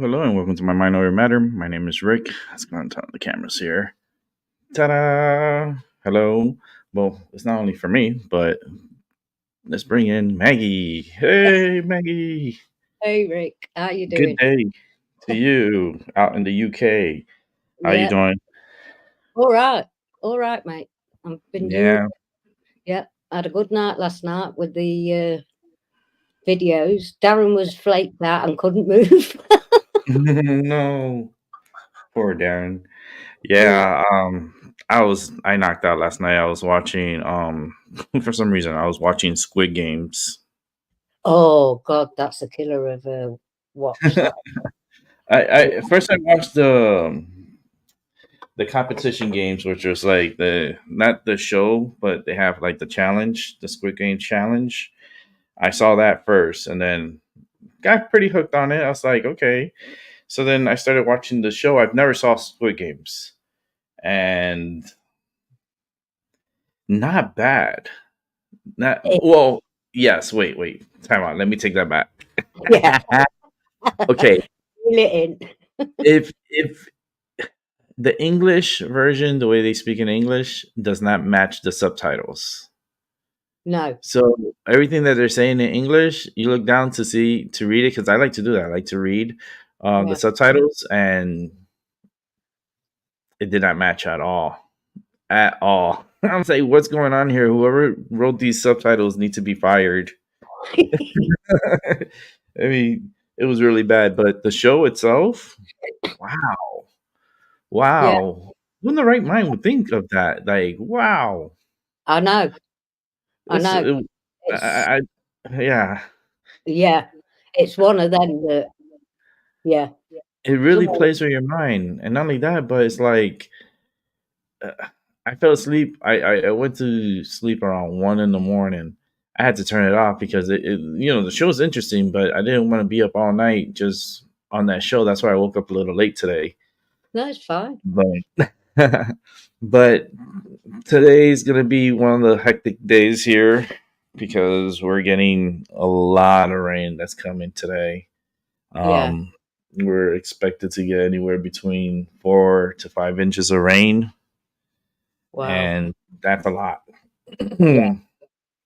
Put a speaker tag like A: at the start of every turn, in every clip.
A: hello, and welcome to my Mind Over Matter. My name is Rick. Let's go and turn on the cameras here. Ta da! Hello. Well, it's not only for me, but let's bring in Maggie. Hey, Maggie.
B: Hey Rick, how you
A: Good
B: doing?
A: day to you out in the UK. How you
B: Yeah,
A: doing?
B: all right, mate. I've been doing.
A: Yeah.
B: Yeah, had a good night last night with the videos. Darren was flaked out and couldn't move.
A: No. Poor Darren.
B: Yeah.
A: Yeah. I knocked out last night. I was watching. For some reason, I was watching Squid Games.
B: Oh God, that's a killer of a watch. That.
A: I first I watched the competition games, which was like the not the show, but they have like the challenge, the Squid Game challenge. I saw that first, and then got pretty hooked on it. I was like, okay. So then I started watching the show. I've never saw Squid Games, and not bad. Not well. Yes. Wait. Time out. Let me take that back.
B: Yeah,
A: Okay.
B: reel it in.
A: If the English version, the way they speak in English, does not match the subtitles.
B: No.
A: So everything that they're saying in English, you look down to see to read it because I like to do that. I like to read the
B: Yeah.
A: subtitles, and it did not match at all. At all. I'm saying, what's going on here? Whoever wrote these subtitles need to be fired. I mean, it was really bad, but the show itself, wow,
B: Yeah,
A: wow. Who in the right mind would think of that? Like, wow.
B: I know. I
A: It's,
B: know.
A: it,
B: It's
A: yeah.
B: yeah, it's one of them that yeah.
A: It really
B: Someone,
A: plays with your mind, and not only that, but it's like uh, I fell asleep. I went to sleep around 1 in the morning. I had to turn it off because the show's interesting, but I didn't want to be up all night just on that show. That's why I woke up a little late today.
B: no, it's fine.
A: But but today's gonna be one of the hectic days here because we're getting a lot of rain that's coming today.
B: Yeah.
A: Um, we're expected to get anywhere between 4 to 5 inches of rain,
B: Wow.
A: and that's a lot.
B: Yeah.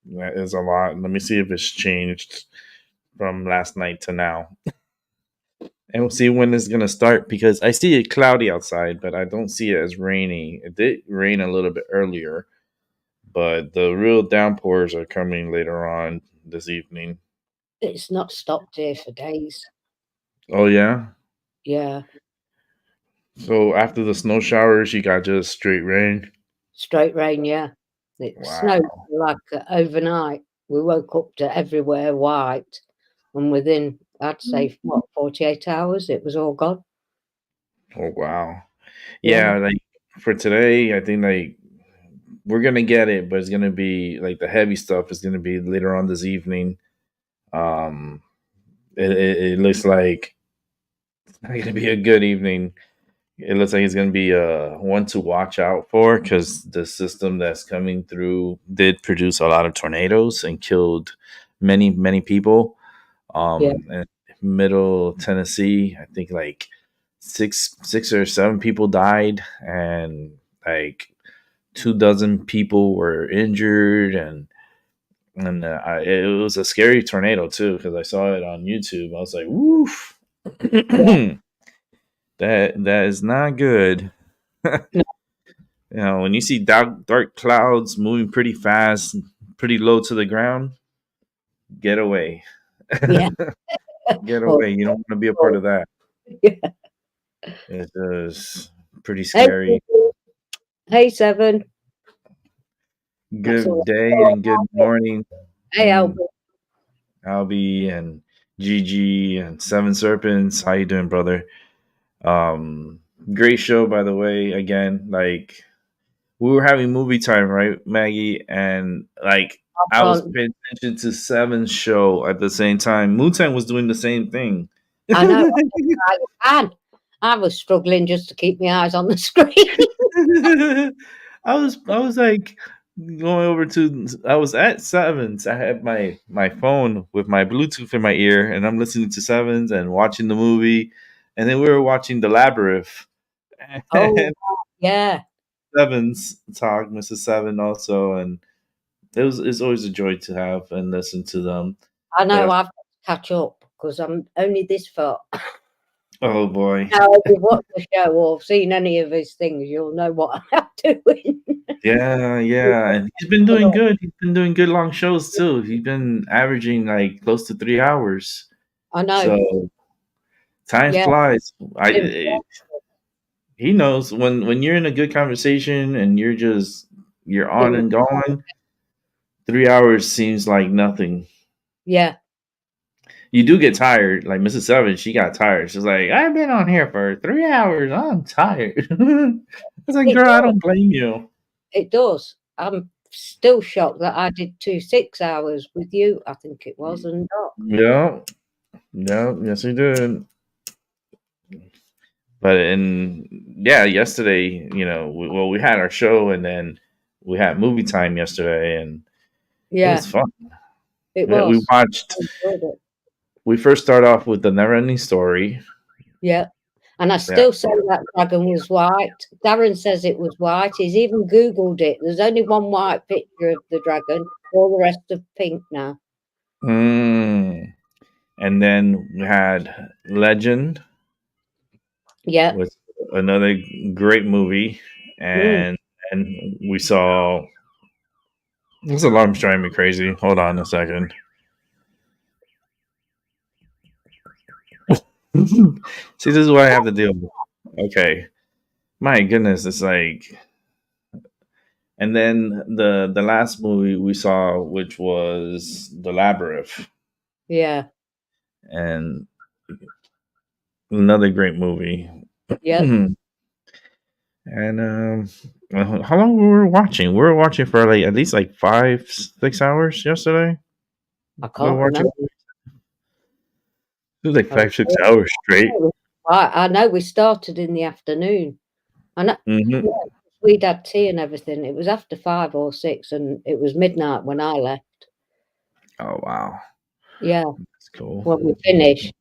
A: That is a lot. Let me see if it's changed from last night to now. And we'll see when it's going to start because I see it cloudy outside, but I don't see it as rainy. It did rain a little bit earlier, but the real downpours are coming later on this evening.
B: It's not stopped here for days.
A: Oh, yeah?
B: Yeah.
A: So after the snow showers, you got just straight rain?
B: Straight rain, yeah. It snowed
A: Wow.
B: like overnight. We woke up to everywhere white, and within, I'd say, what, 48 hours, it was all gone.
A: Oh, wow.
B: Yeah,
A: Yeah, like for today, I think like we're gonna get it, but it's gonna be like the heavy stuff is gonna be later on this evening. Um, it looks like it's not gonna be a good evening. It looks like it's gonna be one to watch out for because the system that's coming through did produce a lot of tornadoes and killed many people.
B: yeah,
A: In middle Tennessee, I think like six or seven people died, and like 2 dozen people were injured, it was a scary tornado too because I saw it on YouTube. I was like, "Woof,
B: yeah.
A: that is not good."
B: No,
A: When you see dark clouds moving pretty fast, pretty low to the ground, get away.
B: yeah.
A: Get
B: Well,
A: away. You don't want to be a part
B: well,
A: of that.
B: yeah.
A: It is pretty
B: Hey,
A: scary.
B: hey, Seven. That's
A: Good
B: all.
A: day
B: Oh,
A: and good morning,
B: hey, Albert.
A: Albie and Gigi and Seven Serpents. How you doing, brother? Um, Great show, by the way. Again, like we were having movie time, right, Maggie? And like I was
B: Um,
A: paying attention to Seven's show at the same time. Mutan was doing the same thing.
B: I know. I was struggling just to keep my eyes on the screen.
A: I was like going over to I was at Sevens. I had my phone with my Bluetooth in my ear and I'm listening to Sevens and watching the movie and then we were watching The Labyrinth.
B: Oh,
A: And
B: yeah.
A: Seven's talk, Mrs. Seven also, and it's always a joy to have and listen to them.
B: I
A: But
B: know I've got to catch up because I'm only this far.
A: oh boy,
B: Now, if you've watched the show or seen any of his things, you'll know what I'm doing.
A: yeah, and he's been doing good. He's been doing good long shows too. He's been averaging like close to 3 hours.
B: I know.
A: So time
B: Yeah.
A: flies.
B: Him.
A: He knows when you're in a good conversation and you're on and going. 3 hours seems like nothing.
B: Yeah.
A: You do get tired. Like Mrs. Seven, she got tired. She's like, I've been on here for 3 hours. I'm tired. It's like,
B: It
A: girl, I
B: does.
A: don't blame you.
B: It does. I'm still shocked that I did 2 6 hours with you, I think it was, and Doc.
A: Yeah, yeah, yes, we did. But yesterday, we had our show and then we had movie time yesterday, and it
B: Yeah,
A: was fun.
B: it
A: We
B: was.
A: watched.
B: I enjoyed it.
A: We first start off with the Never Ending Story.
B: Yeah. And I
A: Yeah.
B: still say that dragon was white. Darren says it was white. He's even Googled it. There's only one white picture of the dragon, all the rest are pink now.
A: Mm. And then we had Legend,
B: Yeah.
A: with another great movie,
B: Mm.
A: and we saw. This alarm's driving me crazy. Hold on a second. See, this is what I have to deal with. Okay, my goodness, it's like. And then the last movie we saw, which was The Labyrinth,
B: Yeah.
A: and another great movie.
B: Yeah.
A: And how long we were watching? We were watching for like at least like 5-6 hours yesterday.
B: I
A: We were
B: can't
A: watching.
B: remember.
A: It was like
B: I was
A: 5-6 hours straight.
B: I know we started in the afternoon. I know
A: Hmm.
B: yeah, we'd had tea and everything. It was after 5 or 6 and it was midnight when I left.
A: Oh wow,
B: Yeah,
A: that's cool.
B: when we finished.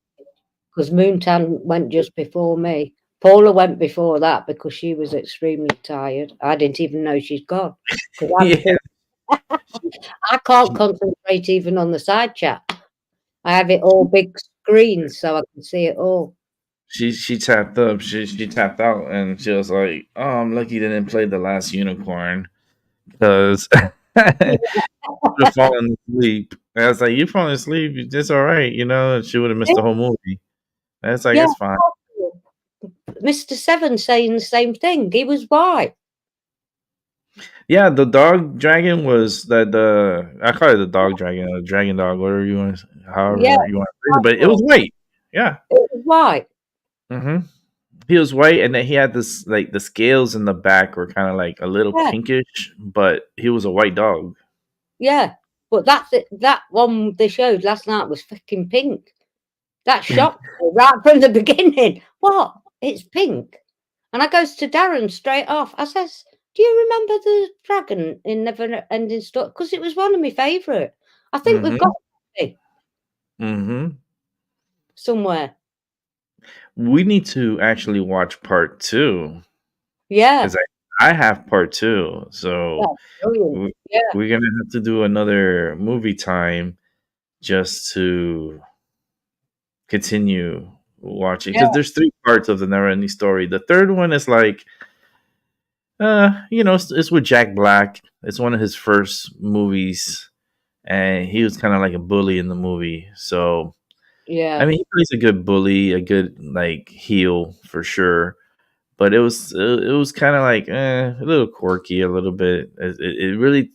B: Because Moontan went just before me. Paula went before that because she was extremely tired. I didn't even know she'd gone. 'Cause
A: Yeah,
B: I can't concentrate even on the side chat. I have it all big screen so I can see it all.
A: she tapped up. She tapped out, and she was like, "Oh, I'm lucky they didn't play The Last Unicorn because would have fallen asleep." And I was like, "You falling asleep? It's all right, And she would have missed the whole movie. And it's like
B: Yeah,
A: it's fine.
B: Mr. Seven saying the same thing. He was white.
A: Yeah, the dog dragon was the I call it the dog dragon, or dragon dog, whatever you want,
B: Yeah,
A: however you want to phrase it. But it was white. Yeah.
B: it was white.
A: Hmm. He was white, and then he had this like the scales in the back were kind of like a little
B: Yeah,
A: pinkish, but he was a white dog.
B: yeah. But that's it. That one they showed last night was fucking pink. That shocked me right from the beginning. What? It's pink. And I goes to Darren straight off. I says, do you remember the dragon in Never Ending Story? Because it was one of my favourite. I think we've got it
A: Hmm.
B: somewhere.
A: We need to actually watch part two
B: Yeah.
A: because I have part two, so
B: Yeah. Brilliant.
A: we-
B: Yeah.
A: we're gonna have to do another movie time just to continue watching
B: Yeah.
A: because there's 3 parts of the never ending story. The third one is like it's with Jack Black. It's one of his first movies, and he was kind of like a bully in the movie. So
B: Yeah.
A: I mean, he plays a good bully, a good like heel for sure. But it was kind of like a little quirky, a little bit. It really,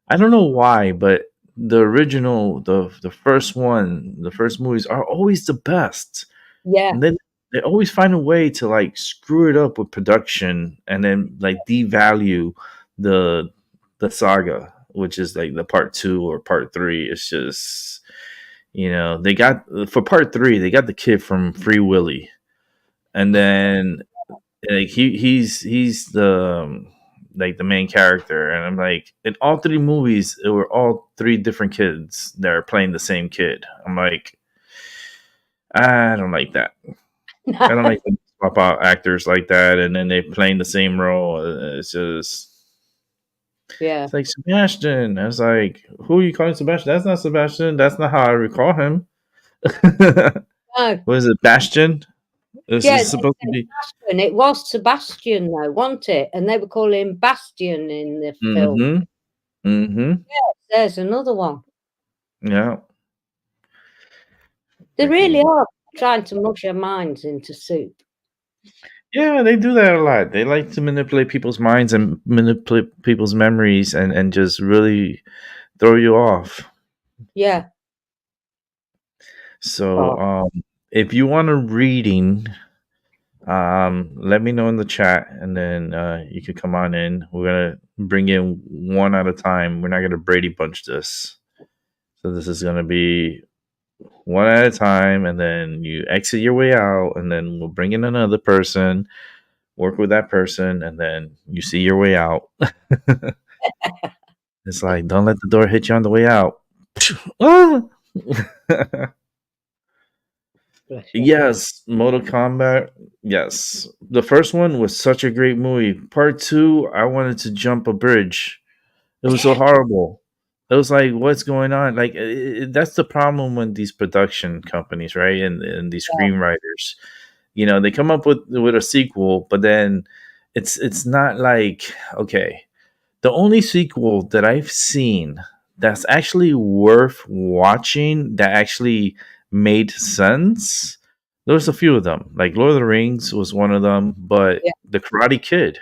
A: I don't know why, but the original, the first one, the first movies are always the best.
B: Yeah.
A: And then they always find a way to like screw it up with production and then like devalue the saga, which is like the part 2 or part 3. It's just they got for part 3 they got the kid from Free Willy, and then like he's the like the main character, and I'm like, in all 3 movies it were all 3 different kids that are playing the same kid. I'm like, I don't like that. I don't like to swap out actors like that, and then they playing the same role. It's just,
B: Yeah.
A: it's like Sebastian. I was like, who are you calling Sebastian? That's not Sebastian. That's not how I recall him.
B: No.
A: What is it, Bastion? This
B: Yeah,
A: is supposed to be.
B: and it was Sebastian though, wasn't it? And they were calling him Bastion in the film.
A: Mm-hmm. Mm-hmm.
B: There's another one.
A: Yeah.
B: They really
A: Freaking-
B: are trying to mush our minds into soup.
A: Yeah, they do that a lot. They like to manipulate people's minds and manipulate people's memories and just really throw you off.
B: Yeah.
A: So,
B: Oh,
A: if you want a reading, let me know in the chat, and then you can come on in. We're gonna bring in one at a time. We're not gonna Brady Bunch this. So this is gonna be one at a time, and then you exit your way out, and then we'll bring in another person, work with that person, and then you see your way out. It's like, don't let the door hit you on the way out. Ah!
B: bless you.
A: Yes, Mortal Kombat. Yes, the first one was such a great movie. Part two, I wanted to jump a bridge. It was so horrible. It was like, what's going on? Like, that's the problem with these production companies, right? And these screenwriters, they come up with a sequel, but then it's not like, okay. The only sequel that I've seen that's actually worth watching that actually made sense. There's a few of them. Like Lord of the Rings was one of them, but
B: Yeah.
A: The Karate Kid.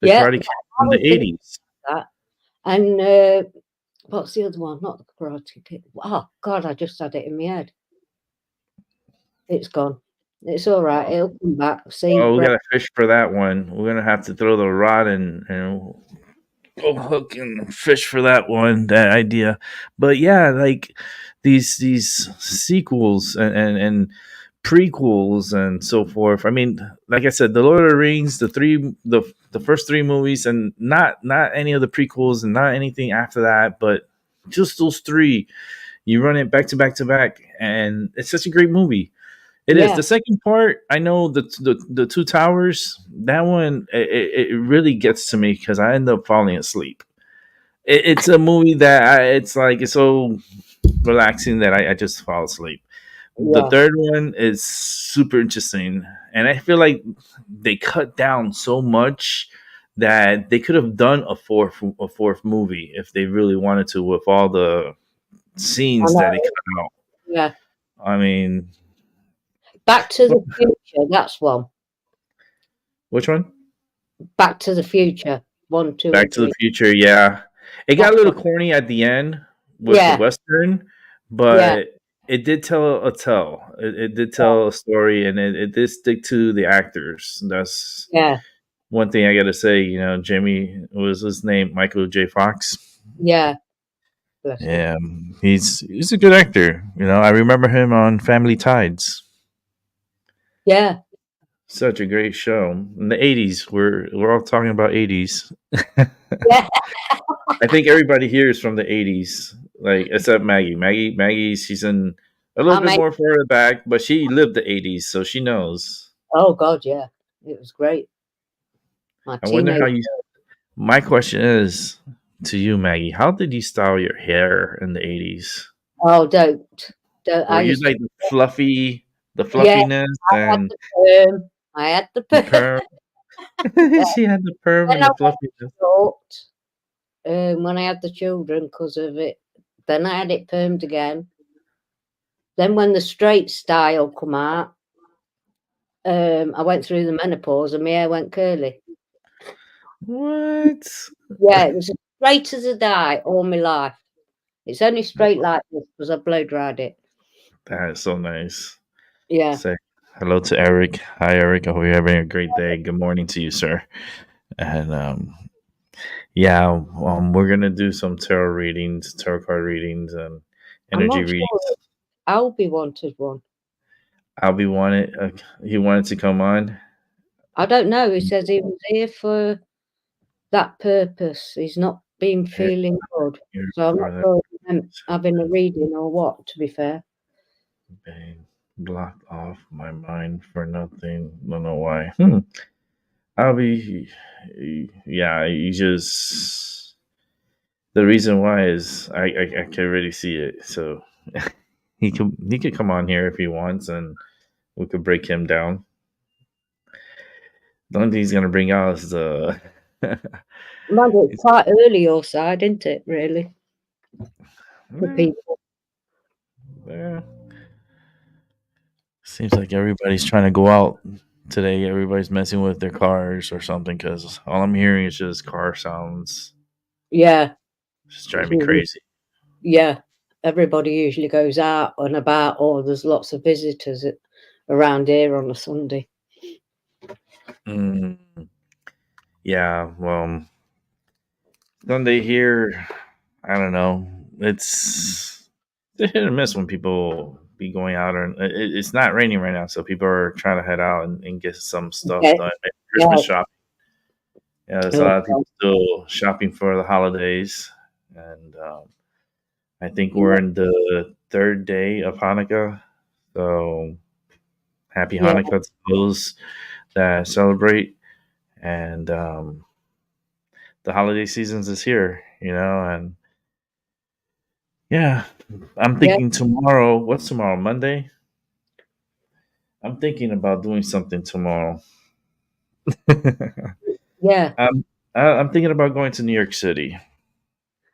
A: The
B: Yeah,
A: Karate Kid from the
B: was thinking
A: 80s.
B: that. And what's the other one? Not the Karate Kid. Oh God, I just had it in my head. It's gone. It's all right. It'll come back. See,
A: Oh, we gotta fish for that one. We're gonna have to throw the rod and go hook and fish for that one, that idea. But yeah, like these sequels and prequels and so forth. I mean, like I said, the Lord of the Rings, the first three movies, and not any of the prequels and not anything after that, but just those three. You run it back to back to back, and it's such a great movie. It is.
B: yeah,
A: The second part, I know the Two Towers. That one, it really gets to me because I end up falling asleep. It's a movie that it's like it's so relaxing that I just fall asleep. The
B: yeah.
A: third one is super interesting, and I feel like they cut down so much that they could have done a fourth movie if they really wanted to, with all the
B: I
A: scenes that they
B: know.
A: cut out.
B: Yeah.
A: I mean,
B: Back to the Future. That's one.
A: which one?
B: Back to the Future. 1, 2,
A: Back
B: and
A: to the
B: 3.
A: Future, yeah. It got a
B: That's
A: little
B: one.
A: corny at the end with the
B: Yeah,
A: Western,
B: yeah,
A: but it did tell a tell. It did tell a story, and it did stick to the actors. That's
B: yeah,
A: one thing I got to say. Jamie, what was his name? Michael J. Fox.
B: yeah. Bless him.
A: Yeah, he's a good actor. I remember him on Family Tides.
B: Yeah,
A: Such a great show in the '80s. We're all talking about '80s.
B: yeah.
A: I think everybody here is from the '80s, like except Maggie. Maggie, she's in a little
B: I
A: bit
B: mean,
A: more further back, but she lived the '80s, so she knows.
B: oh God, yeah. It was great. My
A: I wonder how
B: teenage.
A: you. My question is to you, Maggie. How did you style your hair in the '80s?
B: Oh, don't.
A: Were
B: I
A: you
B: used to.
A: like the
B: Yeah,
A: fluffiness
B: I had
A: and
B: the perm. I had the
A: the
B: perm.
A: perm?
B: Yeah.
A: She had the perm
B: Then
A: and
B: I
A: the
B: went
A: fluffiness.
B: short. When I had the children because of it. Then I had it permed again. Then when the straight style come out, I went through the menopause and my hair went curly.
A: What?
B: Yeah, it was as straight as a die all my life. It's only straight like this because I blow dried it.
A: That is so nice.
B: Yeah.
A: Say hello to Eric. Hi, Eric. I hope you're having a great day. Good morning to you, sir. And yeah, we're gonna do some tarot card readings, and
B: I'm
A: energy
B: not
A: readings.
B: sure Albie wanted one.
A: Albie wanted. He wanted to come on.
B: I don't know. He says he was here for that purpose. He's not been feeling good.
A: Here
B: So I'm not
A: are
B: sure if he meant having a reading or what, to be fair.
A: the Blocked off my mind for nothing. Don't know why. I'll be. Yeah, you just. The reason why is I can really see it. So he could come on here if he wants, and we could break him down. The only thing he's gonna bring out is the.
B: Mind you, it's quite early your side, isn't it, really, for
A: Yeah,
B: people?
A: yeah. Seems like everybody's trying to go out today. Everybody's messing with their cars or something because all I'm hearing is just car sounds.
B: Yeah.
A: Just
B: It's
A: drive me
B: usually,
A: crazy.
B: yeah. Everybody usually goes out and about, or there's lots of visitors around here on a Sunday.
A: Mm, yeah, well, Sunday here, I don't know. It's a hit or miss when people be going out, and it's not raining right now, so people are trying to head out and get some stuff
B: Okay.
A: done. Maybe
B: Yeah.
A: Christmas shopping. Yeah, there's a
B: Oh,
A: lot of people still shopping for the holidays, and I think
B: yeah.
A: we're in the third day of Hanukkah. So happy
B: Yeah.
A: Hanukkah to those that celebrate. And the holiday seasons is here, and yeah, I'm
B: Yeah.
A: thinking tomorrow. What's tomorrow? Monday? I'm thinking about doing something tomorrow.
B: Yeah.
A: I'm thinking about going to New York City.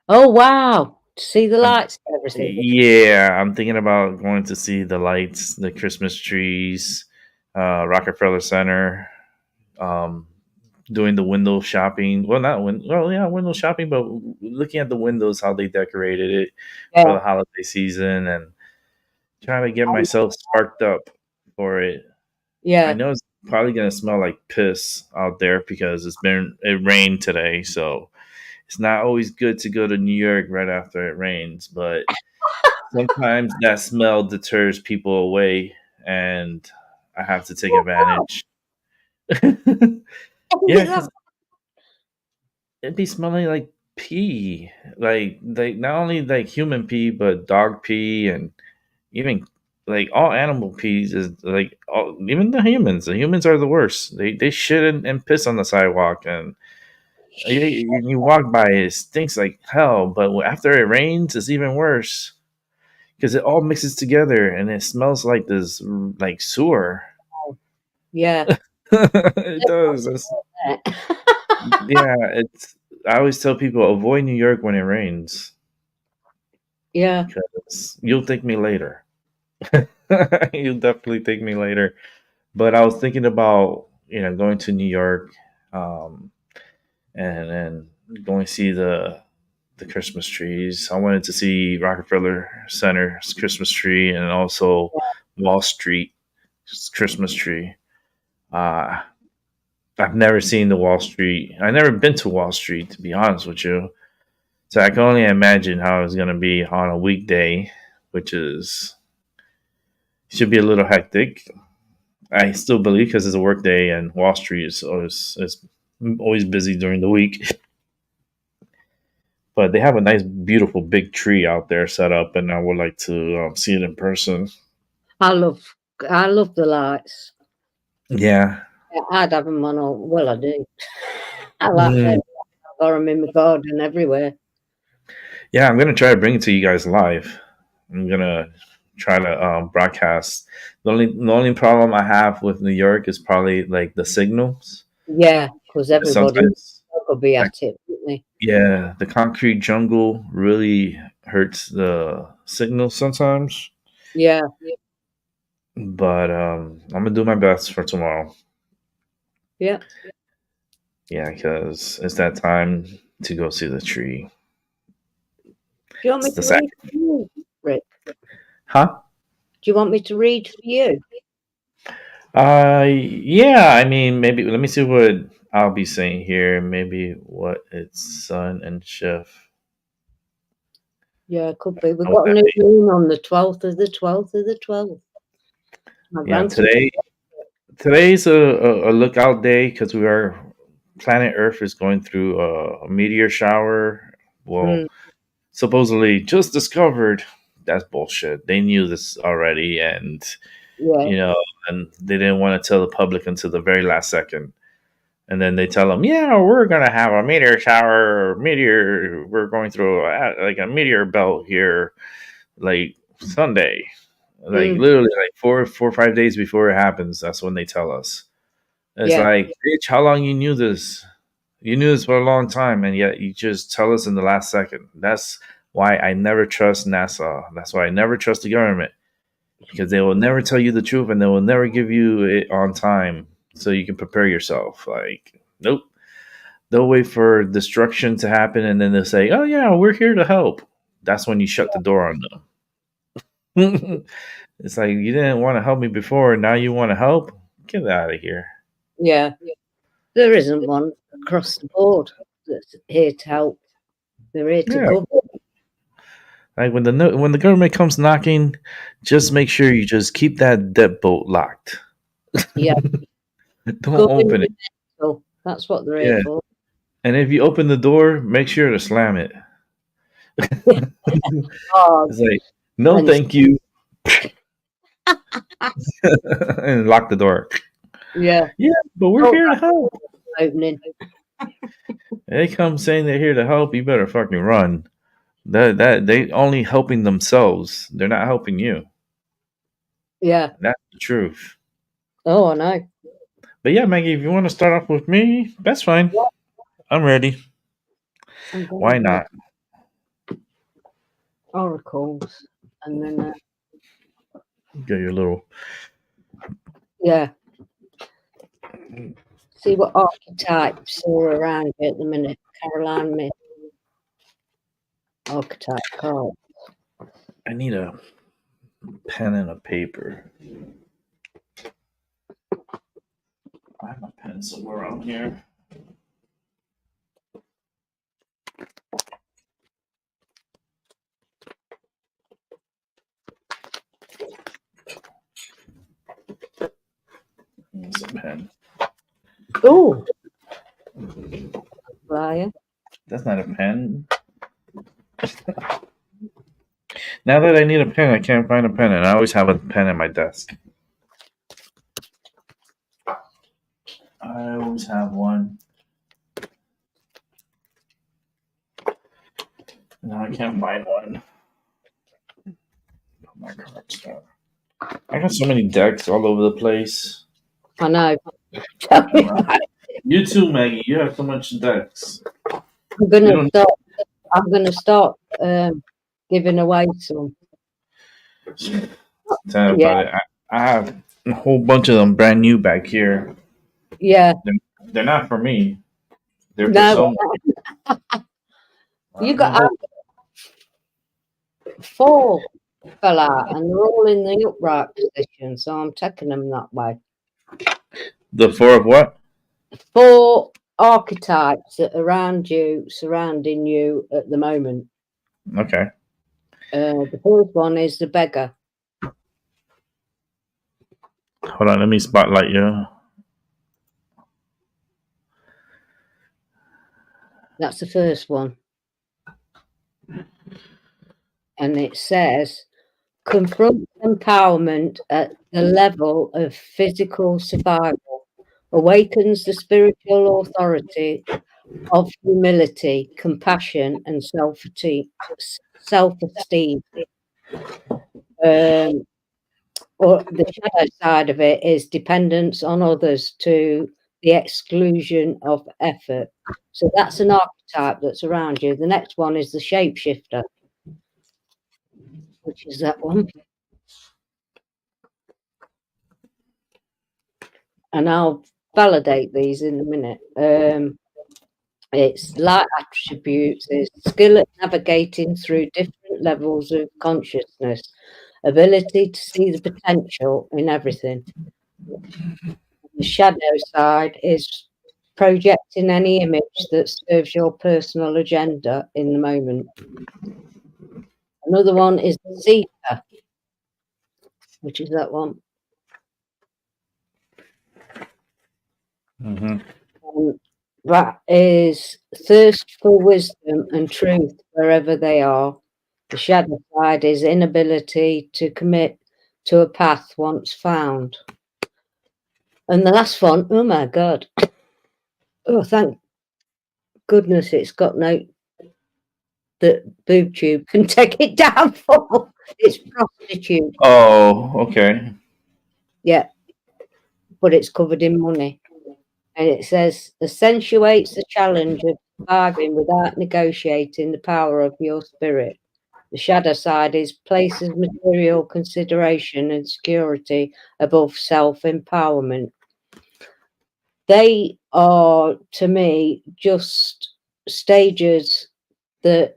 B: Oh, wow. To see the
A: I'm,
B: lights and everything.
A: yeah, I'm thinking about going to see the lights, the Christmas trees, Rockefeller Center, um, doing the window shopping. Well, not well, yeah, window shopping, but looking at the windows, how they decorated it for
B: Yeah.
A: the holiday season, and trying to get myself sparked up for it. I
B: Yeah.
A: know it's probably gonna smell like piss out there because it rained today, so it's not always good to go to New York right after it rains, but sometimes that smell deters people away, and I have to take
B: Wow.
A: advantage. Yeah, because it'd be smelling like pee, like not only like human pee, but dog pee, and even like all animal pees is like even the humans. The humans are the worst. They shit and piss on the sidewalk, and you walk by, it stinks like hell. But after it rains, it's even worse because it all mixes together and it smells like this like sewer.
B: Yeah.
A: It does. Yeah, it's. I always tell people avoid New York when it rains
B: Yeah.
A: because you'll thank me later. You'll definitely thank me later. But I was thinking about going to New York, um, and going to see the Christmas trees. I wanted to see Rockefeller Center's Christmas tree and also Wall Street Christmas tree. Uh, I've never seen the Wall Street. I've never been to Wall Street, to be honest with you. So I can only imagine how it's going to be on a weekday, which is should be a little hectic. I still believe because it's a work day and Wall Street is always busy during the week. But they have a nice, beautiful, big tree out there set up, and I would like to see it in person.
B: I love I love the lights.
A: Yeah.
B: Yeah, I'd have them on all. Well, I do. I like them.
A: Mm.
B: I've got them in my garden everywhere.
A: Yeah, I'm gonna try to bring it to you guys live. I'm gonna try to broadcast. The only problem I have with New York is probably like the signals.
B: Yeah, because everybody
A: Sometimes,
B: will be
A: like,
B: at it, won't they?
A: yeah, the concrete jungle really hurts the signal sometimes.
B: Yeah.
A: But I'm gonna do my best for tomorrow.
B: Yeah.
A: Yeah, because it's that time to go see the tree.
B: Do you want me
A: It's the
B: to
A: sac.
B: read for you, Rick?
A: Huh?
B: Do you want me to read for you?
A: Yeah. I mean, maybe let me see what I'll be saying here. Maybe what it's Sun and Chef.
B: Yeah, could be. We've
A: How would
B: got a
A: that
B: new
A: be?
B: moon on the 12th of the 12th of the 12th. My
A: Yeah.
B: grandson.
A: Today's a lookout day because planet Earth is going through a meteor shower. Well,
B: Mm,
A: supposedly just discovered. That's bullshit. They knew this already, and
B: Yeah.
A: and they didn't want to tell the public until the very last second. And then they tell them, yeah, we're going to have a meteor shower, we're going through like a meteor belt here, like Sunday. Like literally like 4 or 5 days before it happens, that's when they tell us. It's
B: Yeah.
A: like, bitch, how long you knew this? You knew this for a long time, and yet you just tell us in the last second. That's why I never trust NASA. That's why I never trust the government, because they will never tell you the truth, and they will never give you it on time so you can prepare yourself. Like, nope. They'll wait for destruction to happen, and then they'll say, "Oh yeah, we're here to help." That's when you shut the door on them. It's like, you didn't want to help me before, now you want to help? Get out of here.
B: Yeah. There isn't one across the board that's here to help. They're here to
A: Yeah.
B: govern.
A: Like when the government comes knocking, just make sure you just keep that deadbolt locked.
B: Yeah.
A: Don't open it.
B: So that's what they're
A: Yeah.
B: here for.
A: And if you open the door, make sure to slam it.
B: Oh,
A: It's like, no,
B: and-
A: thank you. And lock the door.
B: yeah.
A: Yeah, but we're here to help.
B: Opening.
A: They come saying they're here to help, you better fucking run. That they only helping themselves. They're not helping you.
B: Yeah.
A: That's the truth.
B: Oh, I know.
A: But yeah, Maggie, if you want to start off with me, that's fine. I'm ready. Why not?
B: Oracles. And then,
A: Get your little.
B: yeah. See what archetypes are around you at the minute. Caroline Myth. Archetype card.
A: I need a pen and a paper. I have my pen somewhere around here. Here's a pen.
B: Oh. Flyer.
A: That's not a pen. Now that I need a pen, I can't find a pen, and I always have a pen at my desk. I always have one. Now I can't find one. Put my cards down. I got so many decks all over the place.
B: I know. Tell me about it.
A: You too, Maggie. You have so much decks.
B: I'm gonna start giving away some.
A: Tell me about it. I have a whole bunch of them brand new back here.
B: Yeah.
A: They're not for me. They're for
B: No.
A: someone.
B: You got 4 fell out, and they're all in the upright position, so I'm taking them that way.
A: The 4 of what?
B: 4 archetypes that are around you, surrounding you at the moment.
A: Okay.
B: The first one is the beggar.
A: Hold on, let me spotlight you.
B: That's the first one. And it says, confront empowerment at the level of physical survival, awakens the spiritual authority of humility, compassion, and self-esteem. Or the shadow side of it is dependence on others to the exclusion of effort. So that's an archetype that's around you. The next one is the shapeshifter, which is that one. And I'll validate these in a minute. Its light attributes is skill at navigating through different levels of consciousness, ability to see the potential in everything. The shadow side is projecting any image that serves your personal agenda in the moment. Another one is the seeker, which is that one.
A: Mm-hmm.
B: That is thirst for wisdom and truth wherever they are. The shadow side is inability to commit to a path once found. And the last one, oh my God. Oh, thank goodness it's got no that boob tube can take it down for. It's prostitute.
A: Oh, okay.
B: Yeah. But it's covered in money. And it says, accentuates the challenge of surviving without negotiating the power of your spirit. The shadow side is places material consideration and security above self-empowerment. They are, to me, just stages that,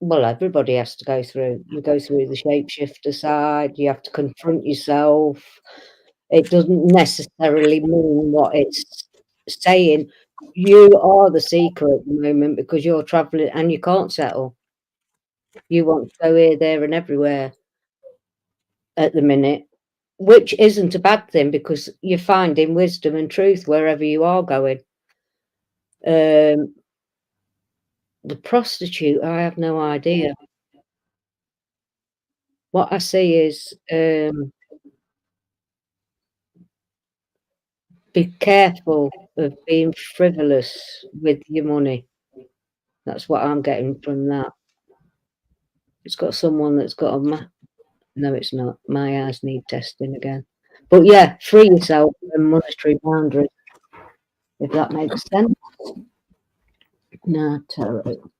B: well, everybody has to go through. You go through the shapeshifter side, you have to confront yourself. It doesn't necessarily mean what it's saying. You are the seeker at the moment because you're traveling and you can't settle. You want to go here, there, and everywhere at the minute, which isn't a bad thing because you're finding wisdom and truth wherever you are going. The prostitute, I have no idea. What I see is be careful of being frivolous with your money. That's what I'm getting from that. It's got someone that's got a no, it's not. My eyes need testing again. But yeah, free yourself from monetary boundaries, if that makes sense. No, tarot.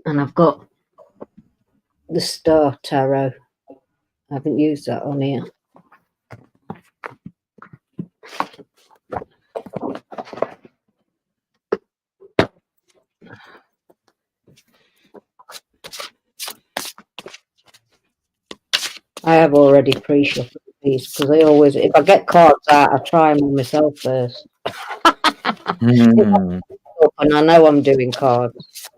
B: And I've got the Star Tarot. I haven't used that on here. I have already pre-shuffled these because I always, if I get cards out, I try them on myself first.
A: Mm.
B: And I know I'm doing cards.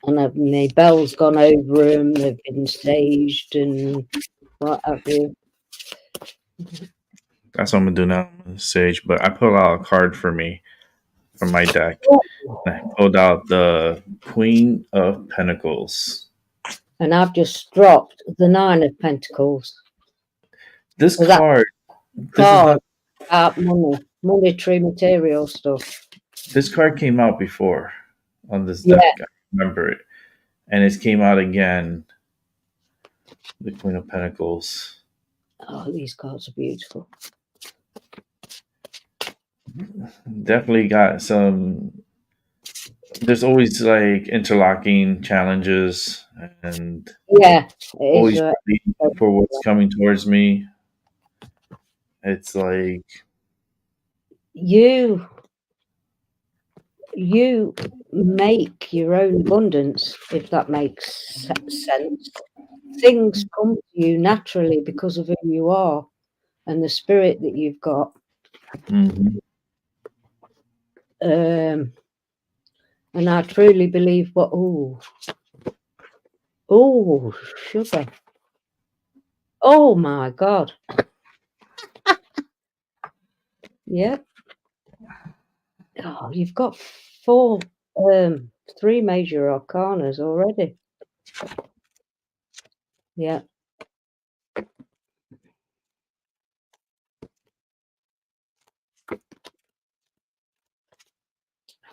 B: And the bell's gone over them, they've been staged and what have you.
A: That's what I'm gonna do now. I'm gonna sage, but I pulled out a card for me from my deck. I pulled out the Queen of Pentacles.
B: And I've just dropped the Nine of Pentacles.
A: This
B: So that
A: card, this is
B: card
A: not.
B: about money, monetary material stuff.
A: This card came out before on this
B: Yeah.
A: deck. I remember it, and it came out again. The Queen of Pentacles.
B: Oh, these cards are beautiful.
A: Definitely got some. There's always like interlocking challenges and
B: Yeah, it
A: always
B: is.
A: ready for what's coming towards me. It's like
B: You make your own abundance, if that makes sense. Things come to you naturally because of who you are and the spirit that you've got.
A: mhm.
B: And I truly believe what. Oh, sugar. Oh my God. Yeah. Oh, you've got three major arcanas already. Yeah.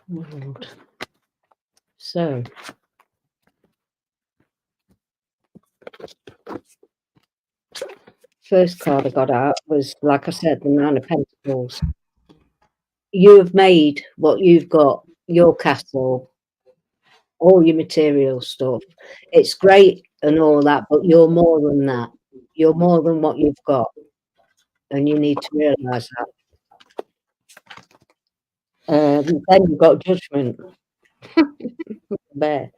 B: Lord. So, first card I got out was, like I said, the Nine of Pentacles. You have made what you've got, your castle, all your material stuff. It's great and all that, but you're more than that. You're more than what you've got. And you need to realise that. Then you've got Judgment. Bear.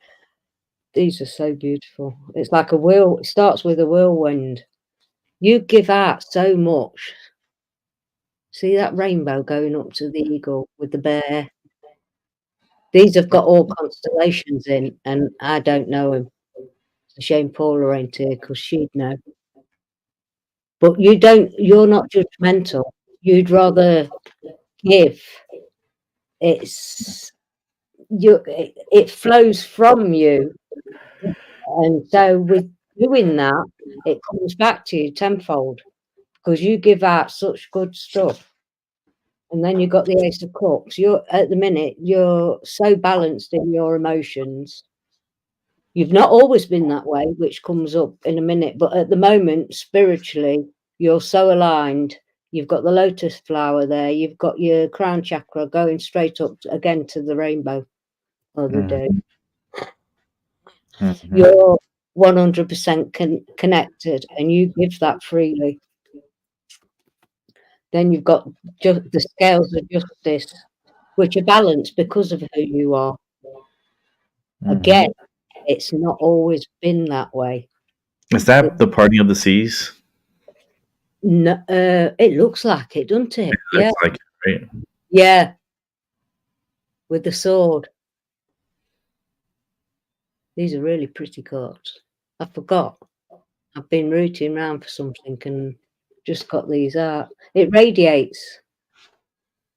B: These are so beautiful. It's like a whirl. It starts with a whirlwind. You give out so much. See that rainbow going up to the eagle with the bear? These have got all constellations in, and I don't know them. It's a shame Paula ain't here because she'd know. But you're not judgmental. You'd rather give. It's it flows from you. And so with doing that, it comes back to you tenfold because you give out such good stuff. And then you've got the Ace of Cups. You're at the minute, you're so balanced in your emotions. You've not always been that way, which comes up in a minute, but at the moment, spiritually, you're so aligned. You've got the lotus flower there. You've got your crown chakra going straight up again to the rainbow of the day. You're 100% connected, and you give that freely. Then you've got just the scales of justice, which are balanced because of who you are. Again, it's not always been that way.
A: Is that the party of the seas?
B: No, it looks like it, doesn't it? Yeah,
A: Looks like it, right?
B: yeah. With the sword. These are really pretty cards. I forgot. I've been rooting around for something and just got these out. It radiates.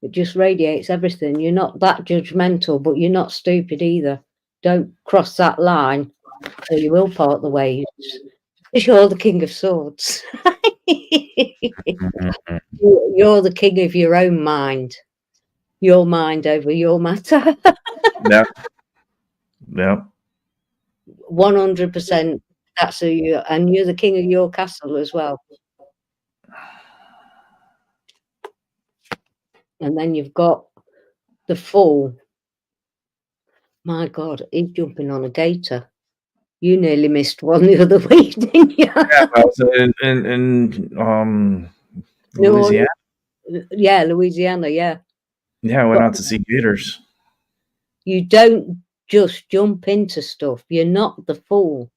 B: It just radiates everything. You're not that judgmental, but you're not stupid either. Don't cross that line, or you will part the ways. You're the King of Swords. You're the king of your own mind. Your mind over your matter.
A: Yeah. Yeah.
B: 100%. That's who you are. And you're the king of your castle as well. And then you've got the Fool. My God, he's jumping on a gator. You nearly missed one the other week, didn't you?
A: Yeah, I was in Louisiana.
B: Yeah, Louisiana, yeah.
A: Yeah, I went out to see gators.
B: You don't just jump into stuff. You're not the fool.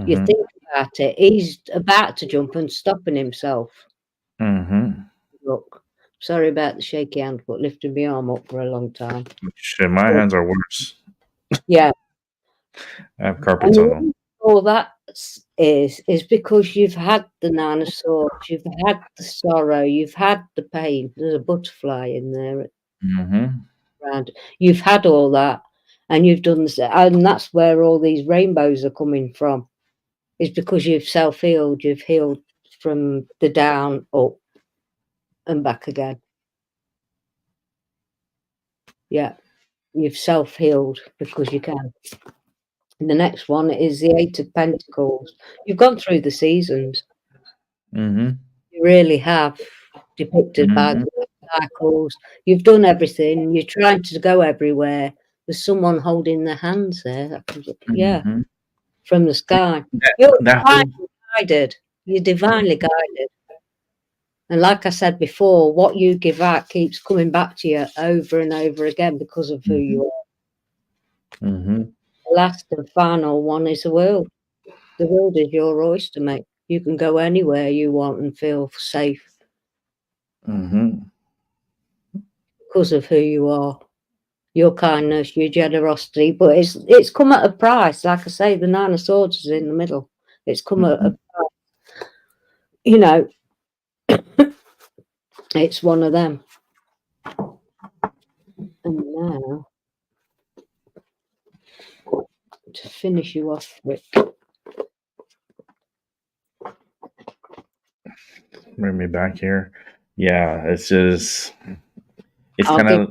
B: You think about it. He's about to jump and stopping himself. Look, sorry about the shaky hand, but lifting my arm up for a long time.
A: Shit, my hands are worse.
B: Yeah.
A: I have carpets on them.
B: All that is because you've had the Nine of Swords, you've had the sorrow, you've had the pain. There's a butterfly in there. Around. You've had all that, and you've done this, and that's where all these rainbows are coming from. Is because you've self-healed. You've healed from the down up and back again. Yeah, you've self-healed because you can. And the next one is the Eight of Pentacles. You've gone through the seasons. You really have, depicted by the cycles. You've done everything. You're trying to go everywhere. There's someone holding their hands there. That comes up, yeah, from the sky. You're divinely guided. You're divinely guided. And like I said before, what you give out keeps coming back to you over and over again because of who you are. The last and final one is the world. The world is your oyster, mate. You can go anywhere you want and feel safe. Because of who you are. Your kindness, your generosity. But it's come at a price. Like I say, the Nine of Swords is in the middle. It's come at a price. You know, it's one of them. And now, to finish you off, Rick.
A: Bring me back here. Yeah, it's just, it's kind of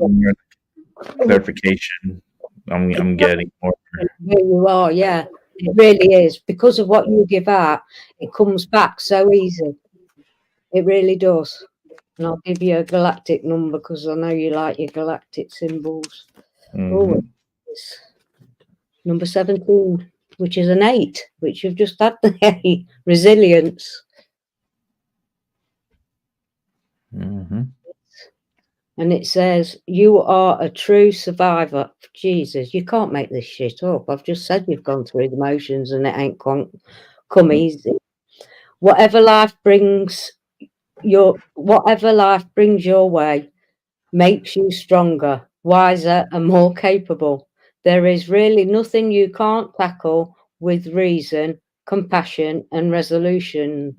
A: clarification. I'm getting more.
B: Where you are, yeah. It really is. Because of what you give out, it comes back so easy. It really does. And I'll give you a galactic number because I know you like your galactic symbols. Oh, it's number 17, which is an 8, which you've just had the 8. Resilience. And it says, you are a true survivor. Jesus, you can't make this shit up. I've just said you've gone through the motions and it ain't come easy. Whatever life brings your way makes you stronger, wiser, and more capable. There is really nothing you can't tackle with reason, compassion, and resolutionness.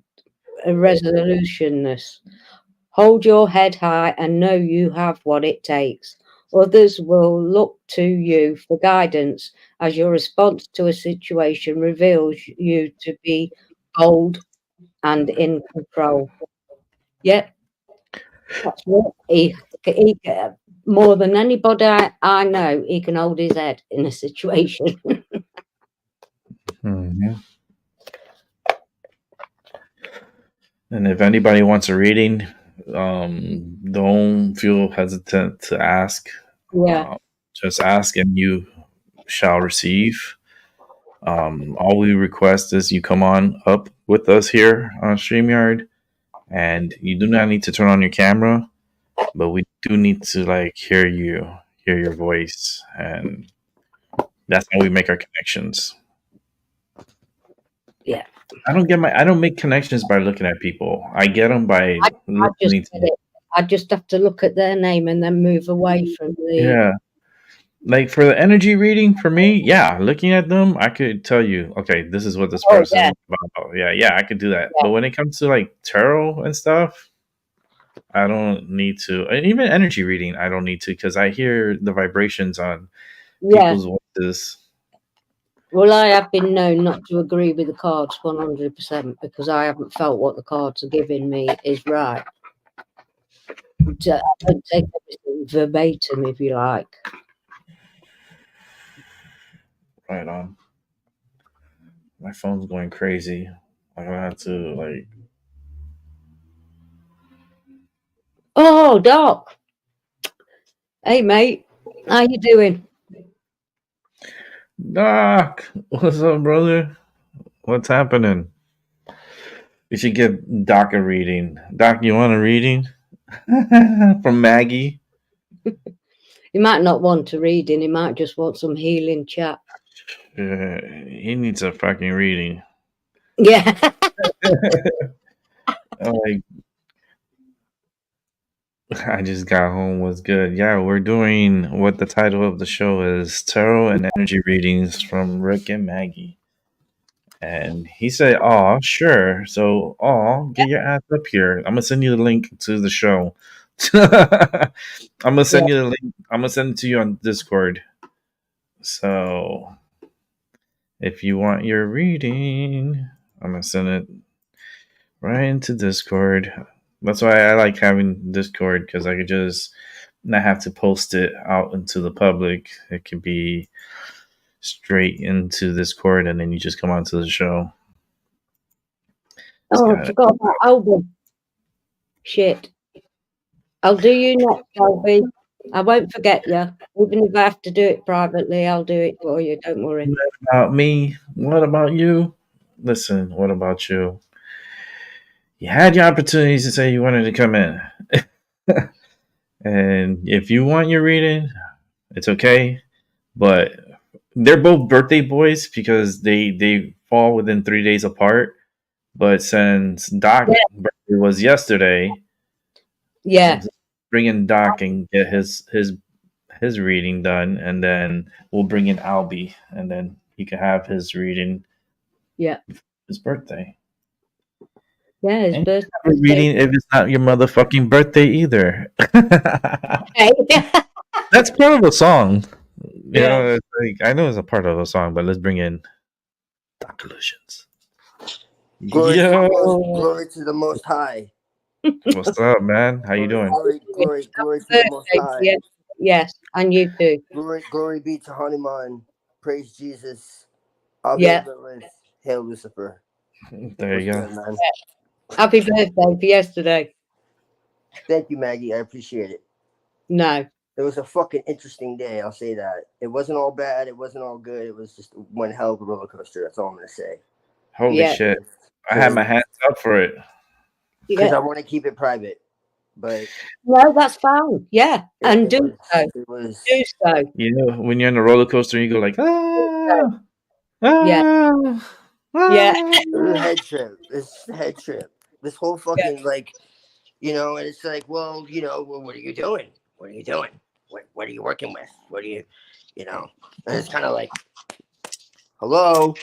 B: Hold your head high and know you have what it takes. Others will look to you for guidance as your response to a situation reveals you to be bold and in control. Yep, that's what he more than anybody I know, he can hold his head in a situation.
A: Mhm. And if anybody wants a reading, don't feel hesitant to ask.
B: Yeah,
A: Just ask and you shall receive. All we request is you come on up with us here on StreamYard, and you do not need to turn on your camera, but we do need to like hear your voice, and that's how we make our connections.
B: yeah.
A: I don't make connections by looking at people. I get them by
B: I just
A: listening
B: get
A: to.
B: it. I just have to look at their name and then move away from the.
A: Yeah. Like for the energy reading for me, yeah, looking at them, I could tell you, okay, this is what this
B: Oh
A: person
B: yeah,
A: is about. Yeah, yeah, I could do that.
B: yeah,
A: But when it comes to like tarot and stuff, I don't need to. And even energy reading, I don't need to because I hear the vibrations on
B: yeah.
A: people's voices.
B: Well, I have been known not to agree with the cards 100% because I haven't felt what the cards are giving me is right. I don't take everything verbatim, if you like.
A: Right on. My phone's going crazy. I'm gonna have to like.
B: Oh, Doc. Hey, mate. How you doing?
A: Doc, what's up, brother? What's happening? You should get Doc a reading. Doc, you want a reading from Maggie?
B: He might not want to read in. He might just want some healing chat.
A: He needs a fucking reading.
B: Yeah.
A: Like, I just got home. Was good. Yeah, we're doing what the title of the show is: tarot and energy readings from Rick and Maggie. And he said, "Oh, sure. So, oh, get your ass up here. I'm gonna send you the link to the show. I'm gonna
B: Yeah.
A: send you the link. I'm gonna send it to you on Discord. So, if you want your reading, I'm gonna send it right into Discord. That's why I like having Discord because I could just not have to post it out into the public. It could be straight into Discord, and then you just come onto the show. It's
B: Oh, I
A: got it.
B: forgot about album. Shit. I'll do you next, Albie. I won't forget you. Even if I have to do it privately, I'll do it for you. Don't worry.
A: What about me? What about you? Listen, what about you? You had your opportunities to say you wanted to come in. And if you want your reading, it's okay. But they're both birthday boys because they fall within 3 days apart. But since Doc's birthday was yesterday,
B: Yeah.
A: bring in Doc and get his reading done, and then we'll bring in Albie, and then he can have his reading
B: Yeah.
A: his birthday.
B: Yeah. His
A: And
B: birthday.
A: you have a reading if it's not your motherfucking birthday either. That's part of the song. You
B: Yeah.
A: know, it's like I know it's a part of the song, but let's bring in Doc Illusions.
C: Glory,
A: Yo,
C: glory to the Most High.
A: what's up, man? How you doing?
C: Glory to the Most High.
B: Yeah. Yes. And you too.
C: Glory be to Hanuman. Praise Jesus. I'll
B: Yeah.
C: be list. Hail Lucifer.
A: There you go.
C: Good, man?
B: Happy birthday for yesterday.
C: Thank you, Maggie. I appreciate it.
B: No.
C: It was a fucking interesting day. I'll say that. It wasn't all bad. It wasn't all good. It was just one hell of a roller coaster. That's all I'm gonna say.
A: Holy
B: Yeah.
A: shit! I had my hands up for it.
C: Because
B: Yeah.
C: I want to keep it private. But
B: No, that's fine. Yeah. And do so.
C: It was.
B: Do so.
A: You know, when you're on a roller coaster, you go like, ah,
B: Yeah.
A: ah,
B: Yeah.
C: It was a head trip. It's a head trip. This whole fucking like, you know, and it's like, well, you know, well, what are you doing? What are you doing? What are you working with? What are you, you know? And it's kind of like, hello,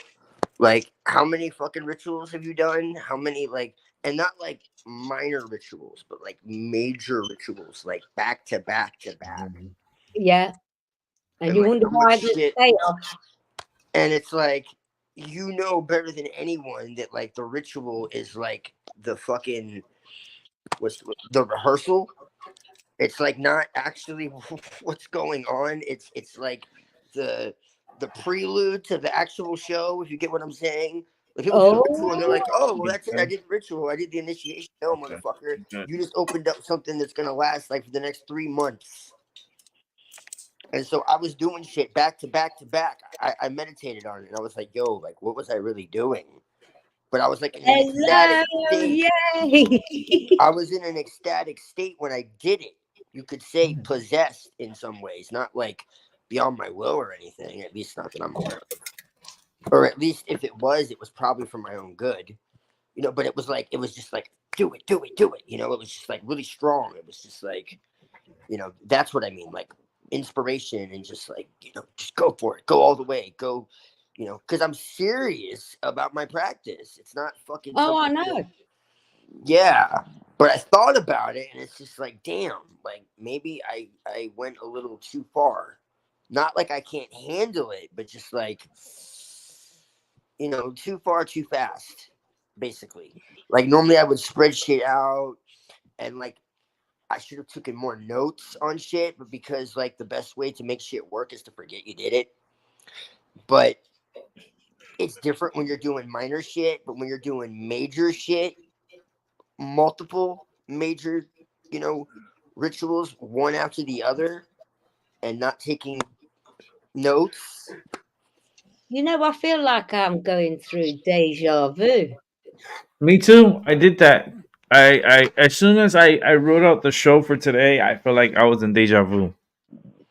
C: like, how many fucking rituals have you done? How many like, and not like minor rituals, but like major rituals, like back to back to back.
B: Yeah. And you
C: like
B: wonder
C: how much
B: why there's
C: shit.
B: chaos.
C: And it's like, you know better than anyone that like the ritual is like the fucking what's the rehearsal. It's like not actually what's going on. It's like the prelude to the actual show. If you get what I'm saying. Like people do the ritual and they're
B: Oh,
C: like, "Oh, well, that's it. I
A: Okay.
C: did the ritual. I did the initiation." No,
A: Okay.
C: motherfucker,
A: Okay.
C: you just opened up something that's gonna last like for the next 3 months. And so I was doing shit back to back to back. I meditated on it and I was like, "Yo, like, what was I really doing?" But I was like in an ecstatic
B: hello.
C: state.
B: Yay.
C: I was in an ecstatic state when I did it. You could say possessed in some ways, not like beyond my will or anything, at least not that I'm aware of. Or at least if it was probably for my own good. But it was like, it was just like, do it, do it, do it. It was just like really strong. It was just like, that's what I mean. Like inspiration and just like, just go for it. Go all the way. Go, because I'm serious about my practice. It's not fucking
B: Oh, I
C: something.
B: know.
C: Yeah, but I thought about it and it's just like, damn, like maybe I went a little too far. Not like I can't handle it, but just like, too far too fast, basically. Like normally I would spread shit out and like I should have taken more notes on shit, but because like the best way to make shit work is to forget you did it. But it's different when you're doing minor shit, but when you're doing major shit, multiple major, rituals one after the other and not taking notes.
B: I feel like I'm going through deja vu.
A: Me too. I did that. I as soon as I wrote out the show for today, I felt like I was in deja vu.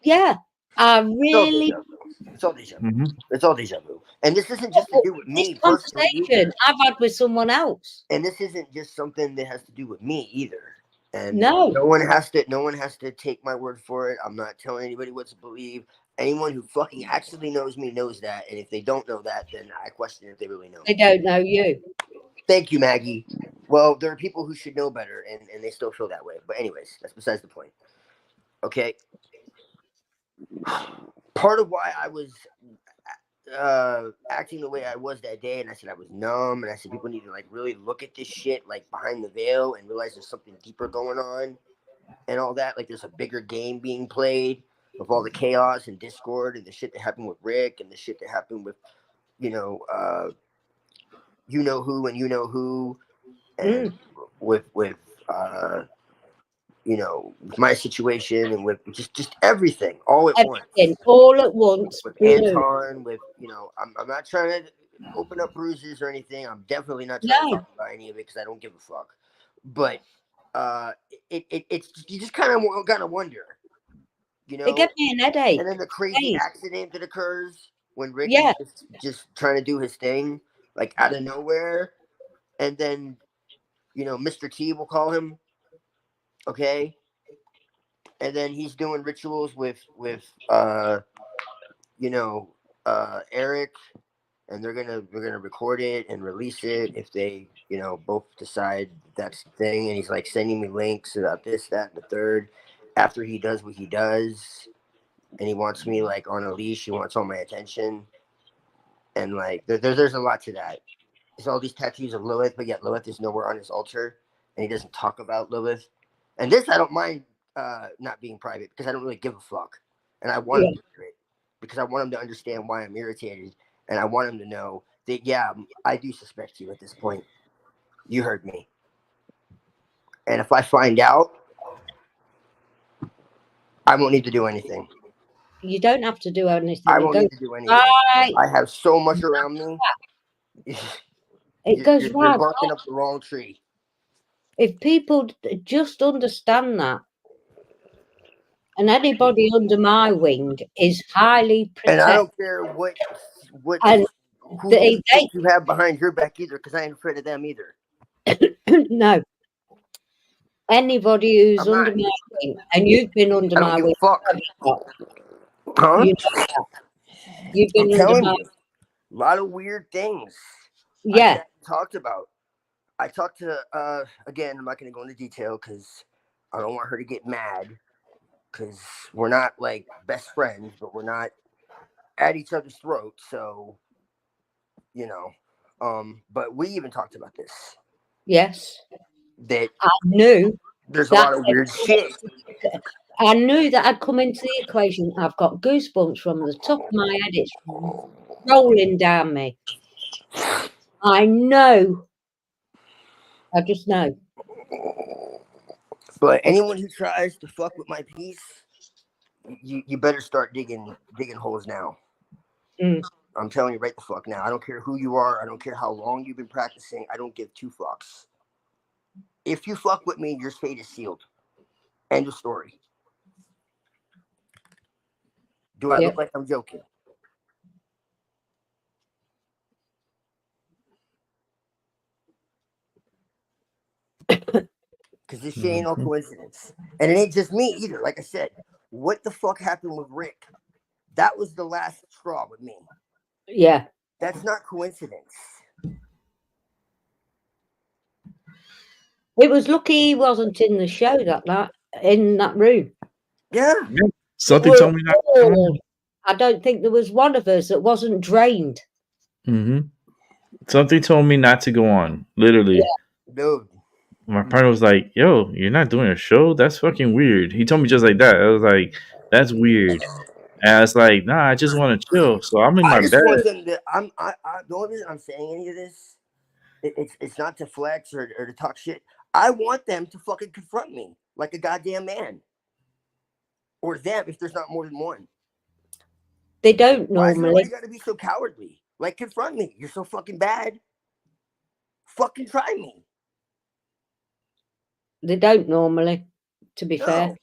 B: Yeah, I
C: It's all
B: really.
C: deja vu. It's all deja vu.
A: Hmm.
C: It's all deja vu. And this isn't just to do with
B: This
C: me personally
B: conversation
C: either.
B: I've had with someone else.
C: And this isn't just something that has to do with me either. And
B: No,
C: no one has to take my word for it. I'm not telling anybody what to believe. Anyone who fucking actually knows me knows that. And if they don't know that, then I question if they really know
B: they
C: me.
B: don't know you.
C: Thank you, Maggie. Well, there are people who should know better and they still feel that way. But anyways, that's besides the point. Okay. Part of why I was acting the way I was that day, and I said I was numb, and I said people need to like really look at this shit like behind the veil and realize there's something deeper going on and all that. Like there's a bigger game being played with all the chaos and discord and the shit that happened with Rick and the shit that happened with who and who and with my situation and with just everything all at once.
B: Everything all at once.
C: With
B: Boom.
C: Anton, I'm not trying to open up bruises or anything. I'm definitely not trying to
B: No,
C: talk about any of it because I don't give a fuck. But it's you just kind of wonder,
B: it gave me an headache.
C: and then the crazy
B: Days.
C: accident that occurs when Rick
B: Yeah,
C: is just trying to do his thing, like out of nowhere, and then Mr. T will call him, okay, and then he's doing rituals with Eric, and they're gonna record it and release it if they both decide that's the thing. And he's like sending me links about this, that, and the third. After he does what he does, and he wants me like on a leash, he wants all my attention, and like there's a lot to that. There's all these tattoos of Lilith, but yet Lilith is nowhere on his altar, and he doesn't talk about Lilith. And this I don't mind not being private because I don't really give a fuck, and I want
B: yeah.
C: him to hear it because I want him to understand why I'm irritated, and I want him to know that I do suspect you at this point. You heard me, and if I find out, I won't need to do anything.
B: You don't have to do anything.
C: I
B: It
C: won't
B: goes
C: need to do anything.
B: right.
C: I have so much around me.
B: It goes
C: You're
B: right.
C: barking up the wrong tree.
B: If people just understand that, and anybody under my wing is highly
C: And I
B: protected,
C: don't care what
B: and
C: who
B: they
C: you have behind your back either, because I ain't afraid of them either.
B: no. Anybody who's
C: I'm
B: under
C: not.
B: my wing, and you've been under
C: I don't
B: my
C: give
B: wing,
C: a fuck.
B: have you not?
C: Huh?
B: You know that. You've
C: I'm
B: been under
C: telling
B: my
C: you, a lot of weird things
B: yeah.
C: talked about. I talked to again. I'm not going to go into detail because I don't want her to get mad. because we're not like best friends, but we're not at each other's throats. So, you know, but we even talked about this,
B: Yes.
C: that
B: I knew
C: there's a
B: that.
C: lot of weird shit.
B: I knew that had come into the equation. I've got goosebumps from the top of my head. It's rolling down me. I know. I just know.
C: But anyone who tries to fuck with my peace, you better start digging holes now.
B: Mm.
C: I'm telling you right the fuck now. I don't care who you are. I don't care how long you've been practicing. I don't give two fucks. If you fuck with me, your fate is sealed. End of story. Do I look like I'm joking? Because this shit ain't no coincidence. And it ain't just me either. Like I said, what the fuck happened with Rick? That was the last straw with me.
B: Yeah.
C: That's not coincidence.
B: It was lucky he wasn't in the show that night, in that room.
C: Yeah.
A: Something told me that.
B: I don't think there was one of us that wasn't drained.
A: Mm-hmm. Something told me not to go on. Literally.
C: Yeah. Dude.
A: My partner was like, "Yo, you're not doing a show? That's fucking weird." He told me just like that. I was like, "That's weird." And I was like, "Nah, I just want to chill." So I'm in my
C: I just
A: bed.
C: want them to. The only reason I'm saying any of this, it's not to flex or to talk shit. I want them to fucking confront me like a goddamn man, or them if there's not more than one.
B: They don't
C: Why has
B: normally.
C: everybody got to be so cowardly? Like, confront me. You're so fucking bad. Fucking try me.
B: They don't normally, to be fair.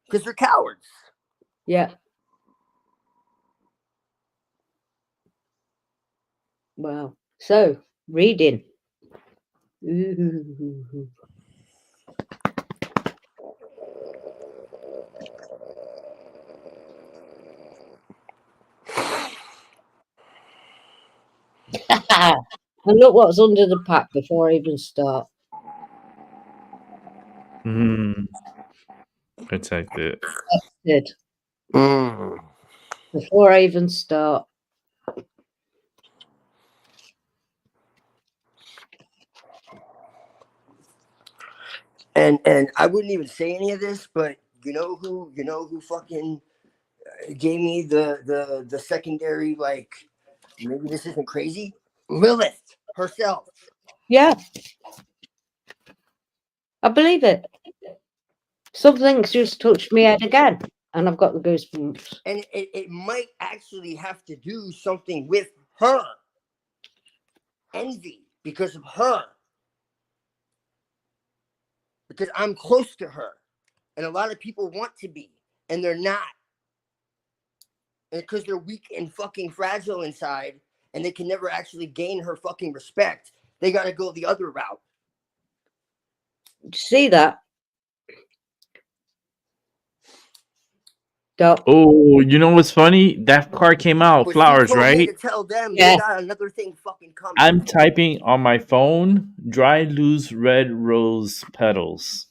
C: Because they're cowards.
B: Yeah. Wow. So, reading. Ooh. And look what's under the pack before I even start.
A: Protect it.
B: Good.
C: Mm.
B: Before I even start.
C: And I wouldn't even say any of this, but you know who fucking gave me the secondary, like, maybe this isn't crazy? Lilith herself.
B: Yeah. I believe it. Something's just touched me head again, and I've got the goosebumps.
C: And it might actually have to do something with her. Envy because of her. Because I'm close to her. And a lot of people want to be, and they're not. And because they're weak and fucking fragile inside, and they can never actually gain her fucking respect, they got to go the other route.
B: See that? Doc.
A: Oh, you know what's funny? That card came out.
C: But
A: Flowers,
C: she told me
A: right?
C: to tell them
B: Yeah.
C: they got another thing fucking coming.
A: I'm typing on my phone. Dry, loose, red rose petals.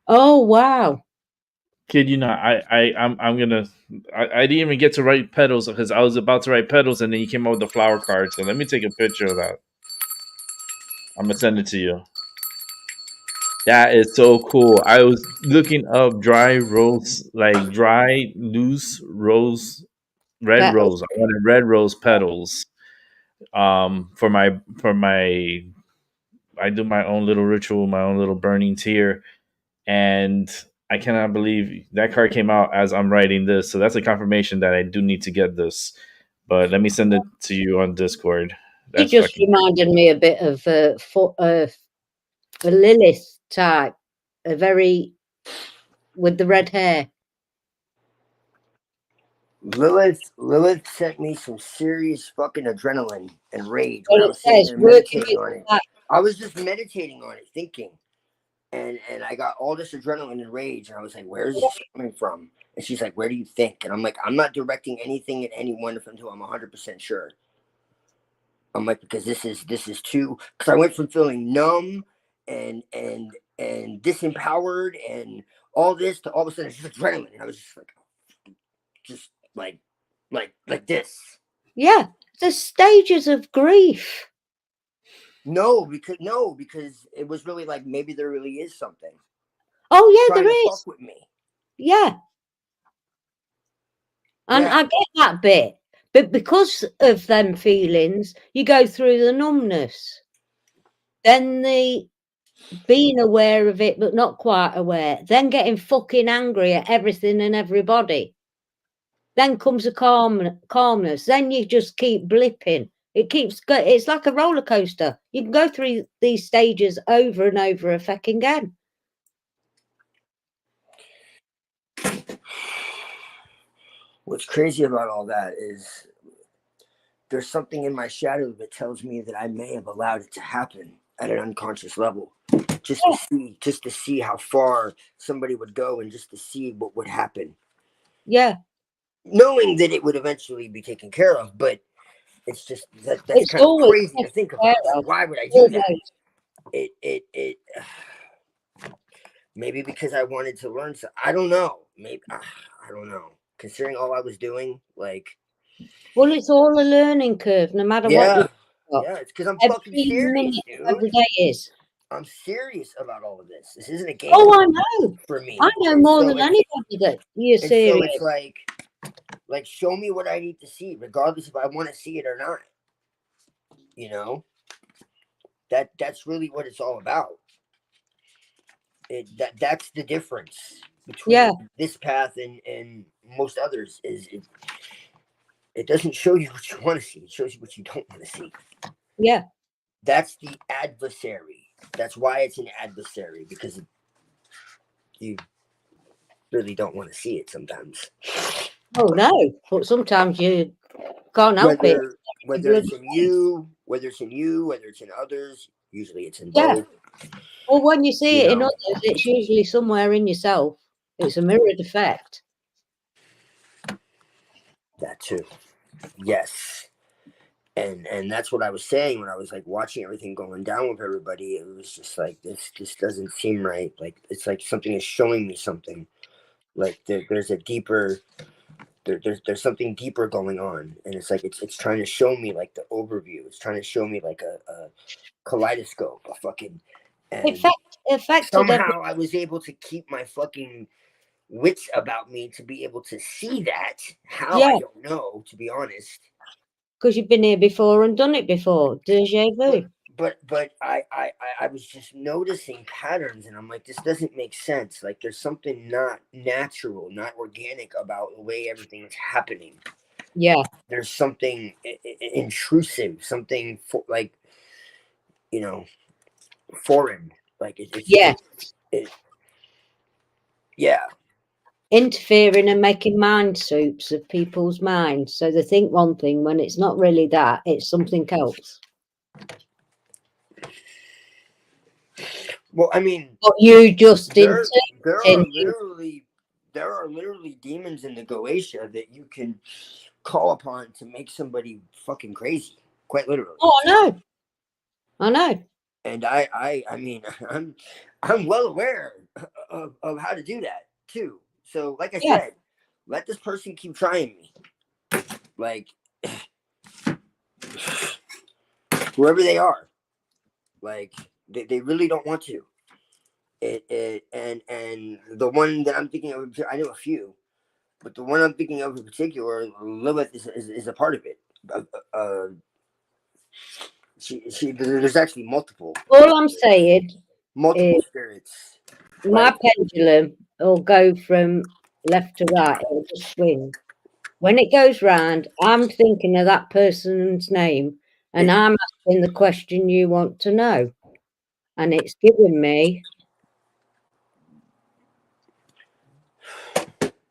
B: Oh wow!
A: Kid you not? I'm gonna. I didn't even get to write petals because I was about to write petals, and then you came out with the flower card. So let me take a picture of that. I'm gonna send it to you. That is so cool. I was looking up dry rose, like dry loose rose, red
B: Petals.
A: rose. I wanted red rose petals. For my I do my own little ritual, my own little burning tear, and I cannot believe that card came out as I'm writing this. So that's a confirmation that I do need to get this. But let me send it to you on Discord.
B: He just reminded me a bit of a Lilith type, a very with the red hair.
C: Lilith sent me some serious fucking adrenaline and rage
B: Well,
C: when I was sitting there meditating on it. I was just meditating on it, thinking. And I got all this adrenaline and rage, and I was like, where is this coming from? And she's like, where do you think? And I'm like, I'm not directing anything at anyone until I'm 100% sure. I'm like, because this is too, because I went from feeling numb and disempowered and all this to all of a sudden it's just adrenaline. And I was just like this.
B: Yeah, there's stages of grief.
C: No, because it was really like maybe there really is something
B: Oh yeah,
C: trying
B: there
C: to
B: is.
C: fuck with me.
B: Yeah, and
C: Yeah.
B: I get that bit, but because of them feelings, you go through the numbness, then the being aware of it but not quite aware, then getting fucking angry at everything and everybody. Then comes a calmness. Then you just keep blipping. It's like a roller coaster. You can go through these stages over and over a fucking again.
C: What's crazy about all that is there's something in my shadow that tells me that I may have allowed it to happen at an unconscious level, just to see how far somebody would go and just to see what would happen.
B: Yeah,
C: Knowing that it would eventually be taken care of, but it's just that's
B: it's
C: kind of
B: always
C: crazy to think about. Like, why would I do
B: always.
C: that? It maybe because I wanted to learn. So I don't know. Maybe I don't know. Considering all I was doing, like,
B: Well, it's all a learning curve, no matter what you've got.
C: yeah, it's because I'm
B: Every
C: fucking serious,
B: minute,
C: dude.
B: every day is.
C: I'm serious about all of this. This isn't a game.
B: Oh, I know.
C: For me,
B: I know more than anybody that you're serious.
C: So it's like show me what I need to see, regardless if I want to see it or not. You know, that's really what it's all about. That's the difference between this path and most others. Is it doesn't show you what you want to see. It shows you what you don't want to see.
B: Yeah.
C: That's the adversary. That's why it's an adversary, because you really don't want to see it sometimes.
B: Oh no, but sometimes you can't help it.
C: Whether it's in you, whether it's in others, usually it's in both.
B: Well, when you see it in others, it's usually somewhere in yourself. It's a mirrored effect.
C: That too. Yes. And that's what I was saying when I was like watching everything going down with everybody. It was just like this doesn't seem right. Like it's like something is showing me something. Like there's a deeper there's something deeper going on, and it's like it's trying to show me like the overview. It's trying to show me like a kaleidoscope, a fucking. And somehow I was able to keep my fucking wits about me to be able to see that. How I don't know, to be honest.
B: Because you've been here before and done it before. Deja vu.
C: But I was just noticing patterns, and I'm like, this doesn't make sense. Like there's something not natural, not organic about the way everything is happening.
B: Yeah.
C: There's something intrusive, something like, you know, foreign. Like it's yeah.
B: Interfering and making mind soups of people's minds. So they think one thing when it's not really that, it's something else.
C: Well, I mean,
B: but you just
C: there are literally demons in the Goetia that you can call upon to make somebody fucking crazy, quite literally.
B: Oh, I know.
C: And I mean, I'm well aware of how to do that too. So, like I said, let this person keep trying me. Like, whoever they are, like they really don't want to. And the one that I'm thinking of, I know a few, but the one I'm thinking of in particular, Lilith is a part of it. There's actually multiple.
B: All I'm saying,
C: multiple spirits.
B: My pendulum will go from left to right. It'll just swing. When it goes round, I'm thinking of that person's name, and I'm asking the question you want to know, and it's giving me.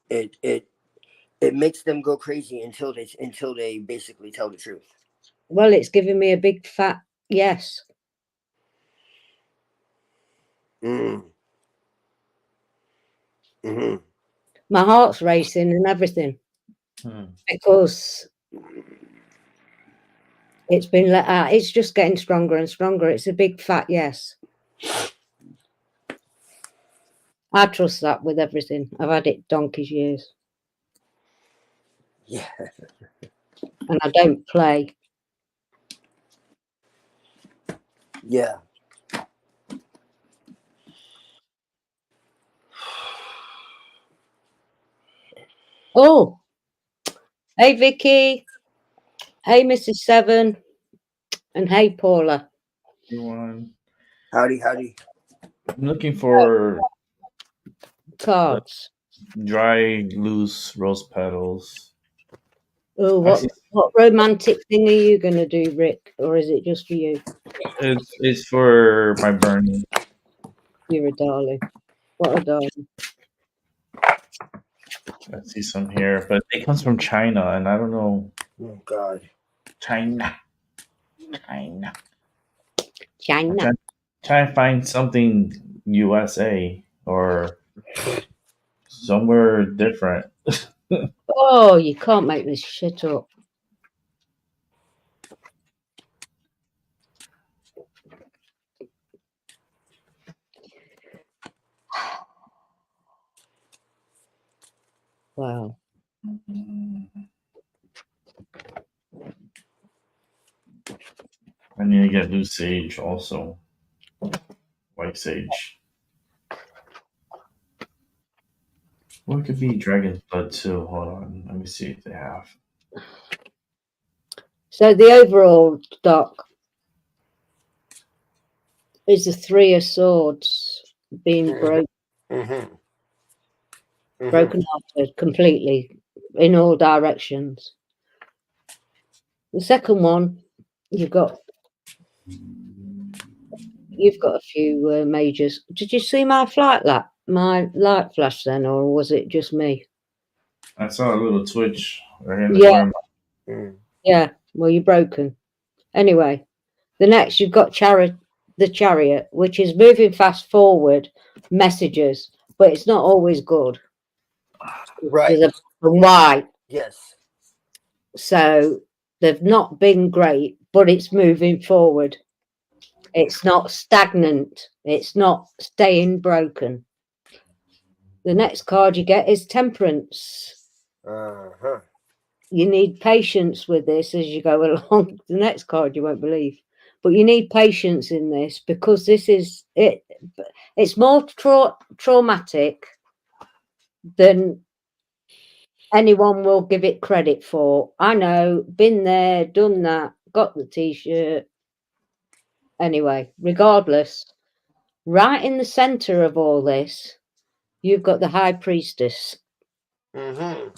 C: It makes them go crazy until they basically tell the truth.
B: Well, it's giving me a big fat yes.
C: Mm. Mm-hmm.
B: My heart's racing and everything because it's been let out. It's just getting stronger and stronger. It's a big fat yes. I trust that with everything. I've had it donkey's years,
C: Yeah.
B: and I don't play.
C: Yeah.
B: Oh, hey Vicky, hey Mrs. Seven, and hey Paula.
A: Everyone.
C: Howdy, howdy.
A: I'm looking for
B: Cards.
A: dry, loose rose petals.
B: Oh, what romantic thing are you going to do, Rick? Or is it just for you?
A: It's for my burning.
B: You're a darling. What a darling.
A: I see some here, but it comes from China, and I don't know.
C: Oh God.
A: China.
B: China.
A: Trying to find something USA or somewhere different.
B: Oh, you can't make this shit up. Wow.
A: I need to get blue sage also. White sage. What could be dragon's blood too? Hold on. Let me see if they have.
B: So the overall stock is the Three of Swords being broken off completely in all directions. The second one, you've got a few majors. Did you see my my light flash then, or was it just me?
A: I saw a little twitch right in the
B: Yeah.
A: corner.
B: Yeah. Well, you're broken. Anyway, the next you've got the Chariot, which is moving fast forward messages, but it's not always good.
C: Right.
B: There's a why.
C: Yes.
B: So they've not been great, but it's moving forward. It's not stagnant. It's not staying broken. The next card you get is Temperance.
C: Uh-huh.
B: You need patience with this as you go along. The next card you won't believe. But you need patience in this because this is it. It's more traumatic than anyone will give it credit for. I know, been there, done that, got the t-shirt. Anyway, regardless, right in the center of all this, you've got the High Priestess.
C: Mm-hmm.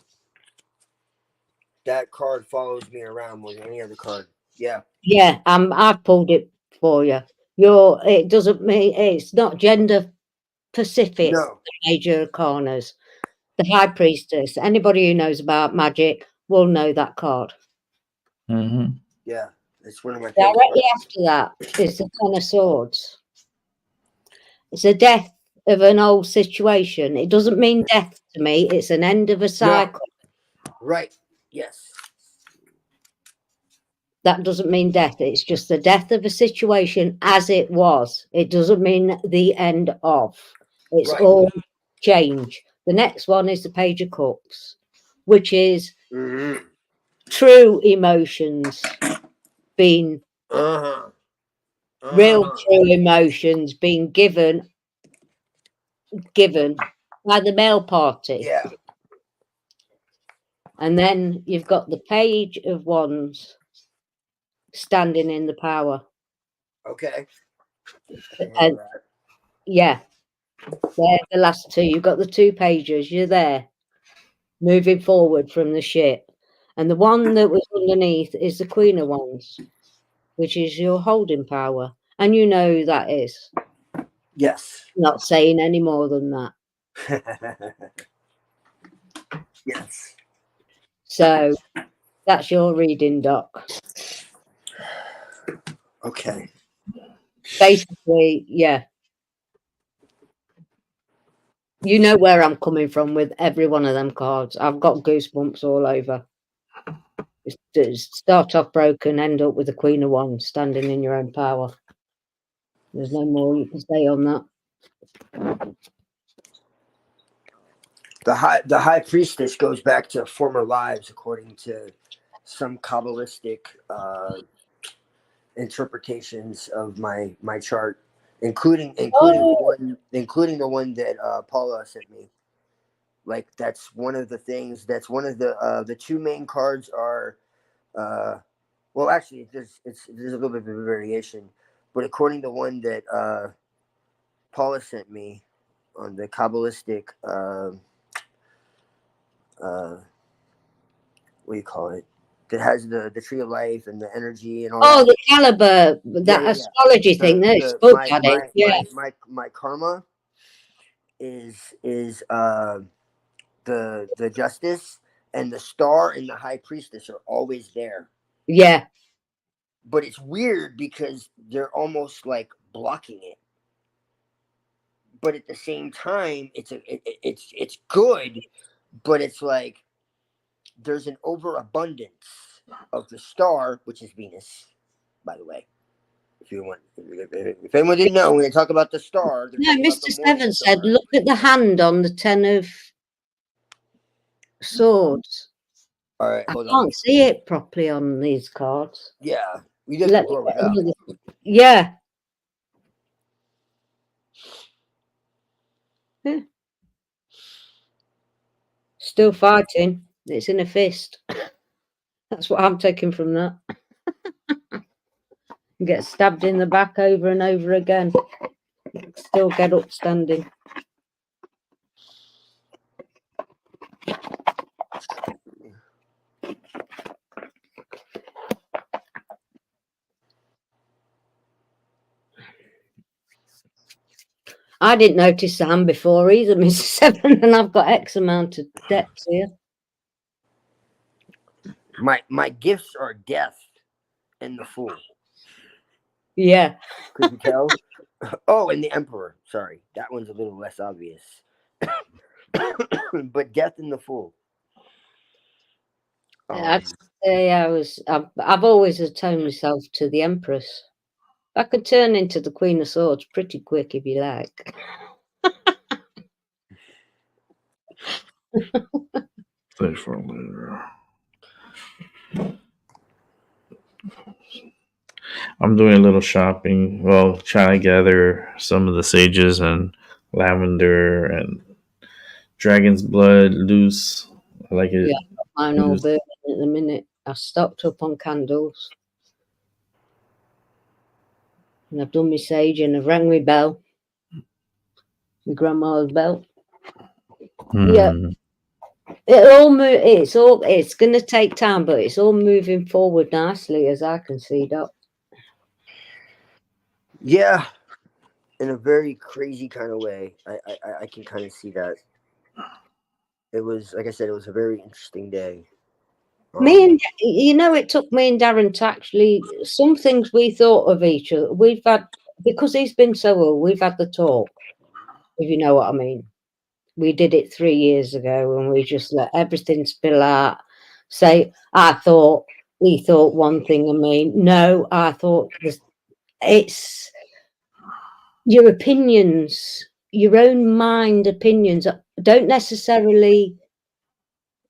C: That card follows me around more than any other card. Yeah.
B: Yeah, I've pulled it for you. It doesn't mean it's not gender specific.
C: No.
B: The major arcanas. The High Priestess. Anybody who knows about magic will know that card.
A: Mm-hmm.
C: Yeah, it's one of my favorite
B: Directly
C: cards.
B: after that is the Ten of Swords. It's a death of an old situation. It doesn't mean death to me. It's an end of a cycle.
C: No. Right. Yes.
B: That doesn't mean death. It's just the death of a situation as it was. It doesn't mean the end of. It's
C: Right.
B: all change. The next one is the Page of Cups, which is true emotions being real true emotions being given by the male party.
C: Yeah.
B: And then you've got the Page of Wands standing in the power.
C: Okay.
B: And yeah, they're the last two. You've got the two pages. You're there, moving forward from the ship. And the one that was underneath is the Queen of Wands, which is your holding power. And you know who that is.
C: Yes.
B: Not saying any more than that.
C: Yes.
B: So that's your reading, Doc.
C: Okay.
B: Basically, yeah. You know where I'm coming from with every one of them cards. I've got goosebumps all over. Start off broken, end up with the Queen of Wands standing in your own power. There's no more you can say on that.
C: The high priestess goes back to former lives, according to some Kabbalistic interpretations of my chart, including the one that Paula sent me. Like, that's one of the things. That's one of the two main cards are. Well, actually, there's a little bit of a variation, but according to one that Paula sent me on the Kabbalistic, what do you call it? That has the tree of life and the energy and all.
B: Oh,
C: that.
B: the caliber, that astrology thing. That's good at it. Yeah.
C: My karma is the justice, and the star and the high priestess are always there.
B: Yeah.
C: But it's weird because they're almost like blocking it. But at the same time, it's good, but it's like there's an overabundance of the star, which is Venus, by the way. If anyone didn't know, when they talk about the star,
B: No, Mr. Seven said, look at the hand on the 10 of swords.
C: All right,
B: I
C: hold
B: can't
C: on.
B: see it properly on these cards.
C: Yeah, we just go without.
B: Yeah. Still fighting. It's in a fist. That's what I'm taking from that. Get stabbed in the back over and over again. Still get up standing. I didn't notice the hand before either, Mr. Seven, and I've got X amount of depths here.
C: My gifts are death and the fool.
B: Yeah.
C: Could you tell? Oh, and the emperor. Sorry, that one's a little less obvious. But death and the fool.
B: I'd say I've always atoned myself to the Empress. I could turn into the Queen of Swords pretty quick if you like.
A: Stay for later. I'm doing a little shopping. Well, trying to gather some of the sages and lavender and dragon's blood loose. I like it.
B: Yeah, mine all burning at the minute. I stocked up on candles. And I've done my sage and I've rang my bell. My grandma's bell. Yeah. It's gonna take time, but it's all moving forward nicely as I can see, Doc.
C: Yeah. In a very crazy kind of way. I can kind of see that. It was, like I said, it was a very interesting day.
B: It took me and Darren to actually, some things we thought of each other. We've had, because he's been so ill, we've had the talk, if you know what I mean. We did it 3 years ago and we just let everything spill out. Say, he thought one thing of me. No, I thought this. It's your opinions, your own mind opinions don't necessarily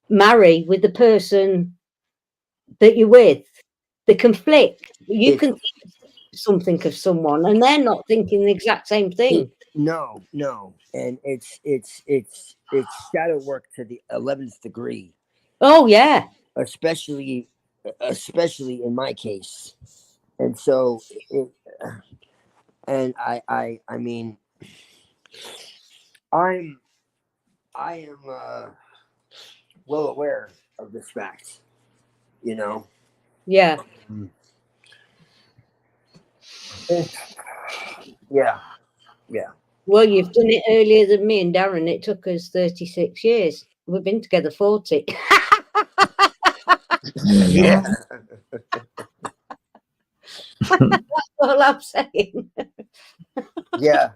B: marry with the person that you're with. They conflict. You can think something of someone and they're not thinking the exact same thing.
C: No. And it's shadow work to the 11th degree.
B: Oh yeah.
C: Especially in my case. And so I mean, I am well aware of this fact, you know.
B: Yeah.
C: Yeah.
B: Well, you've done it earlier than me and Darren. It took us 36 years. We've been together 40.
C: Yeah.
B: That's all I'm saying.
C: Yeah.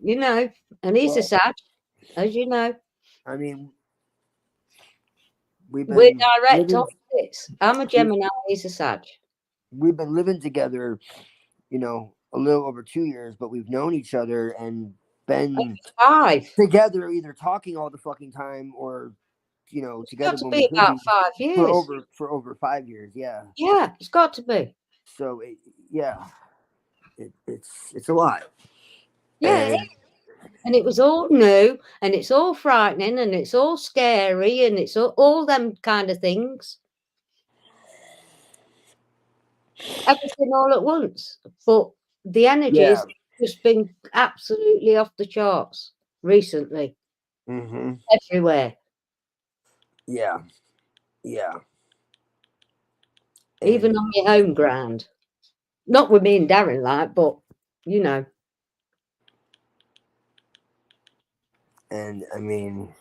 B: You know, and he's a Sag, as you know.
C: I mean,
B: we're direct opposites. I'm a Gemini, he's a Sag.
C: We've been living together, you know, a little over 2 years, but we've known each other, and been
B: 5.
C: together, either talking all the fucking time or,
B: It's
C: together
B: got to
C: when
B: be
C: we could
B: about
C: be
B: 5 years.
C: for over 5 years. Yeah.
B: Yeah, it's got to be.
C: So it's a lot.
B: Yeah,
C: And
B: and it was all new, and it's all frightening, and it's all scary, and it's all them kind of things. Everything all at once. But the energy's just been absolutely off the charts recently.
C: mm-hmm.
B: Everywhere.
C: Yeah.
B: Even
C: And
B: on your home ground. Not with me and Darren, like, but
C: and I mean,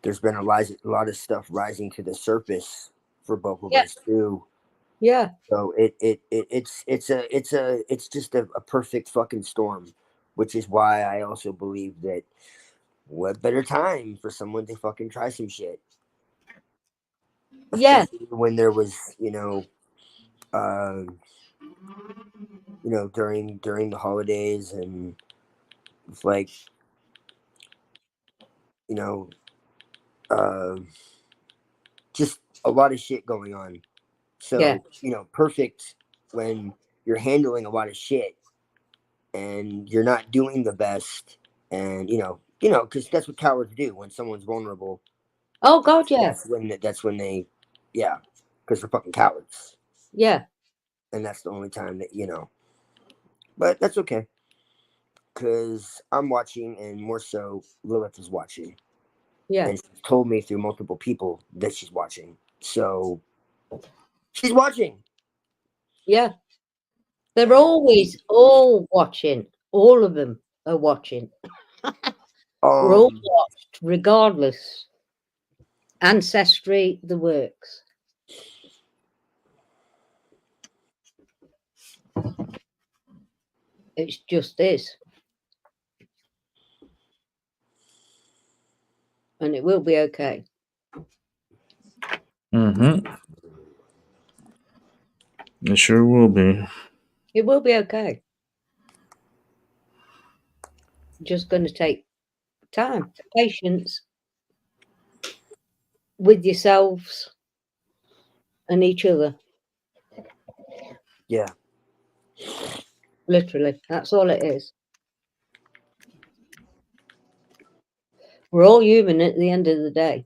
C: there's been a lot of stuff rising to the surface for both of
B: Yeah.
C: us too.
B: Yeah.
C: So it's just a perfect fucking storm, which is why I also believe that what better time for someone to fucking try some shit.
B: Yeah.
C: Especially when there was, during the holidays, and it's like, just a lot of shit going on. So, perfect when you're handling a lot of shit and you're not doing the best, and because that's what cowards do when someone's vulnerable.
B: Oh God, yeah.
C: That's when they, yeah, because they're fucking cowards.
B: Yeah.
C: And that's the only time that, but that's okay. Because I'm watching, and more so, Lilith is watching.
B: Yeah.
C: And she's told me through multiple people that she's watching. So she's watching.
B: Yeah. They're always all watching. All of them are watching. We're all watched, regardless. Ancestry, the works. It's just this. And it will be okay.
A: Mm-hmm. It sure will be.
B: It will be okay. Just going to take time, patience with yourselves and each other.
C: Yeah.
B: Literally. That's all it is. We're all human at the end of the day.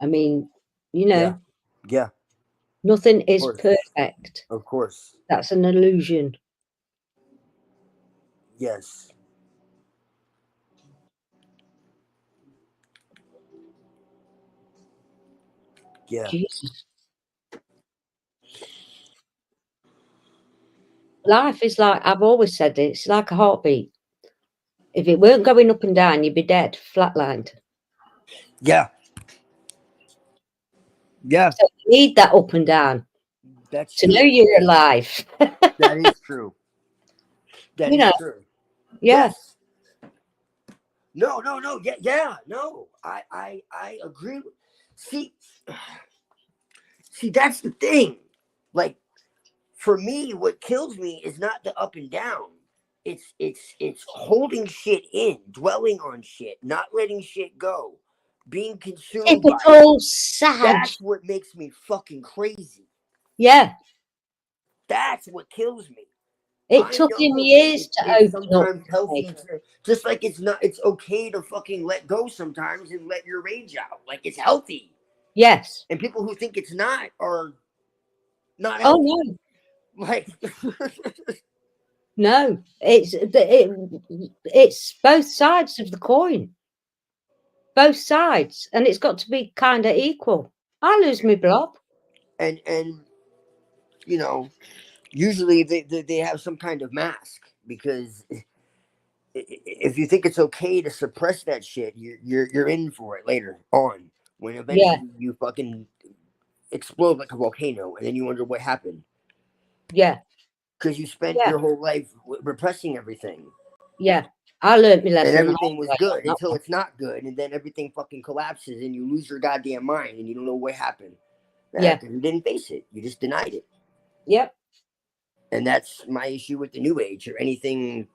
B: I mean,
C: Yeah.
B: nothing is perfect.
C: Of course.
B: That's an illusion.
C: Yes. Yeah.
B: Jesus. Life is like, I've always said it, it's like a heartbeat. If it weren't going up and down, you'd be dead, flatlined.
C: Yeah. Yeah.
B: So you need that up and down.
C: That's
B: to
C: true.
B: know you're alive.
C: That is true. That is true.
B: Yeah.
C: Yes. No. Yeah. No. I agree. See, that's the thing. Like, for me, what kills me is not the up and down. It's holding shit in, dwelling on shit, not letting shit go, being consumed by
B: Typical sad.
C: That's what makes me fucking crazy.
B: Yeah.
C: That's what kills me.
B: It took him years to open up.
C: Sometimes healthy, just like it's okay to fucking let go sometimes and let your rage out. Like, it's healthy.
B: Yes.
C: And people who think it's not are not healthy.
B: Oh no.
C: Like,
B: no, it's both sides of the coin. Both sides, and it's got to be kind of equal. I lose my blob.
C: And usually they have some kind of mask, because if you think it's okay to suppress that shit, you're in for it later on, when eventually you fucking explode like a volcano, and then you wonder what happened.
B: Yeah.
C: Because you spent your whole life repressing everything.
B: Yeah. I learned my lesson.
C: And everything was good until it's not good. And then everything fucking collapses and you lose your goddamn mind and you don't know what happened. Yeah. Because you didn't face it. You just denied it.
B: Yep.
C: And that's my issue with the new age or anything,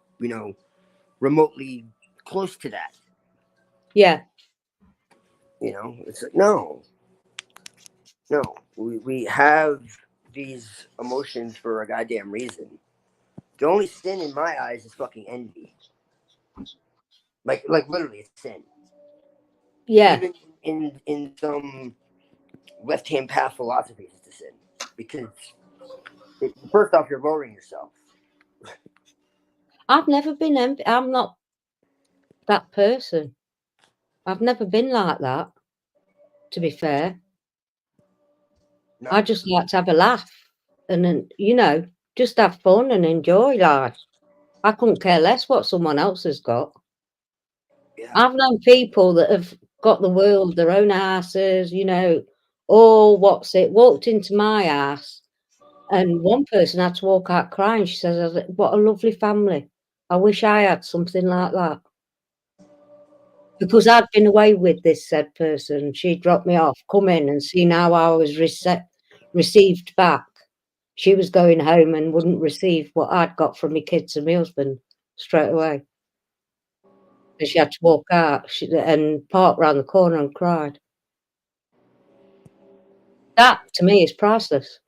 C: remotely close to that.
B: Yeah.
C: It's like, no, we have these emotions for a goddamn reason. The only sin in my eyes is fucking envy. Like literally, it's sin.
B: Yeah.
C: Even in some left-hand path philosophies, it's a sin because first off, you're lowering yourself.
B: I've never been I'm not that person. I've never been like that, to be fair.
C: No.
B: I just like to have a laugh and then, just have fun and enjoy life. I couldn't care less what someone else has got.
C: Yeah.
B: I've known people that have got the world, their own houses, walked into my house, and one person had to walk out crying. She says, what a lovely family. I wish I had something like that. Because I'd been away with this said person. She dropped me off, come in and seen how I was received back. She was going home and wouldn't receive what I'd got from my kids and my husband straight away. And she had to walk out and park round the corner and cried. That, to me, is priceless.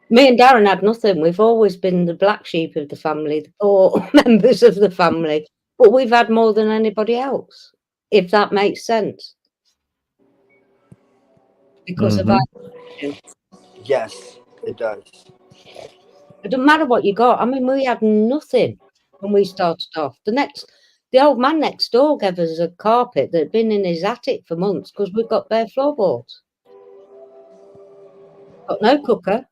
B: Me and Darren had nothing. We've always been the black sheep of the family, the poor members of the family. But we've had more than anybody else, if that makes sense. Because of our religion.
C: Yes, it does.
B: It doesn't matter what you got. I mean, we had nothing when we started off. The old man next door gave us a carpet that had been in his attic for months because we've got bare floorboards. Got no cooker.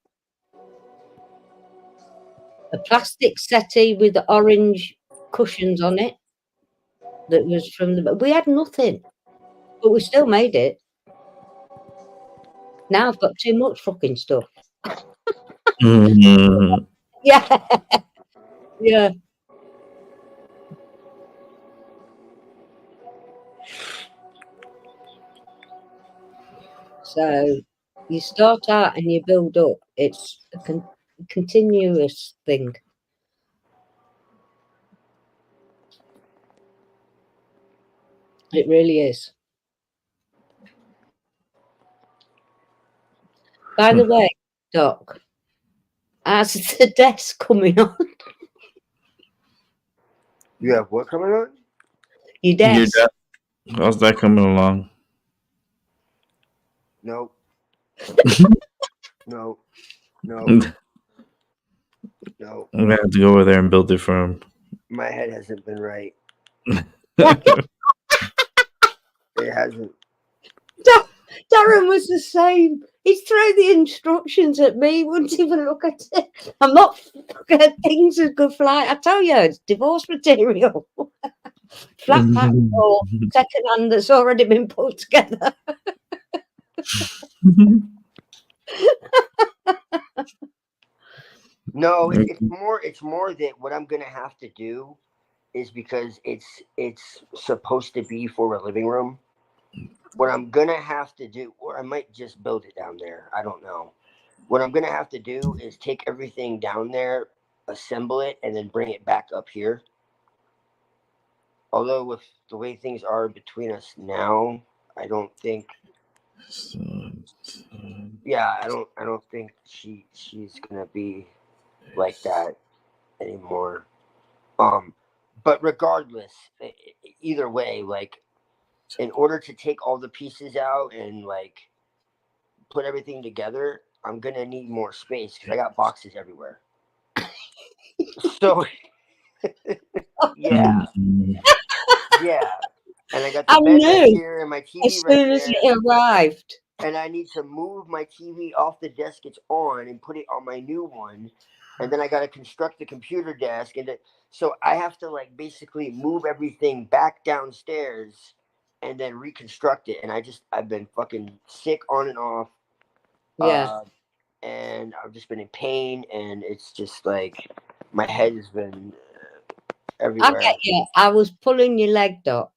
B: A plastic settee with the orange cushions on it. That was we had nothing, but we still made it. Now I've got too much fucking stuff.
A: Mhm.
B: Yeah. Yeah. So you start out and you build up. It's a continuous thing. It really is. By the way, Doc, as the desk coming on,
C: You have what coming on?
B: your
A: Your
B: desk.
A: dad, how's that coming along?
C: No. No. No.
A: I'm
C: No.
A: gonna have to go over there and build it for him.
C: My head hasn't been right. It hasn't.
B: Darren was the same. He'd throw the instructions at me, wouldn't even look at it. I'm not looking at things as good flight. I tell you, it's divorce material. Flat pack or second hand that's already been put together.
C: No, it's more that what I'm gonna have to do is because it's supposed to be for a living room. What I'm gonna have to do, or I might just build it down there. I don't know. What I'm gonna have to do is take everything down there, assemble it, and then bring it back up here. Although with the way things are between us now, I don't think. Yeah, I don't think she's gonna be like that anymore. But regardless, either way, like in order to take all the pieces out and like put everything together, I'm gonna need more space because I got boxes everywhere. So yeah, and I got the
B: I
C: bed right
B: knew
C: here and my TV
B: as
C: right
B: soon as
C: there.
B: it arrived.
C: And I need to move my TV off the desk it's on and put it on my new one. And then I got to construct the computer desk. So I have to like basically move everything back downstairs and then reconstruct it. And I've been fucking sick on and off.
B: Yeah.
C: And I've just been in pain. And it's just like my head has been everywhere.
B: I get you. I was pulling your leg, Doc.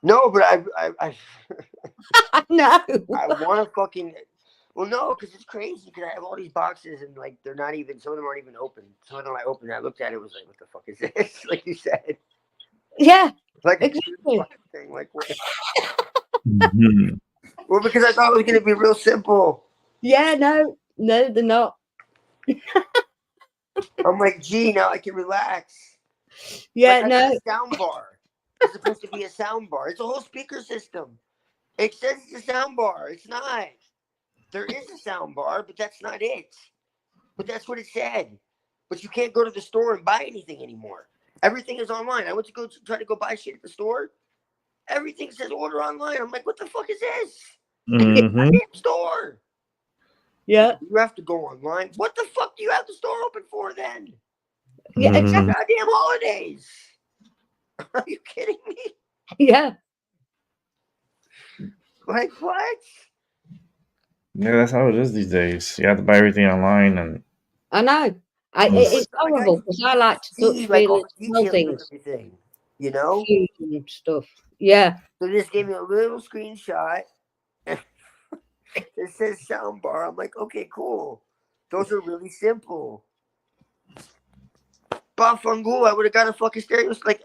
C: No, but I
B: I know.
C: I want to fucking Well, no, because it's crazy. Because I have all these boxes and like they're not even. Some of them aren't even open. Some of them I opened. I looked at it. Was like, what the fuck is this? Like you said,
B: Yeah,
C: like a cute
B: exactly.
C: fucking thing. Like what?
A: Mhm.
C: Well, because I thought it was gonna be real simple.
B: Yeah, no, they're not.
C: I'm like, gee, now I can relax.
B: Yeah,
C: Like I
B: no.
C: got a sound bar. It's supposed to be a sound bar. It's a whole speaker system. It says it's a sound bar. It's not. There is a sound bar, but that's not it. But that's what it said. But you can't go to the store and buy anything anymore. Everything is online. I went to go try to go buy shit at the store. Everything says order online. I'm like, what the fuck is this?
A: Mhm.
C: Damn store.
B: Yeah,
C: You have to go online. What the fuck do you have the store open for then?
B: yeah, exactly.
C: Goddamn holidays. Are you kidding me?
B: Yeah,
C: Like what?
A: Yeah, that's how it is these days. You have to buy everything online, and
B: I know.
A: Yes.
B: It's horrible because I like to touch,
C: See like
B: feel,
C: all
B: and
C: the
B: smell
C: details of
B: things,
C: everything, you know?
B: food and stuff. Yeah,
C: So they just gave me a little screenshot. It says soundbar. I'm like, okay, cool. Those are really simple. Bafangul, I would have got a fucking stereo. It's like,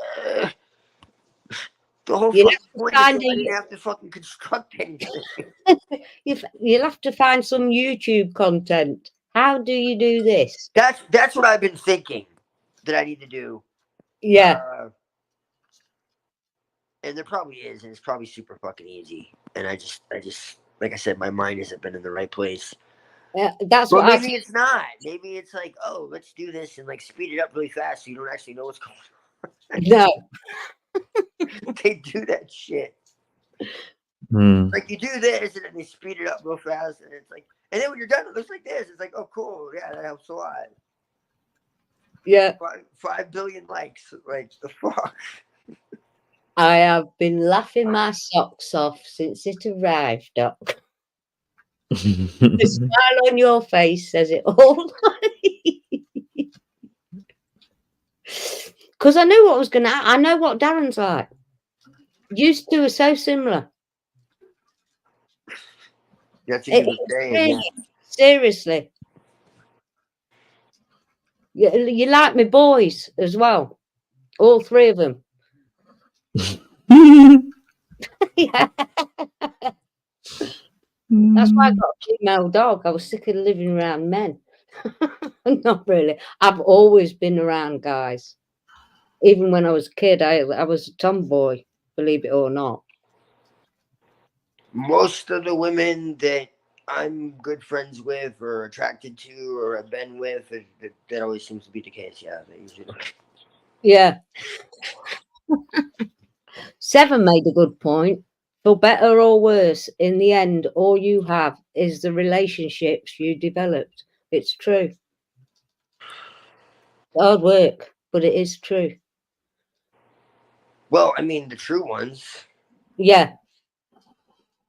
C: the whole
B: you'll
C: fucking
B: have to
C: point is
B: find
C: so I didn't have to fucking construct anything.
B: you'll have to find some YouTube content. How do you do this?
C: That's what I've been thinking that I need to do.
B: Yeah,
C: And there probably is, and it's probably super fucking easy. And I just, like I said, my mind hasn't been in the right place.
B: that's
C: Well,
B: what I.
C: maybe it's not. Maybe it's like, oh, let's do this and like speed it up really fast so you don't actually know what's going
B: No,
C: on. They do that shit.
A: Mm.
C: Like you do this and then they speed it up real fast, and it's like, and then when you're done, it looks like this. It's like, oh, cool, yeah, that helps a lot.
B: yeah,
C: 5 billion likes. Like the fuck.
B: I have been laughing my socks off since it arrived, Doc. The smile on your face says it all. Because I knew what was going to happen. I know what Darren's like. Used to are so similar.
C: That's what you were
B: It's
C: saying.
B: really,
C: Yeah.
B: seriously. You like me boys as well. All three of them. Yeah. That's why I got a female dog. I was sick of living around men. Not really. I've always been around guys. Even when I was a kid, I was a tomboy, believe it or not.
C: Most of the women that I'm good friends with or attracted to or have been with, that always seems to be the case. Yeah, they usually.
B: Yeah. Seven made a good point. For better or worse, in the end, all you have is the relationships you developed. It's true. Hard work, but it is true.
C: Well, I mean, the true ones,
B: Yeah,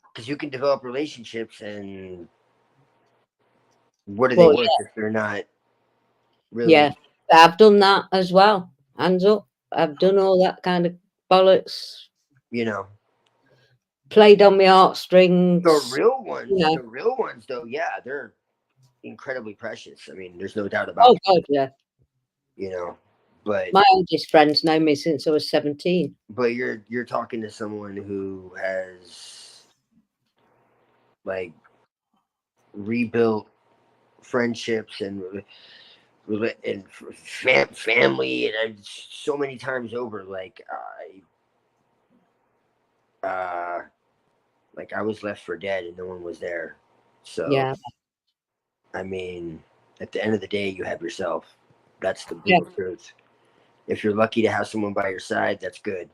C: because you can develop relationships, and what are they
B: well,
C: worth if they're not really?
B: yeah. I've done that as well. Hands up. I've done all that kind of bollocks.
C: You know,
B: Played on my
C: the
B: heartstrings.
C: real ones.
B: You know.
C: The real ones, though, yeah, they're incredibly precious. I mean, there's no doubt
B: Oh
C: about it.
B: God, yeah.
C: You know, but
B: My oldest friends know me since I was 17.
C: but you're talking to someone who has like rebuilt friendships and family, and so many times over. Like I was left for dead, and no one was there. So
B: Yeah,
C: I mean, at the end of the day, you have yourself. That's the
B: yeah,
C: brutal truth. If you're lucky to have someone by your side, that's good.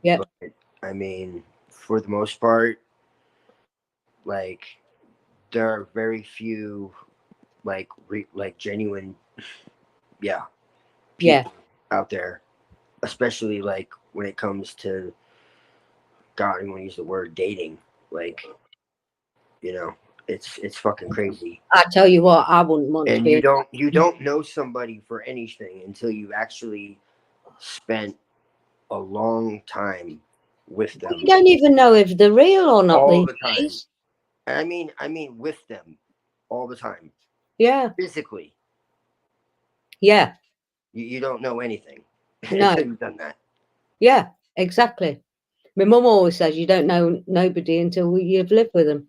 B: yeah,
C: But I mean, for the most part, like there are very few like genuine
B: yeah,
C: people out there, especially like when it comes to, God, I don't want to use the word dating. Like, you know, it's fucking crazy.
B: I tell you what, I wouldn't want to
C: And
B: be.
C: you don't know somebody for anything until you've actually spent a long time with them
B: You don't even know if they're real or not
C: all
B: these
C: the time.
B: days.
C: And I mean with them all the time.
B: Yeah.
C: Physically.
B: Yeah.
C: You don't know anything
B: No.
C: until you've done that.
B: Yeah, exactly. My mum always says you don't know nobody until you've lived with them.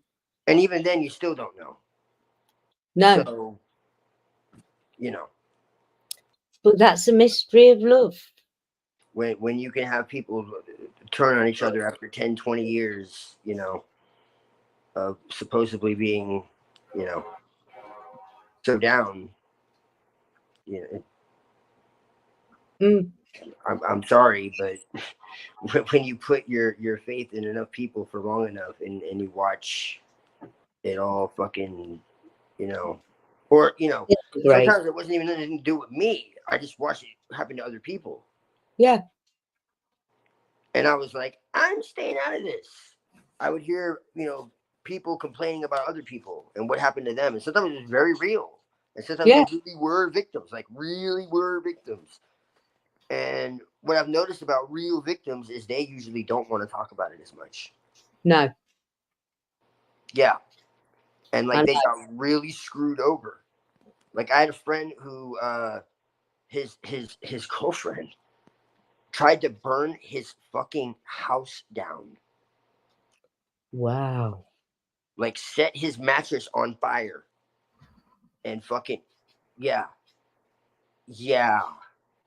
C: And even then, you still don't know.
B: No.
C: So, you know,
B: But that's the mystery of love.
C: when you can have people turn on each other after 10, 20 years, you know, of supposedly being, you know, so down, you know,
B: Mm.
C: I'm sorry, but when you put your faith in enough people for long enough and you watch it all fucking, you know, or, you know,
B: It's great.
C: sometimes it wasn't even anything to do with me. I just watched it happen to other people.
B: Yeah.
C: And I was like, I'm staying out of this. I would hear, you know, people complaining about other people and what happened to them. And sometimes it was very real. And sometimes
B: Yeah.
C: they really were victims, like really were victims. And what I've noticed about real victims is they usually don't want to talk about it as much.
B: No.
C: Yeah. And
B: I
C: like they
B: know.
C: got really screwed over. Like I had a friend who his girlfriend tried to burn his fucking house down.
B: Wow.
C: Like set his mattress on fire. And fucking yeah.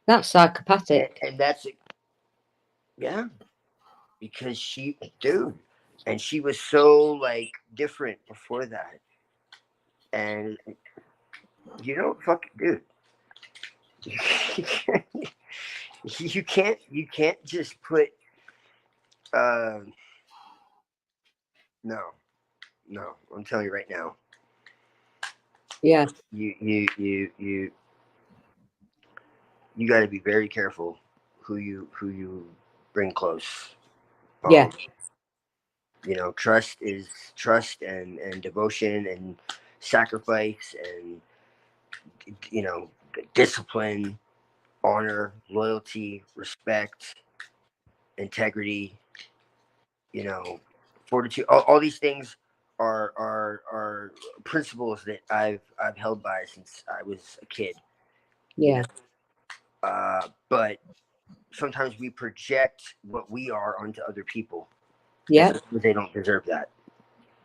B: That's psychopathic.
C: And that's yeah. Because dude, and she was so like different before that. And you know, fuck dude. You can't just put no, I'm telling you right now.
B: Yeah.
C: You got to be very careful who you bring close.
B: Yeah.
C: You know, trust is trust and devotion and sacrifice and, you know, discipline, honor, loyalty, respect, integrity, you know, fortitude. All these things are principles that I've held by since I was a kid. You
B: Yeah.
C: know, but sometimes we project what we are onto other people.
B: Yeah.
C: They don't deserve that.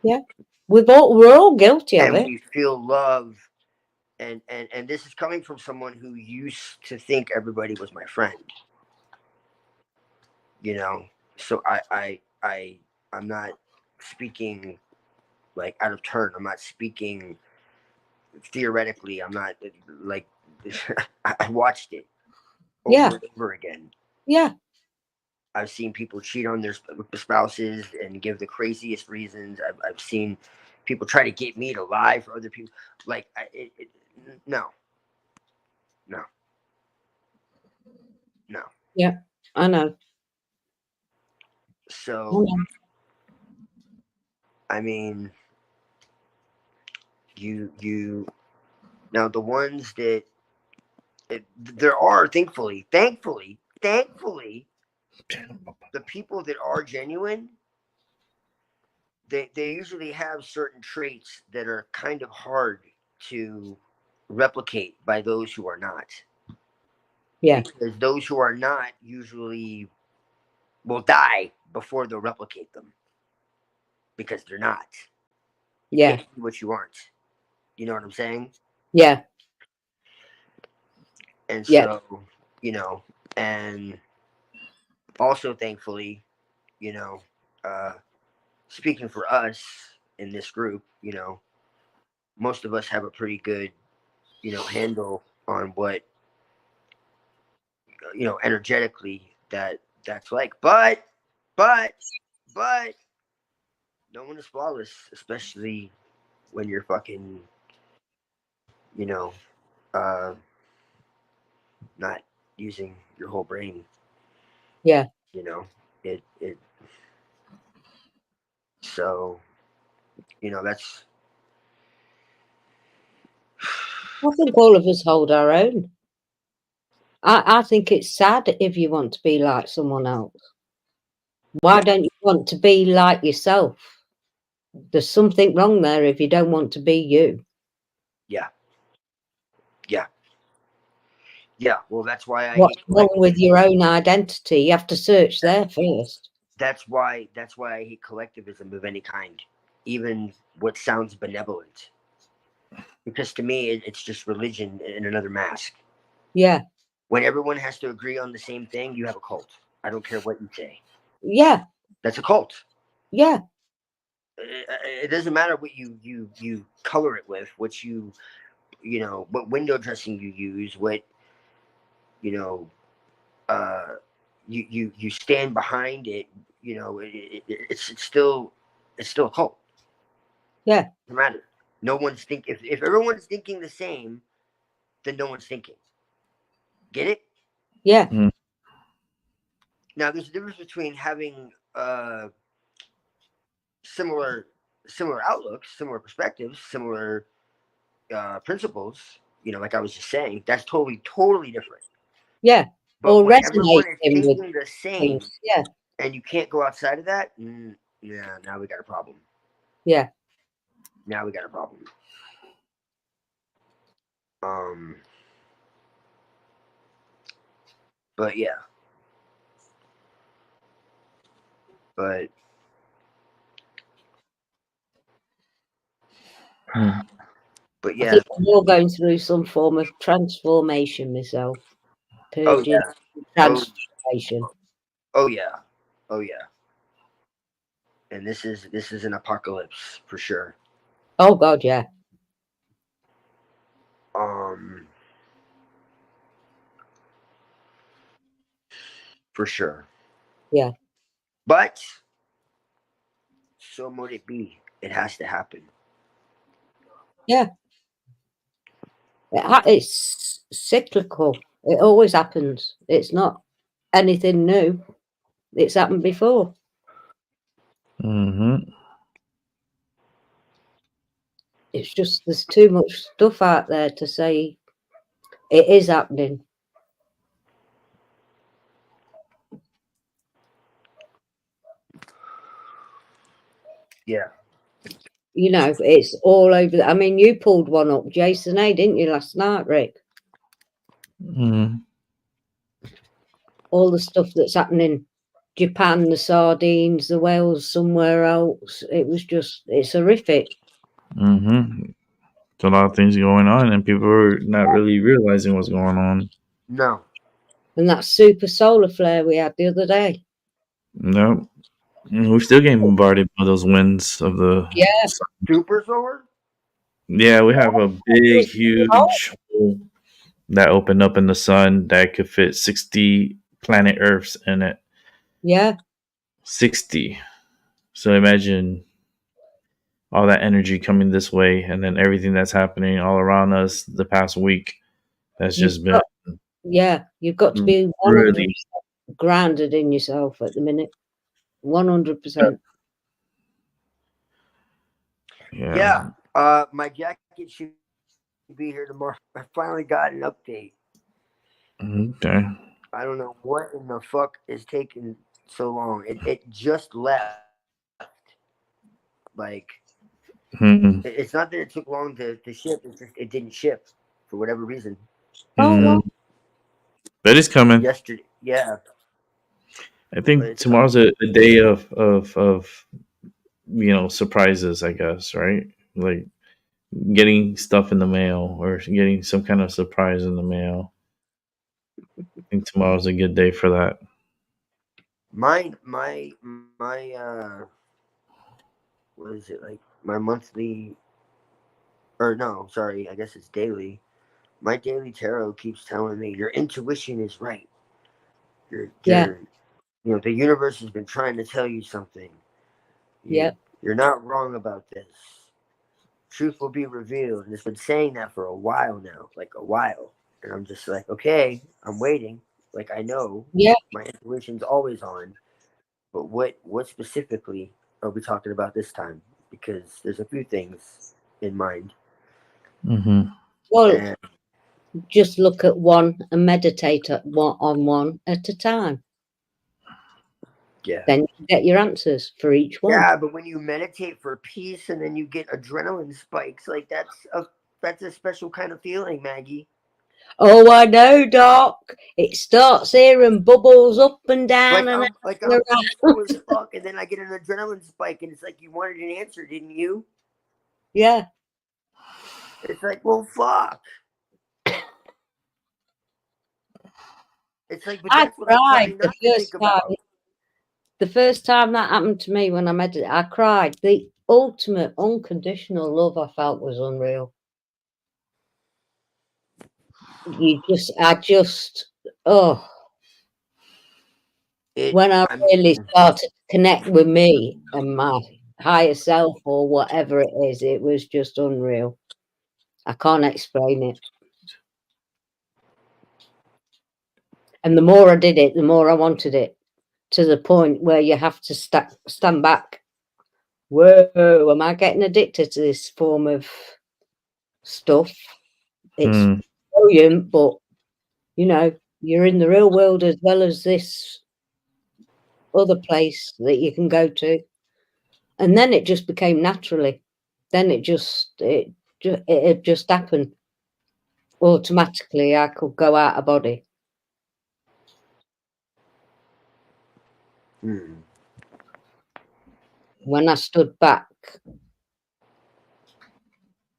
B: Yeah. We're all guilty of
C: And
B: it.
C: we feel love. And this is coming from someone who used to think everybody was my friend. You know, so I'm not speaking like out of turn. I'm not speaking theoretically. I'm not like I watched it over
B: Yeah.
C: and over again.
B: Yeah.
C: I've seen people cheat on their spouses and give the craziest reasons. I've seen people try to get me to lie for other people. Like, no.
B: Yeah. I know.
C: So, I mean, you now the ones that there are, thankfully, the people that are genuine, they usually have certain traits that are kind of hard to replicate by those who are not.
B: Yeah.
C: Because those who are not usually will die before they'll replicate them. Because they're not. You
B: Yeah.
C: can't be what you aren't. You know what I'm saying?
B: Yeah.
C: And
B: Yeah.
C: so, you know, and also thankfully, you know, speaking for us in this group, you know, most of us have a pretty good, you know, handle on what, you know, energetically that's like. But no one is flawless, especially when you're fucking, you know, uh, not using your whole brain.
B: Yeah.
C: You know, it. So, you know, that's.
B: I think all of us hold our own. I think it's sad if you want to be like someone else. Why
C: Yeah.
B: don't you want to be like yourself? There's something wrong there if you don't want to be you.
C: Yeah. Yeah. Well, that's why I
B: What's
C: hate
B: wrong with
C: collectivism.
B: your own identity? You have to search there first.
C: That's why I hate collectivism of any kind, even what sounds benevolent. Because to me, it's just religion in another mask.
B: Yeah.
C: When everyone has to agree on the same thing, you have a cult. I don't care what you say.
B: Yeah.
C: That's a cult.
B: Yeah.
C: It doesn't matter what you color it with, what what window dressing you use, what you stand behind it. It's still a cult.
B: Yeah.
C: It doesn't matter. No one's if everyone's thinking the same, then no one's thinking. Get it?
B: Yeah.
C: Now there's a difference between having similar outlooks, similar perspectives, similar principles. Like I was just saying, that's totally different.
B: Yeah.
C: But
B: Or
C: when everyone
B: resonate
C: is
B: with
C: thinking the same,
B: things. Yeah.
C: and you can't go outside of that, yeah, now we got a problem.
B: Yeah.
C: Now we got a problem. But yeah. But
A: Hmm.
C: but
B: I
C: yeah.
B: think I'm all going through some form of transformation myself.
C: Oh
B: Purging,
C: yeah.
B: transformation.
C: Oh yeah. Oh yeah. And this is an apocalypse for sure.
B: Oh God, yeah.
C: For sure.
B: Yeah.
C: But so mote it be. It has to happen.
B: Yeah. It's cyclical. It always happens. It's not anything new. It's happened before.
A: Mm-hmm.
B: It's just there's too much stuff out there to say it is happening.
C: Yeah.
B: It's all over. I mean, you pulled one up, Jason, didn't you, last night, Rick?
A: Mm-hmm.
B: All the stuff that's happening. Japan, the sardines, the whales somewhere else. It's horrific.
A: Mm-hmm. There's a lot of things going on, and people are not really realizing what's going on.
C: No.
B: And that super solar flare we had the other day.
A: No, we're still getting bombarded by those winds of the.
B: Yeah.
C: Super solar?
A: Yeah, we have a big, huge hole that opened up in the sun that could fit 60 planet Earths in it.
B: Yeah.
A: 60. So imagine all that energy coming this way, and then everything that's happening all around us the past week. That's just been
B: You've got to be 100%
A: really.
B: grounded in yourself at the minute. 100%.
C: Yeah. My jacket should be here tomorrow. I finally got an update.
A: Okay.
C: I don't know what in the fuck is taking so long. It just left. Like, it's not that it took long to ship. It's just it didn't ship for whatever reason.
B: Oh,
A: But it's coming.
C: Yesterday, yeah.
A: I think tomorrow's a day of surprises, I guess, right? Like getting stuff in the mail or getting some kind of surprise in the mail. I think tomorrow's a good day for that.
C: My what is it, like my monthly, or no, sorry, I guess it's daily. My daily tarot keeps telling me your intuition is right. The universe has been trying to tell you something. You're not wrong about this. Truth will be revealed. And it's been saying that for a while now, like a while. And I'm just like, okay, I'm waiting. Like I know my intuition's always on. But what specifically are we talking about this time? Because there's a few things in mind.
A: Mm-hmm.
B: well, just look at one and meditate on one at a time.
C: Yeah.
B: Then you get your answers for each one.
C: Yeah, but when you meditate for peace and then you get adrenaline spikes, like that's a special kind of feeling, Maggie.
B: Oh, I know, Doc. It starts here and bubbles up and down
C: Like
B: and
C: I'm
B: around.
C: peaceful as fuck, and then I get an adrenaline spike, and it's like you wanted an answer, didn't you?
B: Yeah.
C: It's like, well, fuck. It's like, but
B: I
C: that's what I'm
B: cried
C: trying
B: the
C: not to think
B: first time.
C: about.
B: The first time that happened to me when I meditated, I cried. The ultimate unconditional love I felt was unreal. When I really started to connect with me and my higher self or whatever it is, it was just unreal. I can't explain it. And the more I did it, the more I wanted it, to the point where you have to stand back. Whoa, am I getting addicted to this form of stuff? It's brilliant, but you know, you're in the real world as well as this other place that you can go to. And then it just became naturally. Then it just happened automatically. I could go out of body. When I stood back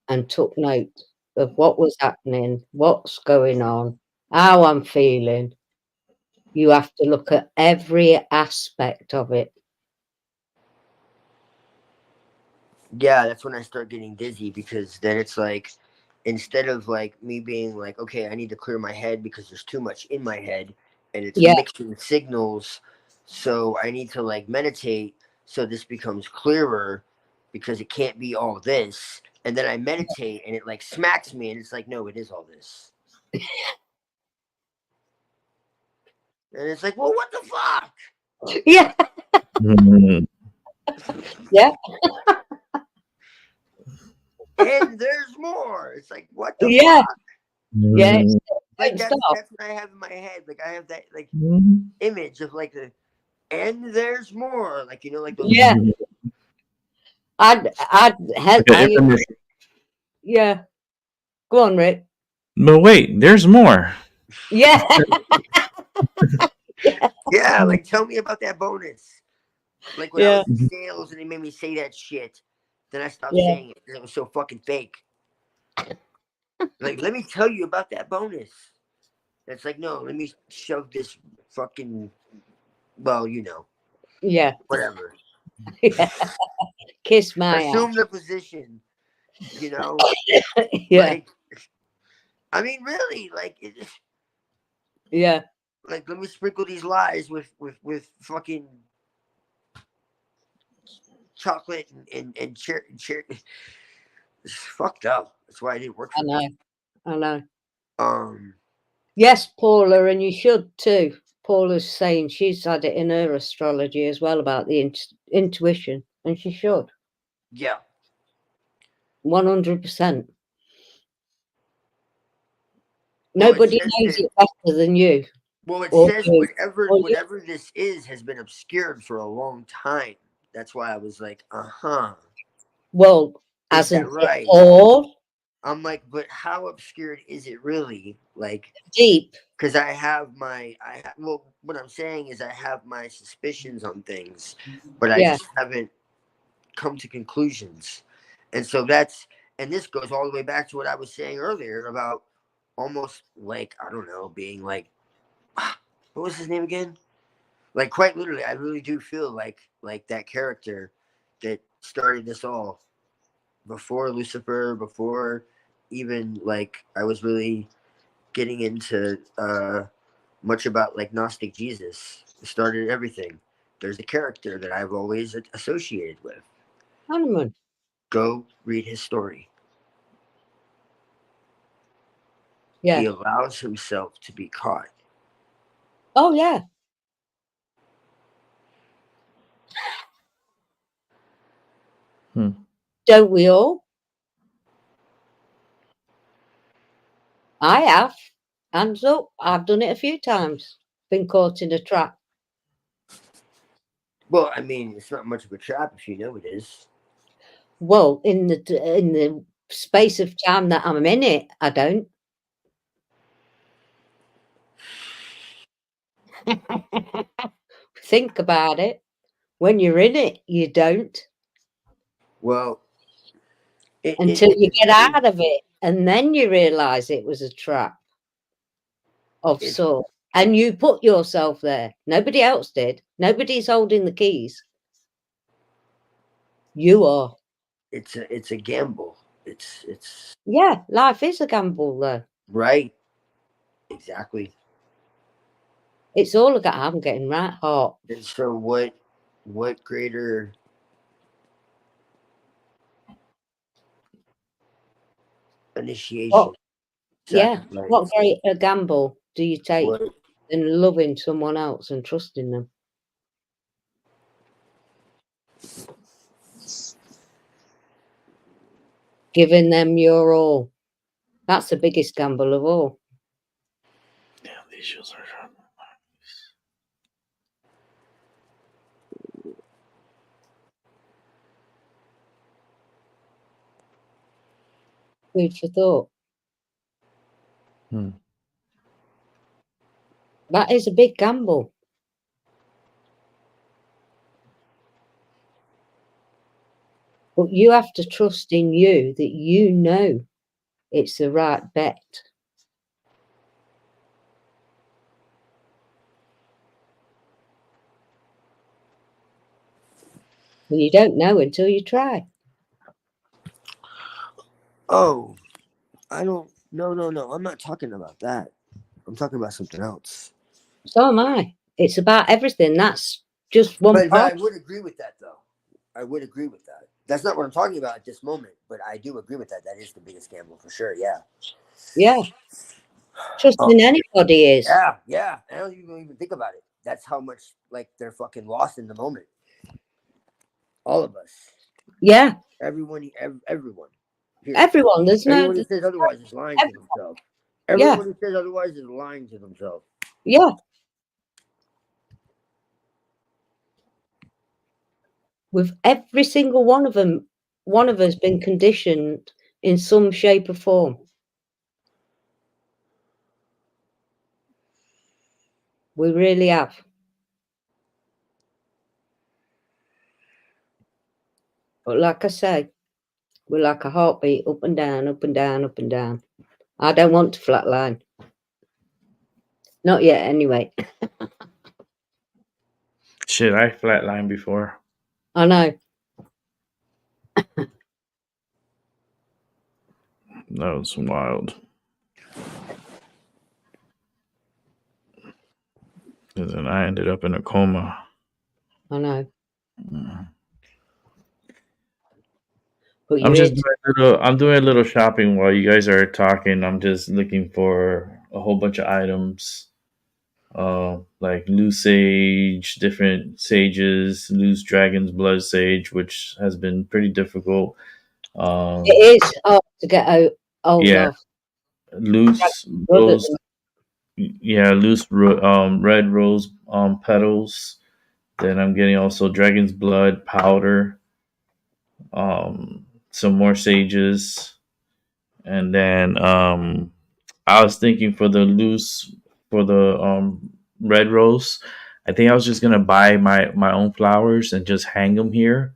B: and took note of what was happening, what's going on, how I'm feeling, you have to look at every aspect of it.
C: Yeah, that's when I start getting dizzy, because then it's like, instead of like me being like, okay, I need to clear my head because there's too much in my head and it's mixing signals, so I need to like meditate so this becomes clearer, because it can't be all this. And then I meditate and it like smacks me and it's like, no, it is all this. And it's like, well, what the fuck?
B: Yeah. Yeah.
C: And there's more. It's like, what the fuck?
B: Yeah.
C: Like that's what I have in my head. Like I have that like image of like the, and there's more. Like, you know, like those.
B: Yeah. Yeah. Go on, Rick.
A: But wait, there's more.
B: Yeah.
C: Yeah, like tell me about that bonus. Like when I was in sales and they made me say that shit, then I stopped saying it because it was so fucking fake. Like, let me tell you about that bonus. It's like, no, let me shove this fucking, well, you know.
B: Yeah.
C: Whatever.
B: Kiss my
C: Assume
B: ass.
C: the position, you know.
B: Yeah.
C: Like, I mean, really, like,
B: Yeah.
C: Like, let me sprinkle these lies with fucking chocolate and cherry. It's fucked up. That's why I didn't work for
B: I know.
C: me.
B: Yes, Paula, and you should too. Paula's saying she's had it in her astrology as well about the intuition, and she should.
C: Yeah.
B: 100%. Nobody knows it better than you.
C: Well, it says whatever this is has been obscured for a long time. That's why I was like,
B: Well,
C: is that right?
B: All?
C: I'm like, but how obscured is it really? Like
B: deep.
C: Because I have well, what I'm saying is I have my suspicions on things, but I just haven't come to conclusions. And so and this goes all the way back to what I was saying earlier about almost like, I don't know, being like, what was his name again? Like, quite literally, I really do feel like that character that started this all before Lucifer, before even like I was really getting into much about like Gnostic Jesus. It started everything. There's a character that I've always associated with.
B: Hanuman.
C: Go read his story.
B: Yeah.
C: He allows himself to be caught.
B: Oh, yeah. Don't we all? I have. Hands up. I've done it a few times. Been caught in a trap.
C: Well, I mean, it's not much of a trap if you know it is.
B: Well, in the space of time that I'm in it, I don't. Think about it. When you're in it, you don't.
C: Well,
B: Until you get out of it, and then you realise it was a trap of sorts. And you put yourself there. Nobody else did. Nobody's holding the keys. You are.
C: It's a gamble. It's
B: Yeah, life is a gamble, though.
C: right. Exactly.
B: It's all I got. I'm getting right hot.
C: And so, what greater initiation?
B: What, yeah.
C: sacrifice,
B: What greater gamble do you take
C: what-
B: than loving someone else and trusting them? Giving them your all. That's the biggest gamble of all.
A: Yeah, these shoes are.
B: Food for thought.
A: Hmm.
B: That is a big gamble. But you have to trust in you that you know it's the right bet. And you don't know until you try.
C: Oh, I don't. No. I'm not talking about that. I'm talking about something else.
B: So am I. It's about everything. That's just one
C: But
B: part.
C: I would agree with that, though. I would agree with that. That's not what I'm talking about at this moment, but I do agree with that. That is the biggest gamble for sure. Yeah.
B: Yeah. Trusting anybody is.
C: Yeah. I don't even think about it. That's how much like they're fucking lost in the moment. All of us.
B: Yeah.
C: Everyone. Here.
B: Everyone. There's
C: Anyone
B: no.
C: who says otherwise is lying to themselves. Everyone who says otherwise is lying to themselves.
B: Yeah. With every single one of them, one of us been conditioned in some shape or form. We really have. But like I say, we're like a heartbeat, up and down, up and down, up and down. I don't want to flatline. Not yet, anyway.
A: Shit, I flatlined before.
B: I know.
A: That was wild. And then I ended up in a coma.
B: I know.
A: Mm.
B: But
A: I'm doing a little shopping while you guys are talking. I'm just looking for a whole bunch of items. Like loose sage, different sages, loose dragon's blood sage, which has been pretty difficult.
B: it is hard to get hold of.
A: Loose rose, red rose petals. Then I'm getting also dragon's blood powder, some more sages, and then I was thinking for the red rose. I think I was just gonna buy my own flowers and just hang them here,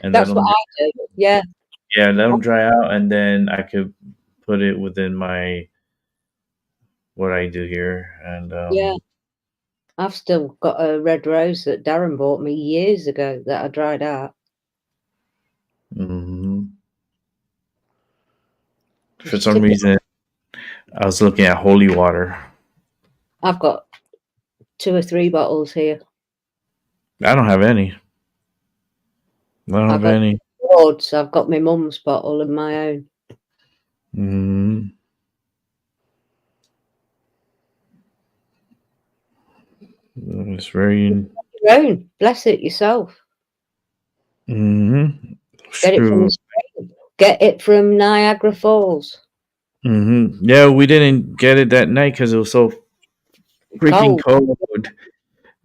A: and
B: That's what I do. Yeah.
A: let them dry out, and then I could put it within my what I do here, and
B: Yeah. I've still got a red rose that Darren bought me years ago that I dried out.
A: mhm. For some reason, I was looking at holy water.
B: I've got 2 or 3 bottles here.
A: I don't have any. I don't have any.
B: Wards. I've got my mum's bottle and my own.
A: Mm-hmm. It's very.
B: Your own. Bless it yourself.
A: Mm-hmm.
B: Get it from Niagara Falls.
A: Mm-hmm. Yeah, we didn't get it that night because it was so freaking cold.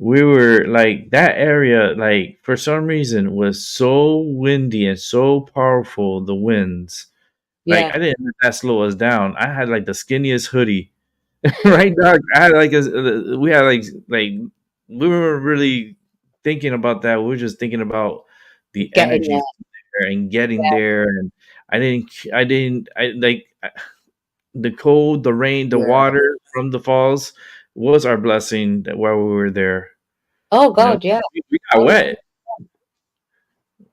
A: we were like that area, like for some reason was so windy and so powerful, the winds. Like
B: Yeah.
A: I didn't let that slow us down. I had like the skinniest hoodie. Right, dog. I had like we had like we weren't really thinking about that. We were just thinking about the
B: Getting there.
A: energies there and getting there. And I like the cold, the rain, the
C: Yeah,
A: water from the falls was our blessing that while we were there.
B: Oh
A: You know,
B: God, yeah.
A: we got
B: Oh, yeah.
A: wet.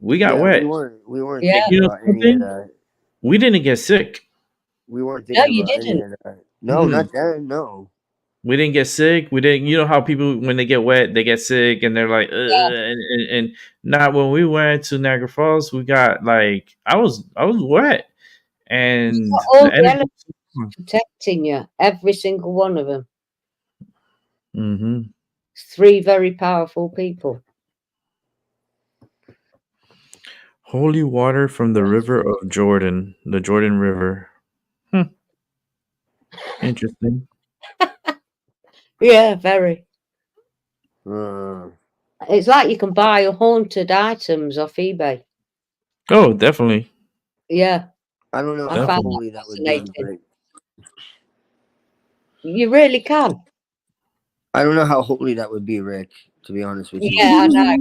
A: We got
C: yeah.
A: wet.
C: We weren't
B: Yeah.
C: thinking
A: You know
C: about any of
A: something?
C: that.
A: We didn't get sick.
C: We weren't
B: No,
C: thinking
B: you
C: about any
B: didn't.
C: of that. No,
A: Mm-mm.
C: not that. No.
A: We didn't get sick. We didn't. You know how people when they get wet, they get sick, and they're like, and not when we went to Niagara Falls, we got like I was wet, and
B: All
A: the
B: the
A: energy.
B: elements protecting you, every single one of them.
A: Mm-hmm.
B: Three very powerful people.
A: Holy water from the river of Jordan, the Jordan River. Hmm. Interesting.
B: Yeah, very.
C: Uh,
B: It's like you can buy haunted items off eBay.
A: Oh, definitely.
B: Yeah,
C: I don't know
B: I
C: how
B: found
A: Definitely.
B: that
C: holy that would be,
B: fascinating.
C: but
B: You really can.
C: I don't know how holy that would be, Rick. To be honest with you,
B: Yeah, I know.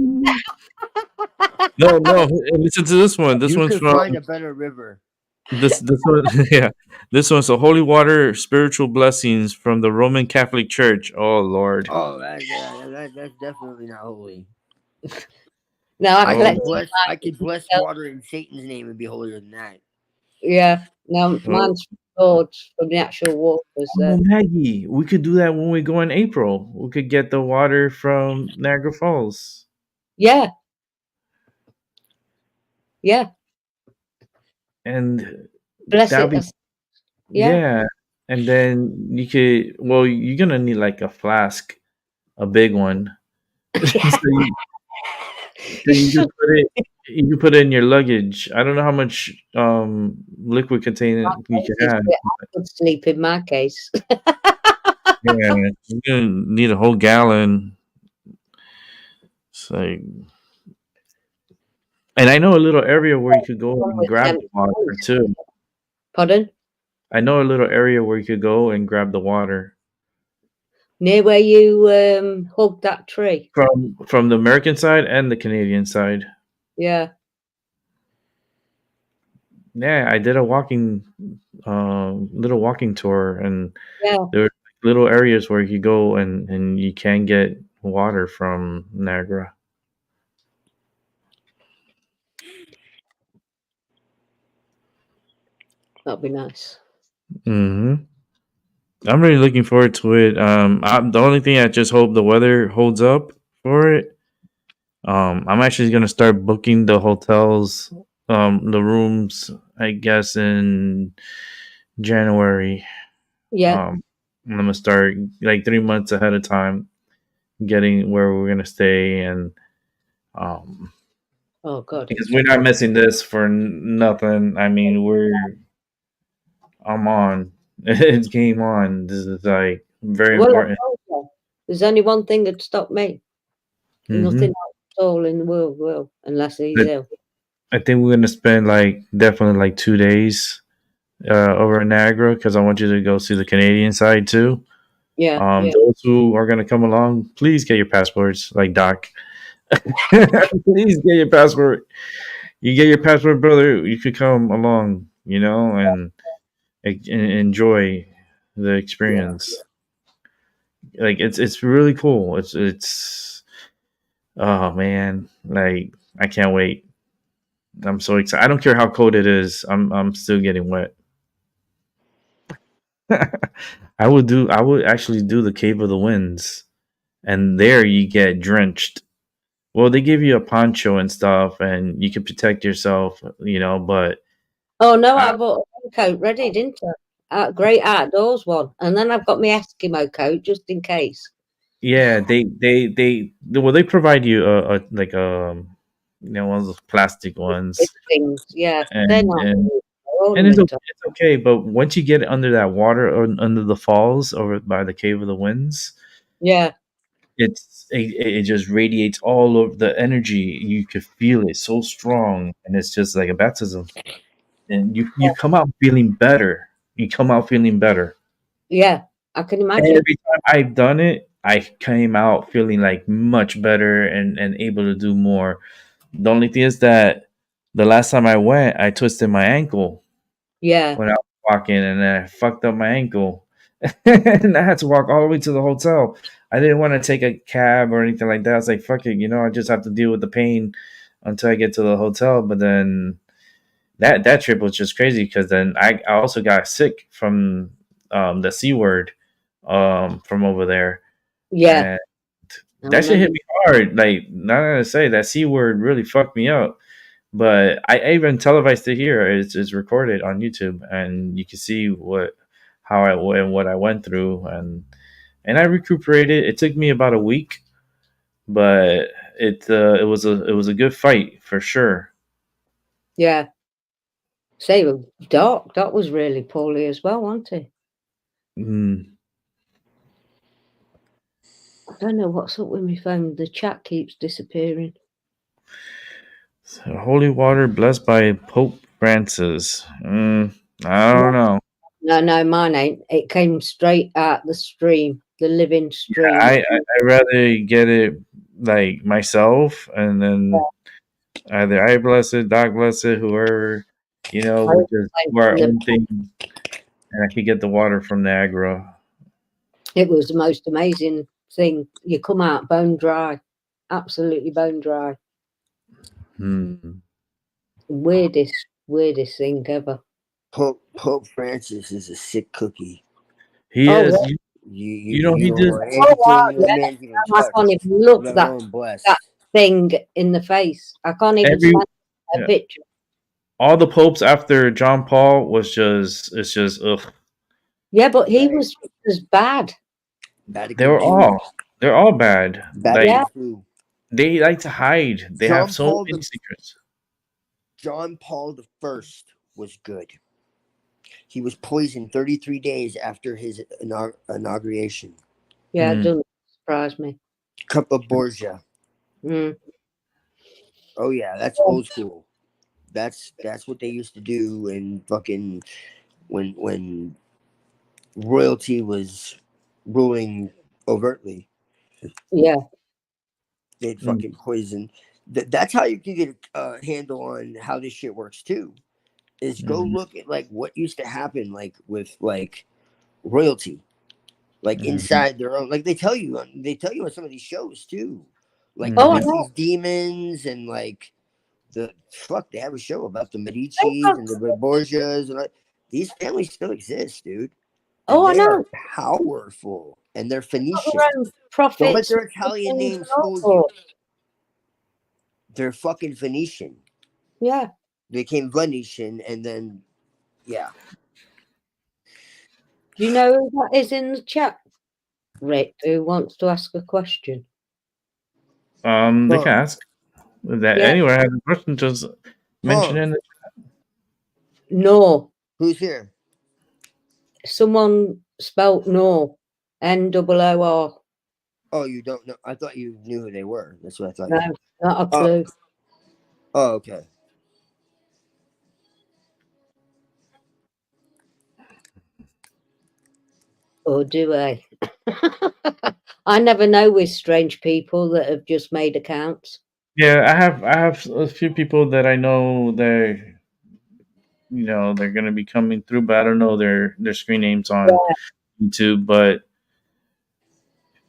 A: No, no. Listen to this one. This
C: you
A: one's
C: could
A: from
C: find a better river.
A: this one. Yeah, this one's a holy water spiritual blessings from the Roman Catholic Church. Oh Lord.
C: Oh, that's definitely not holy.
B: No, I
C: I
A: Oh,
C: could
B: collected
A: Lord.
C: bless I
B: mine
C: could bless
B: myself.
C: water in Satan's name and be holier than that.
B: Yeah, no,
A: Oh,
B: mine's stored from the actual waters
A: oh,
B: there.
A: Maggie, we could do that when we go in April. We could get the water from Niagara Falls,
B: Yeah, yeah.
A: and
B: Bless
A: that'll
B: it.
A: be
B: Yeah.
A: yeah. And then you could. Well, you're gonna need like a flask, a big one. So
B: You
A: you
B: should
A: just put it. You can put it in your luggage. I don't know how much liquid container you can have.
B: I could sleep in my case.
A: Yeah, you're gonna need a whole gallon. It's like, and I know a little area where you could go
B: One
A: and
B: with an
A: grab the
B: empty
A: water
B: case.
A: too.
B: Pardon?
A: I know a little area where you could go and grab the water
B: Near where you hugged that tree.
A: from the American side and the Canadian side.
B: Yeah.
A: Yeah, I did a little walking tour, and
B: Yeah.
A: there were little areas where you could go and you can get water from Niagara.
B: That'd be nice.
A: Hmm. I'm really looking forward to it. The only thing I just hope the weather holds up for it. I'm actually gonna start booking the hotels, the rooms, I guess in January.
B: Yeah.
A: I'm gonna start like 3 months ahead of time, getting where we're gonna stay, and um,
B: Oh God.
A: because we're not missing this for nothing. I mean, I'm on. It's game on. This is like very
B: Well, I
A: important.
B: told you, there's only one thing that'd stop me.
A: Hmm.
B: Nothing else at all in the world will, unless he's ill.
A: I think we're gonna spend like definitely like 2 days over in Niagara because I want you to go see the Canadian side too.
B: Yeah. Yeah.
A: Those who are gonna come along, please get your passports, like Doc. Please get your passport. You get your passport, brother. You could come along, and enjoy the
C: Yeah.
A: experience. Like it's really cool. It's oh man, like I can't wait. I'm so excited. I don't care how cold it is. I'm still getting wet. I would actually do the Cave of the Winds, and there you get drenched. Well, they give you a poncho and stuff, and you can protect yourself, But
B: Oh no,
A: I,
B: I bought a coat ready, didn't I? Great outdoors one, and then I've got my Eskimo coat just in case.
A: yeah, they provide you a like one of those plastic
B: Big
A: ones,
B: things, yeah, they're
A: and
B: not.
A: and
B: They're
A: and it's
B: ornamental.
A: it's okay. But once you get under that water or under the falls over by the Cave of the Winds,
B: Yeah,
A: it just radiates all over the energy. You could feel it so strong, and it's just like a baptism. And you come out feeling better. You come out feeling better.
B: Yeah, I can imagine.
A: Every time I've done it, I came out feeling like much better and able to do more. The only thing is that the last time I went, I twisted my ankle
B: Yeah,
A: when I was walking, and I fucked up my ankle, and I had to walk all the way to the hotel. I didn't want to take a cab or anything like that. I was like, "Fuck it," I just have to deal with the pain until I get to the hotel. But then that trip was just crazy because then I also got sick from the C word from over there,
B: yeah.
A: and
B: I
A: that shit hit
B: remember.
A: me hard. Like, not gonna say that C word really fucked me up. But I even televised it here. It's recorded on YouTube, and you can see how I and what I went through, and I recuperated. It took me about a week, but it was a good fight for sure.
B: Yeah. Say, Doc was really poorly as well, wasn't he?
A: Mm.
B: I don't know what's up with my phone. The chat keeps disappearing.
A: So, holy water blessed by Pope Francis. I don't know.
B: No, mine ain't. It came straight out the stream, the living stream.
A: I rather get it like myself, and then either I bless it, Doc bless it, whoever, we just do our own thing, and I could get the water from Niagara.
B: It was the most amazing thing. You come out bone dry, absolutely bone dry. Weirdest thing ever.
C: Pope Francis is a sick cookie.
A: He
B: Oh,
A: is.
B: yeah.
A: He
C: You
A: did.
C: don't want
B: Oh, wow,
C: anything that
B: yeah.
C: man's even
B: I can't
C: touched,
B: even look
C: let
B: that
C: alone bless.
B: thing in the face. I can't even
A: Every
B: stand a
A: yeah.
B: picture.
A: All the popes after John Paul was it's just ugh.
B: Yeah, but he
C: Right.
B: was bad.
A: They're
C: Vatican II.
A: all bad. Like,
B: Yeah.
C: Vatican II.
A: they like to hide. They have
C: John
A: so
C: Paul
A: many
C: the
A: secrets.
C: John Paul the First was good. He was poisoned 33 days after his inauguration.
B: Yeah, it doesn't surprise me.
C: Cup of Borgia.
B: Mm.
C: Oh yeah, that's old school. That's what they used to do in fucking when royalty was ruling overtly.
B: Yeah.
C: They'd
A: Mm.
C: fucking poison. That's how you can get a handle on how this shit works too. Is go look at like what used to happen like with like royalty, like inside their own. Like they tell you on some of these shows too. Like
B: Oh, I
C: there's
B: know.
C: these demons and like they have a show about the Medici's and the Borgias and like, these families still exist, dude. And
B: Oh, I
C: they are
B: know.
C: powerful and they're Phoenician.
B: Around
C: Don't let
B: prophets.
C: their Italian names fool you. They're fucking Phoenician.
B: Yeah.
C: They became Venetian and then, yeah.
B: Do you know who that is in the chat, Rick, who wants to ask a question?
A: They can ask that
B: Yeah.
A: anywhere. I have a question. Just mention it.
B: No.
C: Who's here?
B: Someone spelt no. N-O-O-R.
C: Oh, you don't know? I thought you knew who they were. That's what I thought.
B: No, not a clue.
C: Oh, okay.
B: Or do I? I never know with strange people that have just made accounts.
A: Yeah, I have a few people that I know they're gonna be coming through, but I don't know their screen names on YouTube. But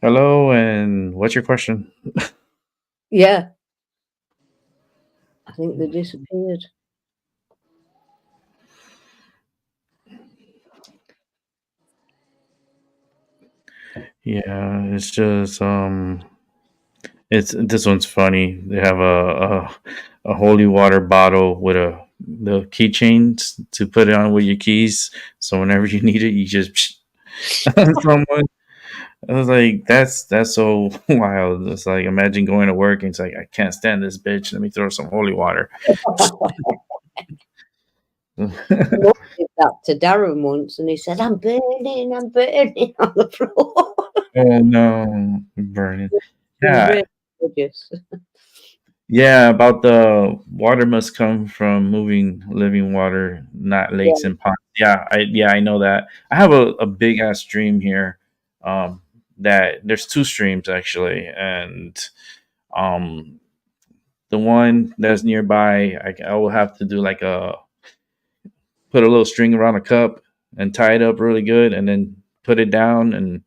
A: hello, and what's your question?
B: Yeah. I think they disappeared.
A: Yeah, it's just it's this one's funny. They have a holy water bottle with the keychains to put it on with your keys. So whenever you need it, you just someone. I was like, that's so wild. It's like, imagine going to work and it's like, I can't stand this bitch. Let me throw some holy water.
B: Mum did that to Darren once, and he said, I'm burning on the floor.
A: Oh no, burning.
B: They're
A: Yeah,
B: really gorgeous.
A: yeah. About the water must come from moving living water, not lakes
B: Yeah,
A: and ponds. I know that. I have a big ass stream here. Um, that there's two streams actually, and um, the one that's nearby, I will have to do like a put a little string around a cup and tie it up really good, and then put it down and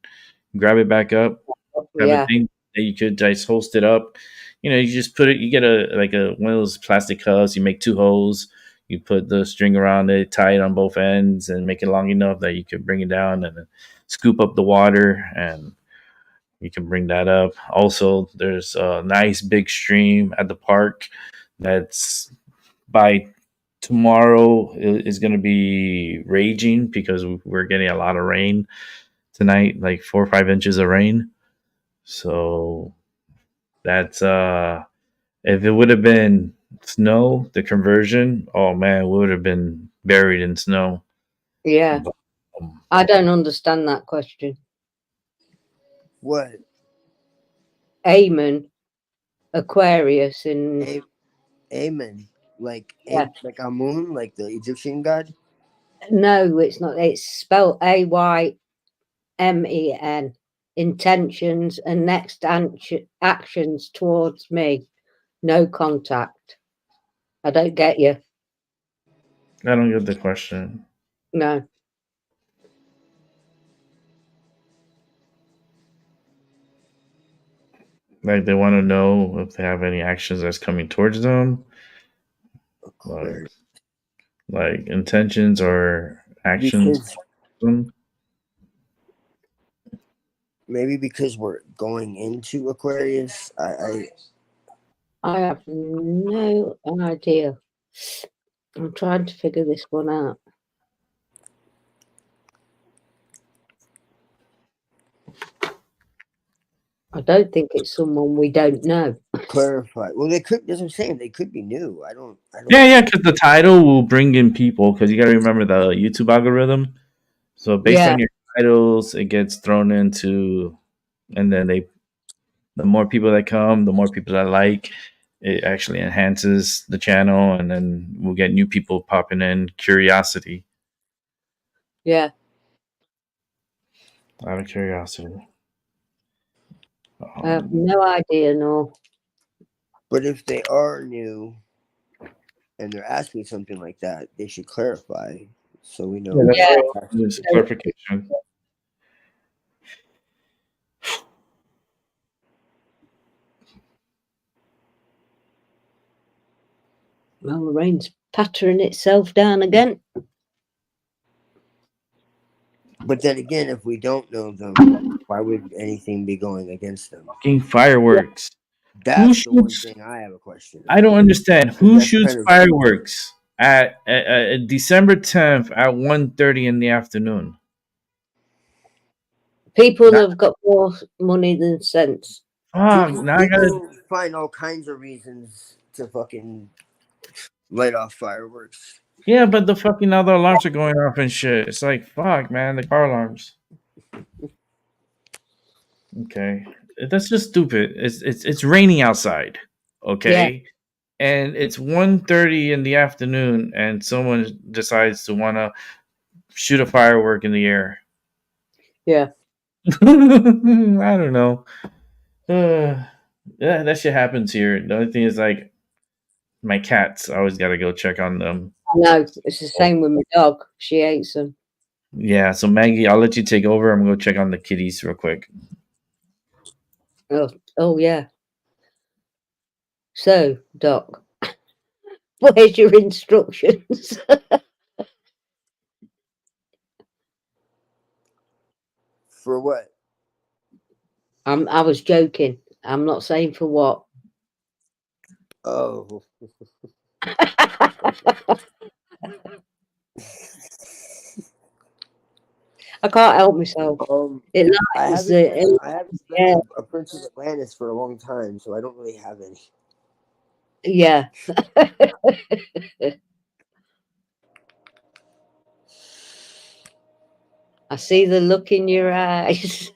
A: grab it back up type of
B: yeah,
A: thing that you could just host it up. You know, you just put it. You get a like a one of those plastic cups. You make two holes. You put the string around it, tie it on both ends, and make it long enough that you can bring it down and then scoop up the water, and you can bring that up. Also, there's a nice big stream at the park that's by tomorrow is going to be raging because we're getting a lot of rain tonight, like 4 or 5 inches of rain. So that's if it would have been snow, the conversion, oh man, we would have been buried in snow.
B: yeah.
A: But, um,
B: I don't understand that question.
C: What?
B: Amen, Aquarius, in
C: A- Amen. Like
B: yeah.
C: like Amun, like the Egyptian god.
B: No, it's not. It's spelled AYMEN. Intentions and next actions towards me. No contact. I don't get you.
A: I don't get the question.
B: No.
A: Like they want to know if they have any actions that's coming towards them, like
C: Aquarius.
A: like intentions or actions.
C: Because
A: Them.
C: maybe because we're going into Aquarius.
B: I have no idea. I'm trying to figure this one out. I don't think it's someone we don't know.
C: clarify. Well, they could. That's what I'm saying. They could be new. I don't.
A: Yeah, because the title will bring in people. Because you got to remember the YouTube algorithm. So based
B: Yeah,
A: on your titles, it gets thrown into, and then the more people that come, the more people that like, it actually enhances the channel, and then we'll get new people popping in. Curiosity,
B: yeah.
A: out of curiosity.
B: I have
A: Um,
B: no idea, no.
C: But if they are new and they're asking something like that, they should clarify so we know.
A: yeah, that's
B: Yeah.
A: all. Just clarification.
B: Well, the rain's pattering itself down again.
C: But then again, if we don't know them, why would anything be going against them?
A: Fucking fireworks. Who
C: That's the one
A: shoots?
C: thing I have a question
A: I don't
C: about.
A: understand.
C: Because
A: Who
C: that's
A: shoots
C: kind of
A: fireworks at December 10th at 1:30 in the afternoon?
B: People
A: Not
B: have got more money than sense.
A: fuck.
C: people.
A: Now I gotta.
C: People find all kinds of reasons to fucking light off fireworks.
A: Yeah, but the fucking other alarms are going off and shit. It's like fuck, man. The car alarms. Okay, that's just stupid. It's raining outside.
B: Yeah,
A: Okay, and it's 1:30 in the afternoon, and someone decides to want to shoot a firework in the air.
B: yeah.
A: I don't know. Yeah, that shit happens here. The only thing is like my cats. I always gotta go check on them.
B: I know. It's the same with my dog. She hates them.
A: Yeah, so Maggie, I'll let you take over. I'm gonna go check on the kitties real quick.
B: Oh, yeah. So, Doc, where's your instructions?
C: For what?
B: I was joking. I'm not saying for what.
C: Oh.
B: I can't help myself. It
C: I
B: lies.
C: haven't
B: Yeah,
C: read a Prince of Atlantis for a long time, so I don't really have any.
B: yeah. I see the look in your eyes.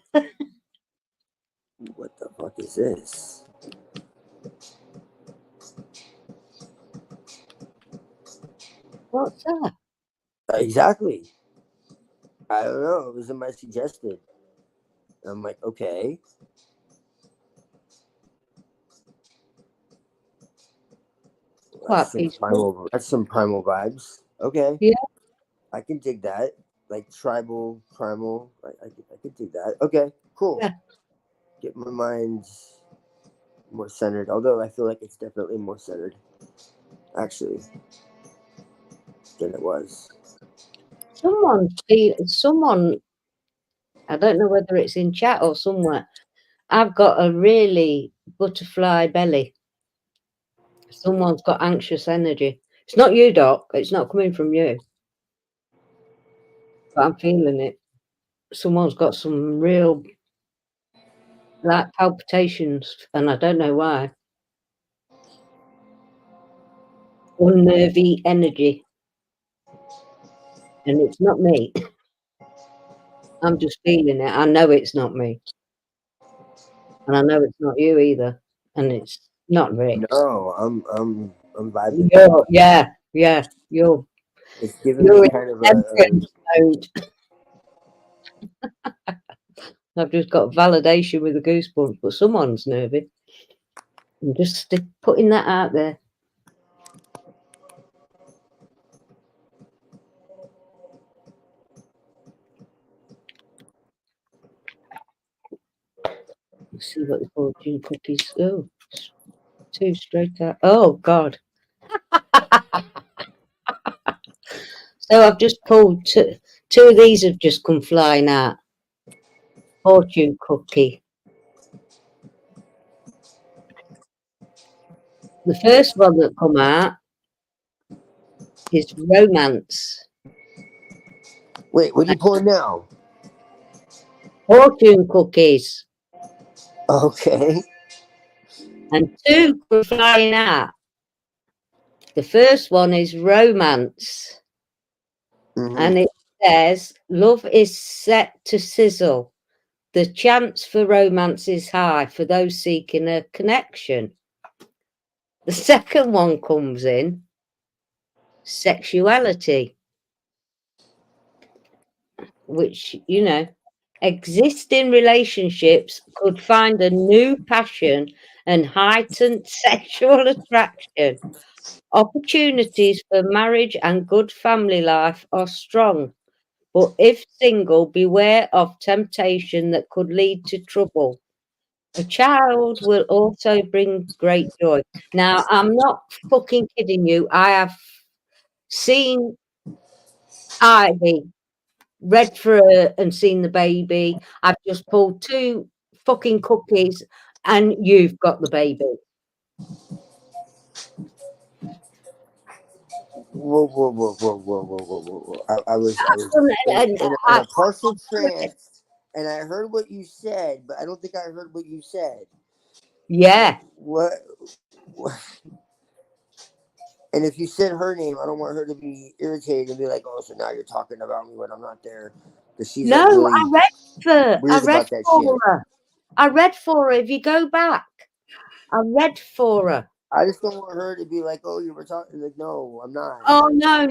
C: What the fuck is this?
B: What's that?
C: Exactly. I don't know. It was in my suggested. I'm like, okay.
B: Quite peaceful.
C: That's some primal vibes. Okay.
B: Yeah.
C: I can dig that. Like tribal, primal. I can dig that. Okay, cool.
B: Yeah.
C: Get my mind more centered. Although I feel like it's definitely more centered, actually, than it was.
B: Someone, I don't know whether it's in chat or somewhere. I've got a really butterfly belly. Someone's got anxious energy. It's not you, Doc. It's not coming from you. But I'm feeling it. Someone's got some real like palpitations, and I don't know why. Unnervy energy. And it's not me. I'm just feeling it. I know it's not me. And I know it's not you either. And it's not Rick.
C: No, I'm vibing.
B: Yeah.
C: It's giving
B: You're
C: me
B: in
C: kind of
B: temperance mode. I've just got validation with the goosebumps, but someone's nervy. I'm just putting that out there. Let's see what the fortune cookies. Oh, 2 straight out. Oh God. So I've just pulled two of these have just come flying out. Fortune cookie. The first one that come out is romance.
C: Wait, what are you pulling now?
B: Fortune cookies.
C: Okay.
B: And 2 come flying out. The first one is romance.
C: Mm-hmm.
B: And it says, love is set to sizzle. The chance for romance is high for those seeking a connection. The second one comes in, sexuality, which, existing relationships could find a new passion and heightened sexual attraction. Opportunities for marriage and good family life are strong. But if single, beware of temptation that could lead to trouble. A child will also bring great joy. Now, I'm not fucking kidding you. I have seen Ivy, read for her and seen the baby. I've just pulled 2 fucking cookies and you've got the baby.
C: Whoa. I was in a partial trance, and I heard what you said, but I don't think I heard what you said.
B: Yeah.
C: What? And if you said her name, I don't want her to be irritated and be like, "Oh, so now you're talking about me when I'm not there," because she's
B: No,
C: like really
B: I read
C: weird about that shit.
B: I read for her. If you go back, I read for her.
C: I just don't want her to be like, "Oh, you were talking." Like, no, I'm not.
B: Oh no.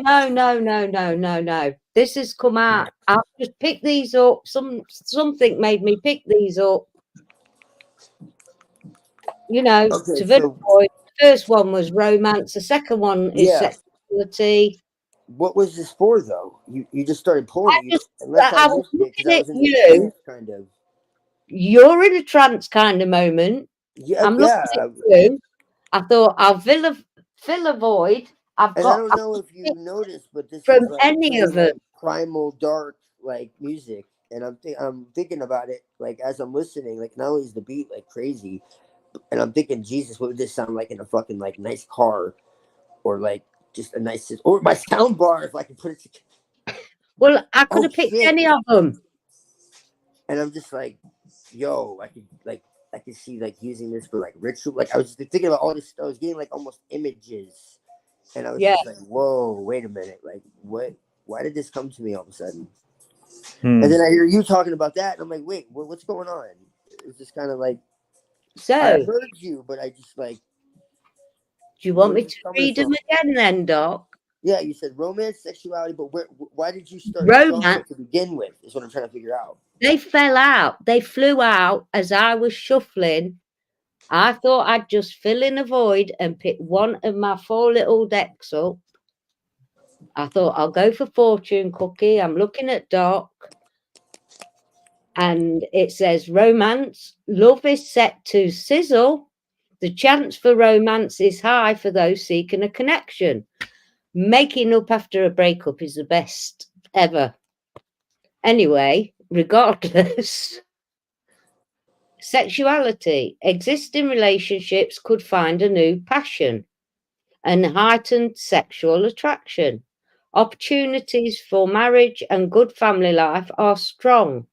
B: This has come out. I've just picked these up. Something made me pick these up.
C: Okay,
B: to the first one was romance. The second one is sexuality.
C: What was this for, though? You just started pulling it.
B: I was looking at you.
C: Kind of.
B: You're in a trance kind of moment. I'm looking at you. I thought I'll fill a void.
C: I don't know if you noticed, but this
B: from
C: is like
B: any of them.
C: Like primal dark like music, and I'm thinking about it like as I'm listening. Like not only is the beat like crazy, and I'm thinking, Jesus, what would this sound like in a fucking like nice car, or like just a nice or my sound bar if I can put it together.
B: Well, I could have picked any of them,
C: and I'm just like, yo, I could see like using this for like ritual. Like I was just thinking about all this stuff. I was getting like almost images. And I was just like, whoa, wait a minute. Like, what? Why did this come to me all of a sudden? And then I hear you talking about that. And I'm like, wait, what's going on? It's just kind of like,
B: So,
C: I
B: do
C: heard you, but I just like.
B: you want me
C: where's
B: to
C: it coming
B: read them
C: from?
B: again then, Doc?
C: Yeah, you said romance, sexuality, but why did you start the song
B: Romance.
C: to begin with? Is what I'm trying to figure out.
B: They fell out. They flew out as I was shuffling. I thought I'd just fill in a void and pick one of my 4 little decks up. I thought I'll go for fortune cookie. I'm looking at Doc. And it says romance. Love is set to sizzle. The chance for romance is high for those seeking a connection. Making up after a breakup is the best ever. Anyway, regardless, sexuality. Existing relationships could find a new passion and heightened sexual attraction. Opportunities for marriage and good family life are strong.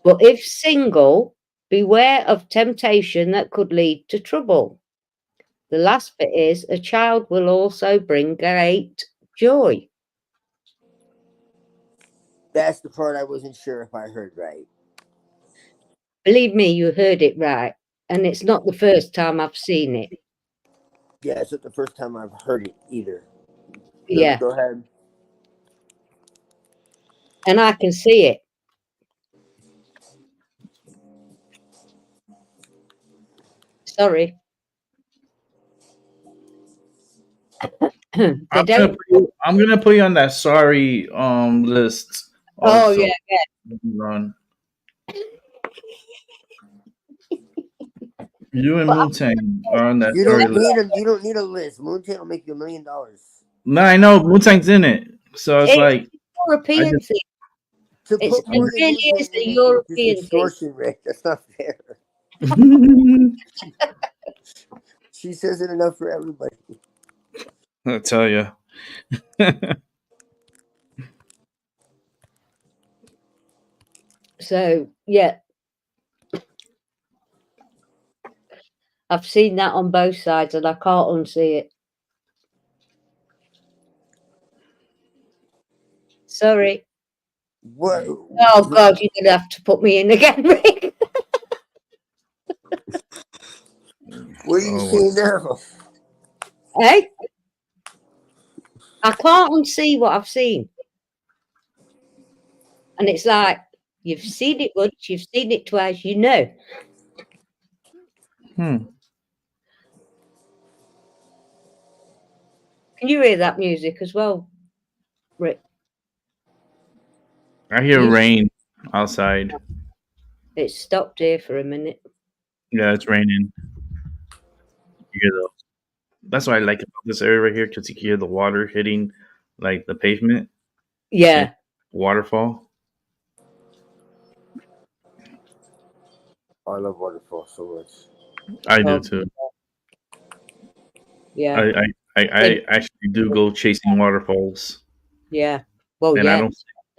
B: But if single, beware of temptation that could lead to trouble. The last bit is a child will also bring great joy.
C: That's the part I wasn't sure if I heard right.
B: Believe me, you heard it right. And it's not the first time I've seen it.
C: Yeah, it's not the first time I've heard it either.
B: Yeah.
C: Go ahead.
B: And I can see it. Sorry. They don't.
A: I'm gonna put you on that sorry list.
B: Oh,
A: Also.
B: yeah.
A: Run. You and
B: But
A: Moon Tang are on that
C: You
A: sorry
C: don't
A: list.
C: need a list. Moon Tang will make you $1 million.
A: No, I know Moon Tang's in it, so it's
B: it's
A: like
B: a European thing.
C: To
B: It
C: put more than
B: really
C: Moon Tang
B: is a
C: in it is
B: European
C: just
B: thing.
C: extortion, Rick. That's not fair. She says it enough for everybody.
A: I tell you.
B: So, yeah. I've seen that on both sides and I can't unsee it. Sorry.
C: What?
B: Oh, God, you're going to have to put me in again, Rick.
C: What are you seeing now?
B: Hey? I can't unsee what I've seen. And it's like, you've seen it once, you've seen it twice, you know.
A: Hmm.
B: Can you hear that music as well, Rick?
A: I hear rain outside.
B: It stopped here for a minute.
A: Yeah, it's raining. You hear the, that's what I like about this area right here because you can hear the water hitting like the pavement.
B: Yeah.
A: Waterfall.
C: I love waterfall so much.
A: I do too.
B: Yeah.
A: I actually do go chasing waterfalls.
B: Yeah. Well,
A: and
B: yeah.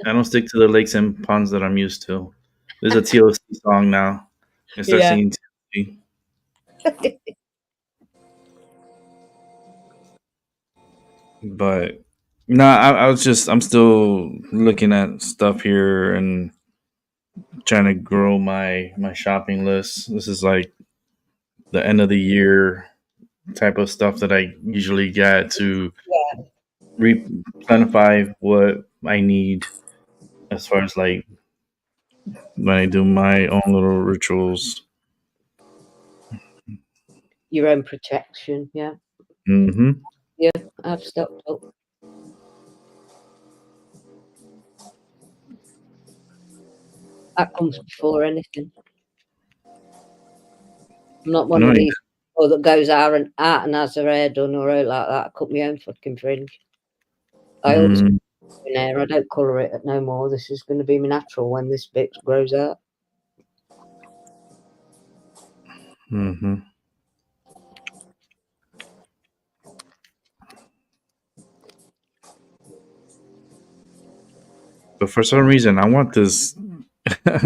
A: I don't stick to the lakes and ponds that I'm used to. There's a TLC song now. I start
B: Yeah.
A: singing TLC. But no, I'm still looking at stuff here and trying to grow my shopping list. This is like the end of the year type of stuff that I usually get to replenify what I need as far as like when I do my own little rituals.
B: Your own protection, yeah.
A: Mm-hmm.
B: Yeah, I've stopped up. That comes before anything. I'm not one of these people that goes out and has her hair done or out like that. I cut my own fucking fringe. I always in hair. I don't colour it no more. This is going to be my natural when this bit grows out.
A: Mm-hmm. But for some reason, I want this.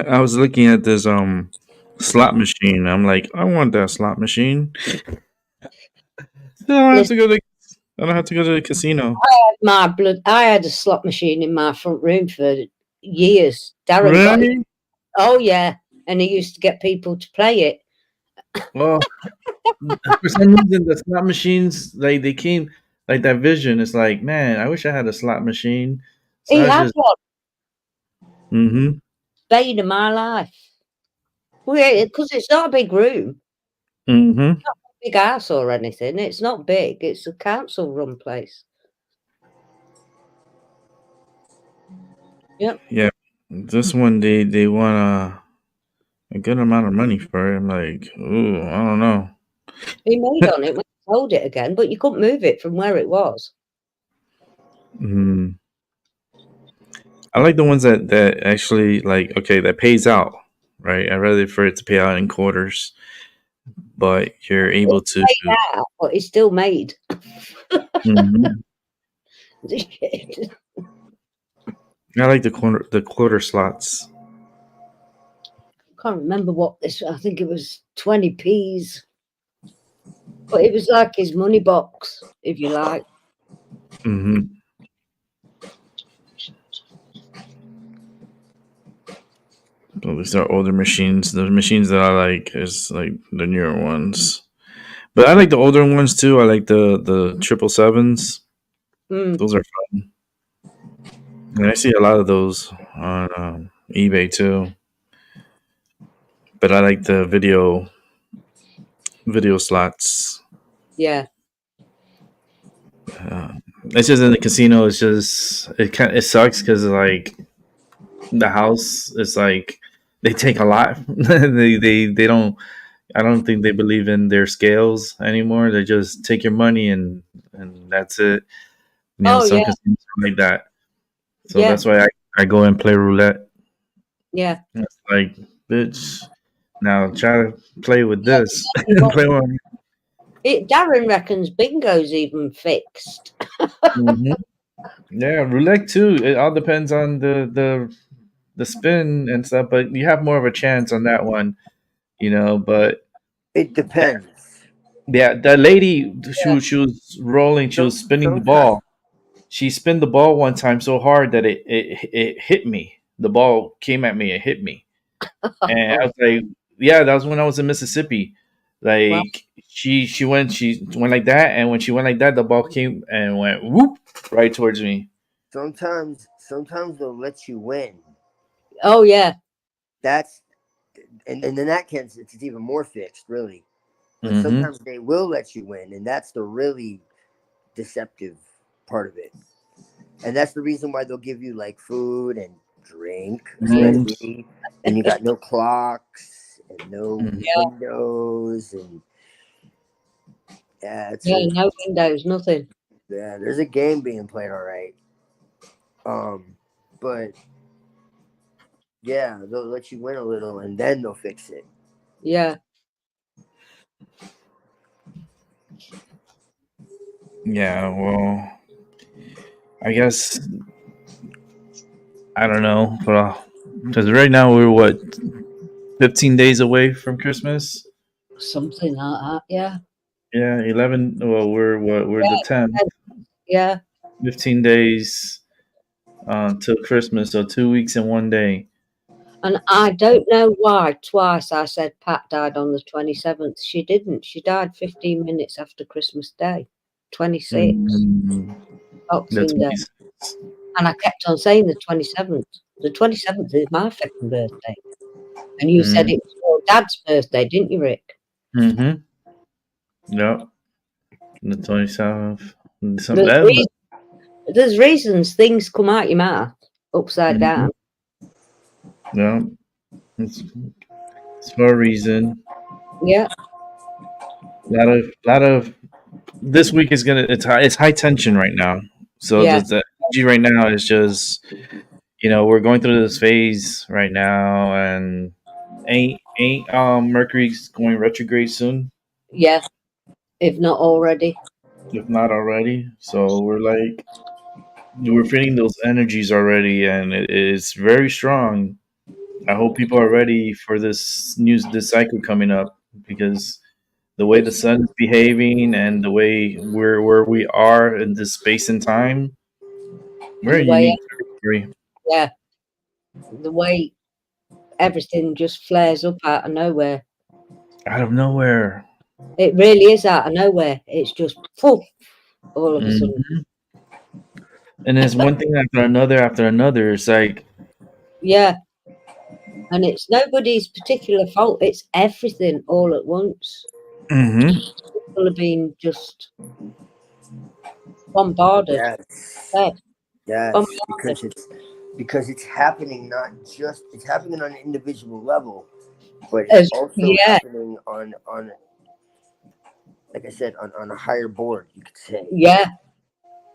A: I was looking at this slot machine. I'm like, I want that slot machine. I don't have to go to. I don't have to go to the casino.
B: I had a slot machine in my front room for years. Darren got it.
A: Really?
B: Oh yeah, and he used to get people to play it.
A: Well, for some reason, the slot machines, like they came, like that vision. It's like, man, I wish I had a slot machine. So
B: He
A: I
B: had
A: just,
B: one.
A: mm-hmm,
B: Bane of my life. Because it's not a big room,
A: mm-hmm,
B: big house or anything. It's not big. It's a council-run place. Yep.
A: yeah. This one, they want a good amount of money for it. I'm like, ooh, I don't know.
B: He made on it when he sold it again, but you couldn't move it from where it was.
A: Mm. I like the ones that actually like okay that pays out, right? I'd rather for it to pay out in quarters, but you're able to.
B: Paid out, but it's still made.
A: Mhm. I like the quarter slots.
B: Can't remember what this. I think it was 20p's, but it was like his money box, if you like.
A: Hmm. So these are older machines. The machines that I like is like the newer ones, but I like the older ones too. I like the 777s.
B: Mm,
A: Those are fun, and I see a lot of those on eBay too. But I like the video slots.
B: yeah.
A: It's just in the casino. It's just it sucks because like the house is like they take a lot. They don't. I don't think they believe in their scales anymore. They just take your money and that's it. You know,
B: Oh
A: some
B: yeah,
A: casinos are like that. So
B: yeah,
A: that's why I go and play roulette.
B: yeah.
A: It's like, bitch, now try to play with
B: Yeah,
A: this.
B: but
A: Play with.
B: Darren reckons bingo's even fixed.
A: Mhm. Yeah, roulette too. It all depends on the spin and stuff, but you have more of a chance on that one, you know. But
C: It depends.
A: yeah, that lady,
B: Yeah.
A: she was rolling, she was spinning the
C: Sometimes
A: ball. She spun the ball one time so hard that it hit me. The ball came at me, it hit me, and I
B: Oh,
A: was like, yeah, that was when I was in Mississippi.
B: well,
A: Like she went like that, and when she went like that, the ball came and went whoop right towards me.
C: sometimes they'll let you win.
B: oh yeah,
C: That's and in that case it's even more fixed, really. But
A: Mm-hmm.
C: sometimes they will let you win, and that's the really deceptive part of it. And that's the reason why they'll give you like food and drink,
A: Rooms.
C: especially, and you got no clocks and no
A: Mhm.
C: windows, and yeah,
B: yeah. No windows, nothing.
C: yeah, there's a game being played, all right. But yeah, they'll let you win a little, and then they'll fix it.
B: Yeah,
A: Yeah, well, I guess I don't know, but because right now we're what 15 days away from Christmas.
B: something like that. Yeah,
A: Yeah, 11. Well, we're the 10th.
B: yeah.
A: 15 days till Christmas, so 2 weeks and 1 day.
B: And I don't know why twice I said Pat died on the 27th. She didn't. She died 15 minutes after Christmas Day, 26,
A: Mm, the
B: Boxing Day.
A: 20th.
B: And I kept on saying the 27th. The 27th is my second birthday. And you said
A: Mm,
B: it was your dad's birthday, didn't you, Rick?
A: mm-hmm. Yep. The 27th.
B: There's,
A: That,
B: reason, there's reasons things come out your mouth upside
A: mm-hmm.
B: down.
A: Yep. It's for a reason.
B: Yeah,
A: A lot of this week is gonna it's high tension right now. So
B: yeah.
A: the energy right now is just we're going through this phase right now, and ain't Mercury's going retrograde soon,
B: Yeah, if not already.
A: if not already. So we're feeling those energies already, and it is very strong. I hope people are ready for this cycle coming up because the way the
B: It's
A: sun is behaving and the way we're where we are in this space and time, we're
B: and
A: in
B: the
A: a
B: way,
A: unique territory.
B: yeah, the way everything just flares up out of nowhere.
A: out of nowhere.
B: It really is out of nowhere. It's just poof, all of a sudden.
A: Mhm. And it's one thing after another. It's like,
B: Yeah. And it's nobody's particular fault. It's everything all at once.
A: mhm.
B: People have been just bombarded.
C: Yes.
B: Yeah,
C: Yes.
B: bombarded.
C: Because it's happening it's happening on an individual level, but it's
B: As,
C: also
B: yeah,
C: happening on like I said, on a higher board, you could say.
B: yeah,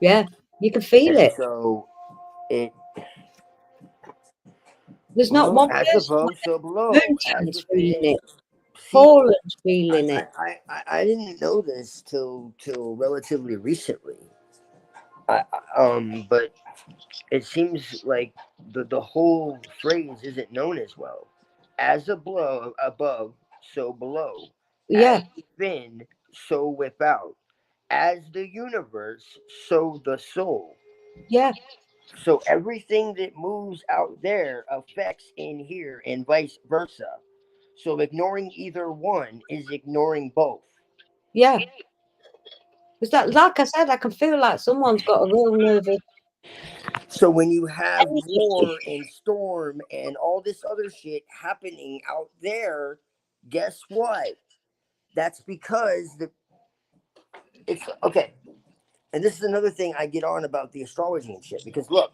B: yeah. You can feel
C: And
B: it.
C: so it
B: There's not one
C: as
B: person
C: above, so below, as
B: Moontown's feeling
C: within.
B: it.
C: See,
B: Fallen's feeling it.
C: I didn't know this till relatively recently. But it seems like the whole phrase isn't known as well. As above, so below. As
B: Yeah,
C: within, so without. As the universe, so the soul.
B: yeah,
C: So everything that moves out there affects in here and vice versa. So ignoring either one is ignoring both.
B: yeah. Because that, like I said, I can feel like someone's got a real nervous
C: So when you have
B: energy.
C: war and storm and all this other shit happening out there, guess what? That's because it's okay. And this is another thing I get on about the astrology and shit. Because look,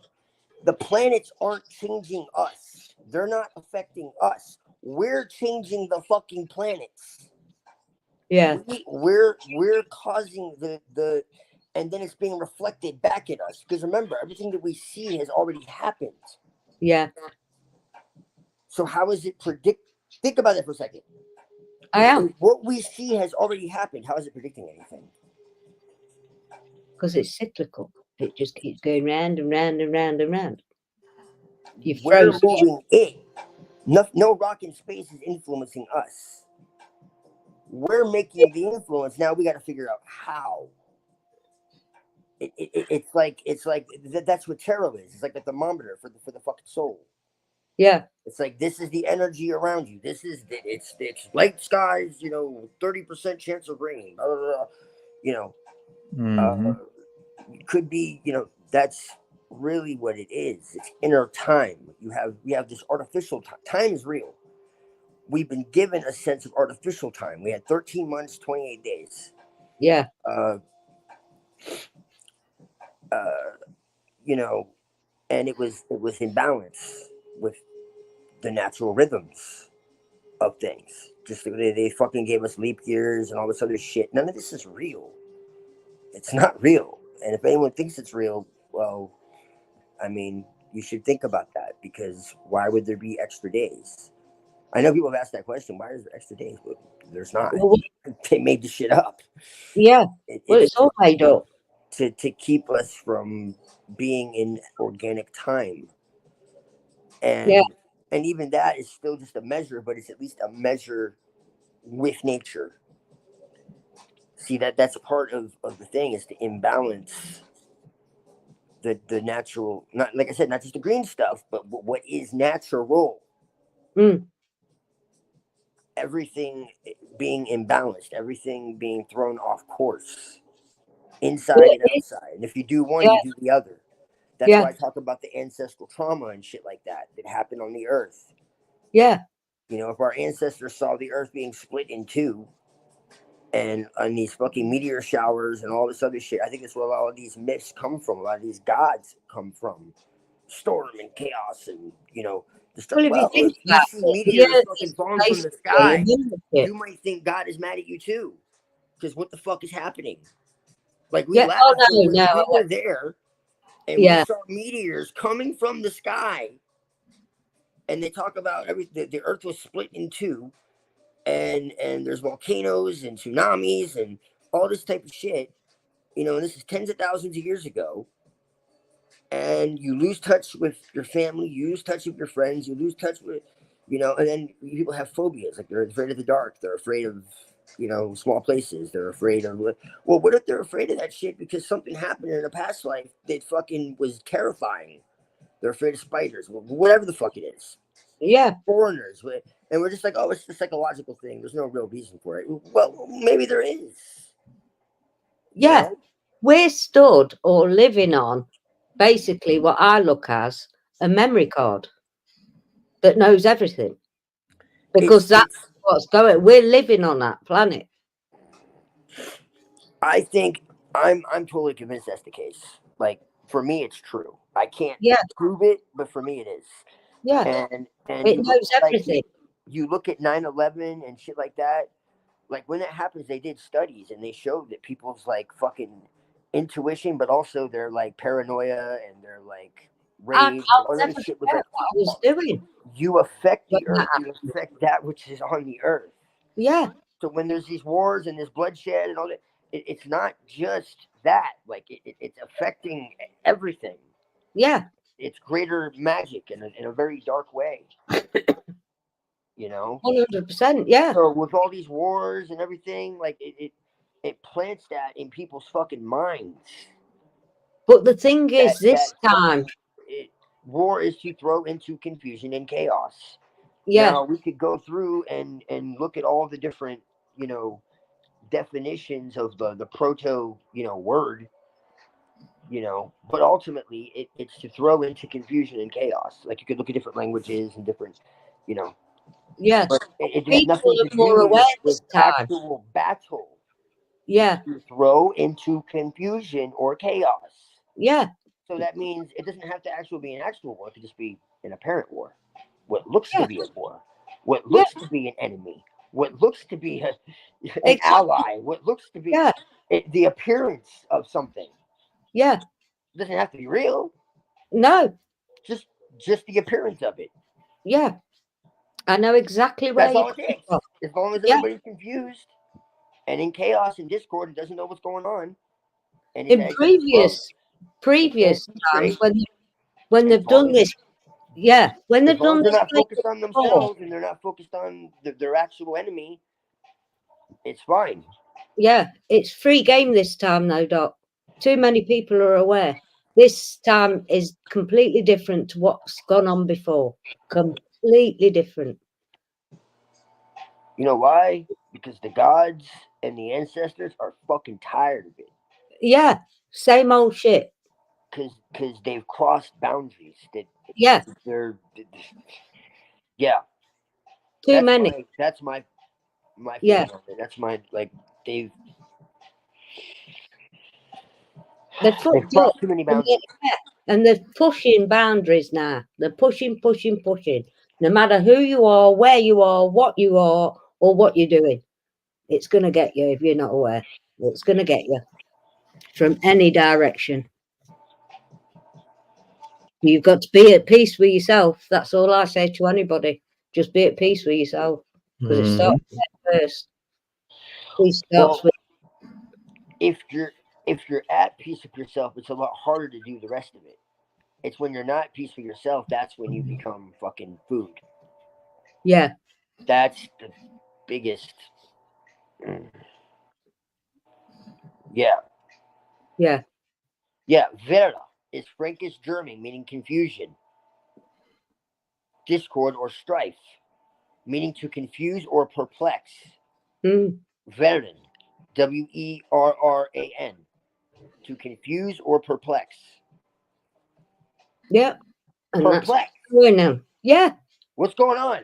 C: the planets aren't changing us. They're not affecting us. We're changing the fucking planets.
B: Yeah,
C: We're causing the and then it's being reflected back at us. Because remember, everything that we see has already happened.
B: yeah.
C: So how is it predict? Think about that for a second.
B: I am.
C: What we see has already happened. How is it predicting anything?
B: Because it's cyclical. It just keeps going round and round and round and round. You
C: We're
B: froze.
C: moving it. No rock in space is influencing us. We're making the influence. Now we got to figure out how. It's like that's what tarot is. It's like a thermometer for the fucking soul.
B: Yeah,
C: It's like this is the energy around you. This is it's light skies. 30% chance of rain. Blah, blah, blah. You know,
A: Mhm.
C: uh, could be. That's really what it is. It's inner time. We have this artificial time. Time is real. We've been given a sense of artificial time. We had 13 months, 28 days.
B: yeah,
C: Uh, uh, and it was in balance with the natural rhythms of things. Just they fucking gave us leap years and all this other shit. None of this is real. It's not real. And if anyone thinks it's real, well, I mean, you should think about that because why would there be extra days? I know people have asked that question. Why is there extra days? But there's not.
B: well,
C: They made the shit up.
B: yeah. Well,
C: It's
B: it's all made up.
C: to keep us from being in organic time,
B: Yeah,
C: and even that is still just a measure, but it's at least a measure with nature. See that's part of the thing is to imbalance the natural, not like I said, not just the green stuff, but what is natural.
B: mm.
C: Everything being imbalanced, everything being thrown off course, inside
B: Well,
C: and
B: it is.
C: outside. And if you do one,
B: Yeah,
C: you do the other. That's
B: yeah,
C: why I talk about the ancestral trauma and shit like that happened on the earth.
B: yeah,
C: If our ancestors saw the earth being split in two and on these fucking meteor showers and all this other shit, I think that's where a lot of these myths come from. A lot of these gods come from storm and chaos and,
B: Well, if you
C: well,
B: think
C: if you
B: about
C: see
B: it, the
C: meteors
B: earth
C: fucking
B: is
C: falling from the
B: basically a
C: sky,
B: lunatic.
C: you might think God is mad at you too. Because what the fuck is happening? Like we
B: Yeah. Oh
C: laugh, but
B: no,
C: when
B: no.
C: we were there and we
B: Yeah,
C: saw meteors coming from the sky, and they talk about the earth was split in two, and there's volcanoes and tsunamis and all this type of shit. And this is tens of thousands of years ago. And you lose touch with your family, you lose touch with your friends, you lose touch with, and then people have phobias, like they're afraid of the dark, they're afraid of, small places, they're afraid of, well, what if they're afraid of that shit because something happened in a past life that fucking was terrifying? They're afraid of spiders, whatever the fuck it is.
B: Yeah.
C: foreigners. And we're just like, oh, it's a psychological thing. There's no real reason for it. Well, maybe there is. You
B: Yeah.
C: know?
B: We're stood or living on basically what I look as a memory card that knows everything. Because that's
C: It's
B: what's going. We're living on that planet.
C: I think I'm totally convinced that's the case. Like for me, it's true. I can't
B: Yeah.
C: prove it, but for me, it is.
B: Yeah.
C: And
B: It
C: you look
B: knows
C: at, like
B: everything.
C: you look at 9/11 and shit like that. Like when that happens, they did studies and they showed that people's like fucking intuition, but also their like paranoia and their like rage and
B: I'll
C: all that
B: never
C: shit was
B: forget
C: like
B: what I was doing.
C: you affect
B: when
C: the
B: that
C: earth, you
B: happened.
C: affect that which is on the earth.
B: Yeah.
C: So when there's these wars and this bloodshed and all that, it's not just that. Like it's affecting everything.
B: Yeah.
C: It's greater magic in a very dark way. You know.
B: 100%. Yeah.
C: So with all these wars and everything, like it plants that in people's fucking minds.
B: But the thing is, this
C: That
B: time,
C: war is to throw into confusion and chaos.
B: yeah,
C: Now we could go through and look at all the different, definitions of the proto, word, but ultimately it's to throw into confusion and chaos. Like you could look at different languages and different, you know,
B: yeah.
C: but it had
B: People
C: nothing
B: are
C: to
B: more
C: do
B: aware
C: with
B: this time.
C: actual battle.
B: Yeah.
C: To throw into confusion or chaos.
B: Yeah.
C: So that means it doesn't have to actually be an actual war. It could just be an apparent war. What looks to
B: Yeah.
C: be a war. What
B: Yeah.
C: looks to be an enemy. What looks to be an
B: Exactly.
C: ally. What looks to be
B: Yeah.
C: the appearance of something.
B: Yeah.
C: It doesn't have to be real.
B: No.
C: Just the appearance of it.
B: Yeah. I know exactly where
C: That's
B: you're
C: all it
B: coming
C: takes.
B: from.
C: As long as
B: Yeah.
C: everybody's confused and in chaos and discord and doesn't know what's going on. And
B: In
C: it's
B: previous times
C: straight.
B: when they've done this, yeah, when
C: As
B: they've
C: long
B: done
C: as they're
B: this
C: not focused on
B: before,
C: themselves and they're not focused on their actual enemy, it's fine.
B: yeah, it's free game this time though, Doc. Too many people are aware. This time is completely different to what's gone on before. Completely different.
C: You know why? Because the gods and the ancestors are fucking tired of it.
B: Yeah, same old shit.
C: Because they've crossed boundaries.
B: Yeah,
C: Yeah.
B: too many.
C: That's my
B: Yeah,
C: feeling on it. That's my they've
B: fucked up.
C: crossed too many boundaries.
B: And they're pushing boundaries now. They're pushing. No matter who you are, where you are, what you are, or what you're doing, it's going to get you if you're not aware. It's going to get you from any direction. You've got to be at peace with yourself. That's all I say to anybody. Just be at peace with yourself. Because it starts there first. Peace starts with.
C: If you're at peace with yourself, it's a lot harder to do the rest of it. It's when you're not at peace with yourself, that's when you become fucking food.
B: Yeah.
C: That's the biggest. Yeah.
B: Yeah.
C: Yeah. Vera is Frankish German, meaning confusion, discord, or strife, meaning to confuse or perplex. Verran, Werran, to confuse or perplex.
B: Yeah. And
C: perplex.
B: That's going on. Yeah.
C: What's going on?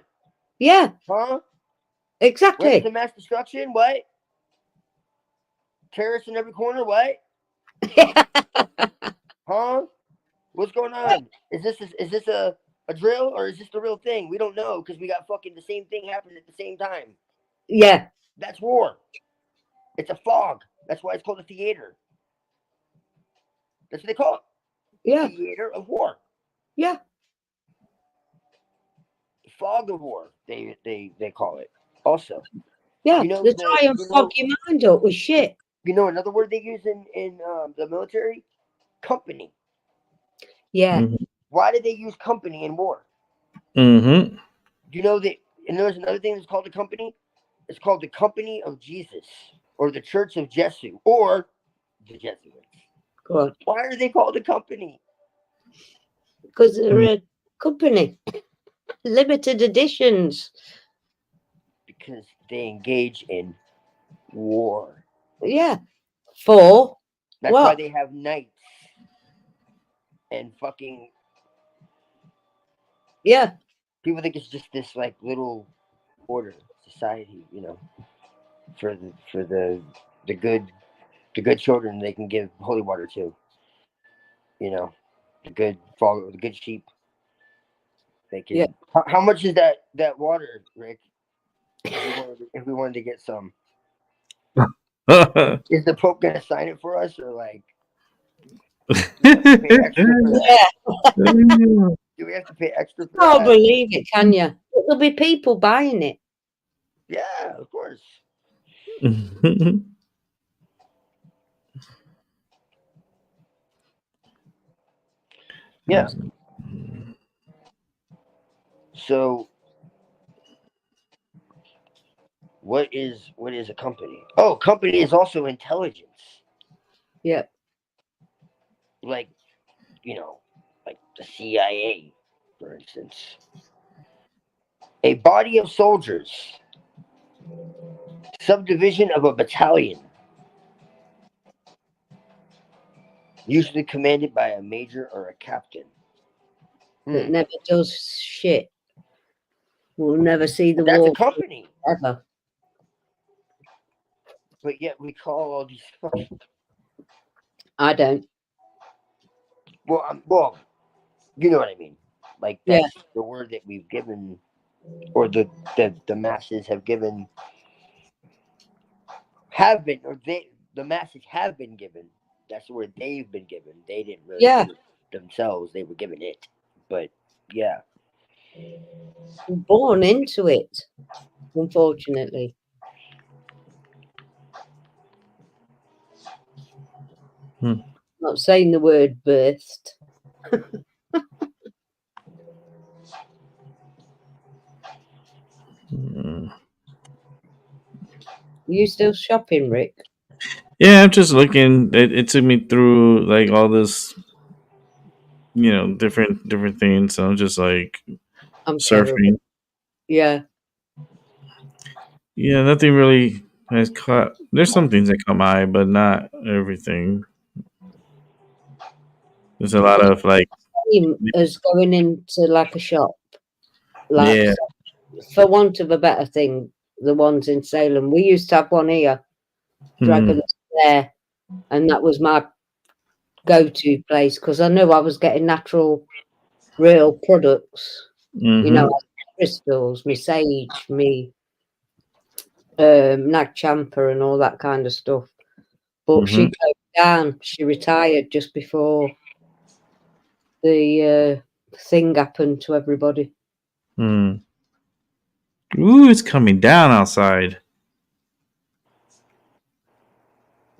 B: Yeah.
C: Huh?
B: Exactly.
C: Weapons of mass destruction? What? Terrorists in every corner? What? Huh? What's going on? Is this a drill or is this the real thing? We don't know because we got fucking the same thing happening at the same time.
B: Yeah.
C: That's war. It's a fog. That's why it's called a theater. That's what they call it.
B: Yeah.
C: Theater of war.
B: Yeah.
C: Fog of war. They call it. Also.
B: Yeah. They try and fog your mind up with shit.
C: You know another word they use in the military? Company.
B: Yeah.
A: Mm-hmm.
C: Why did they use company in war?
A: Mm-hmm.
C: You know that, and there's another thing that's called a company. It's called the Company of Jesus, or the Church of Jesu, or the Jesuits.
B: God.
C: Why are they called a company?
B: Because they're a company. limited editions.
C: because they engage in war.
B: Yeah. For
C: That's why
B: what?
C: they have knights and fucking
B: Yeah.
C: people think it's just this like little order society, you know, for the good children they can give holy water to, you know, the good sheep they can.
B: Yeah.
C: How much is that water, Rick? If we wanted to get some, is the Pope gonna sign it for us or like do we have to pay extra for that?
B: Yeah.
C: Do we have to pay extra for
B: Can't
C: that?
B: believe it, can you? But there'll be people buying it.
C: Yeah, of course. Yeah. So what is a company? Oh, company is also intelligence.
B: Yeah.
C: Like, you know, like the CIA, for instance. A body of soldiers, subdivision of a battalion, usually commanded by a major or a captain.
B: That never does shit. We'll never see the
C: That's a
B: war
C: company.
B: ever.
C: But yet we call all these fucking
B: I don't.
C: well, you know what I mean. Like
B: Yeah.
C: that's the word that we've given or the masses have given have been or the masses have been given. That's the word they've been given. They didn't really
B: Yeah.
C: give it themselves, they were given it. But yeah.
B: Born into it, unfortunately. Not saying the word burst. You still shopping, Rick?
A: Yeah, I'm just looking. It took me through like all this, different things. So I'm just like
B: I'm terrible.
A: surfing.
B: Yeah.
A: Yeah, nothing really has caught. There's some things that caught my eye, but not everything. There's a lot of like,
B: Same as going into like a shop. Like,
A: yeah,
B: for want of a better thing, the ones in Salem. We used to have one here, Dragon's Lair, and that was my go-to place because I knew I was getting natural, real products. You know, like crystals, me sage, me nag champa, and all that kind of stuff. But she closed down. She retired just before the thing happened to everybody.
A: Ooh, it's coming down outside.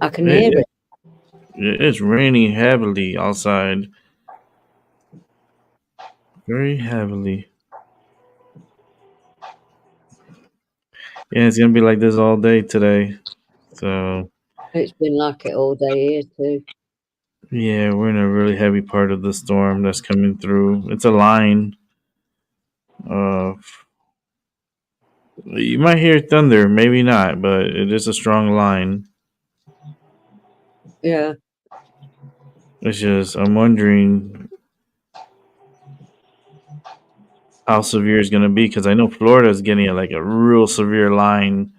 B: I can hear it.
A: It's raining heavily outside. Very heavily. Yeah, it's gonna be like this all day today. So
B: It's been like it all day here too.
A: yeah, we're in a really heavy part of the storm that's coming through. It's a line of you might hear thunder, maybe not, but it is a strong line.
B: Yeah.
A: It's just I'm wondering how severe it's gonna be because I know Florida is getting like a real severe line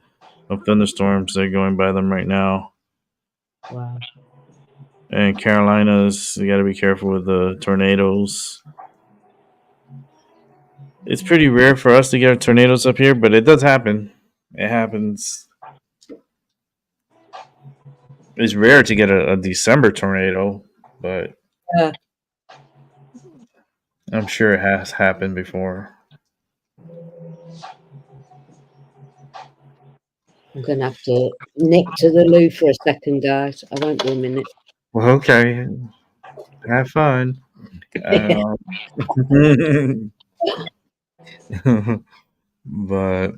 A: of thunderstorms that are going by them right now.
B: Wow.
A: And Carolinas, you got to be careful with the tornadoes. It's pretty rare for us to get tornadoes up here, but it does happen. It happens. It's rare to get a December tornado, but
B: Yeah.
A: I'm sure it has happened before.
B: I'm going to have to nip to the loo for a second, guys. I won't be a minute.
A: Well, okay. Have fun. But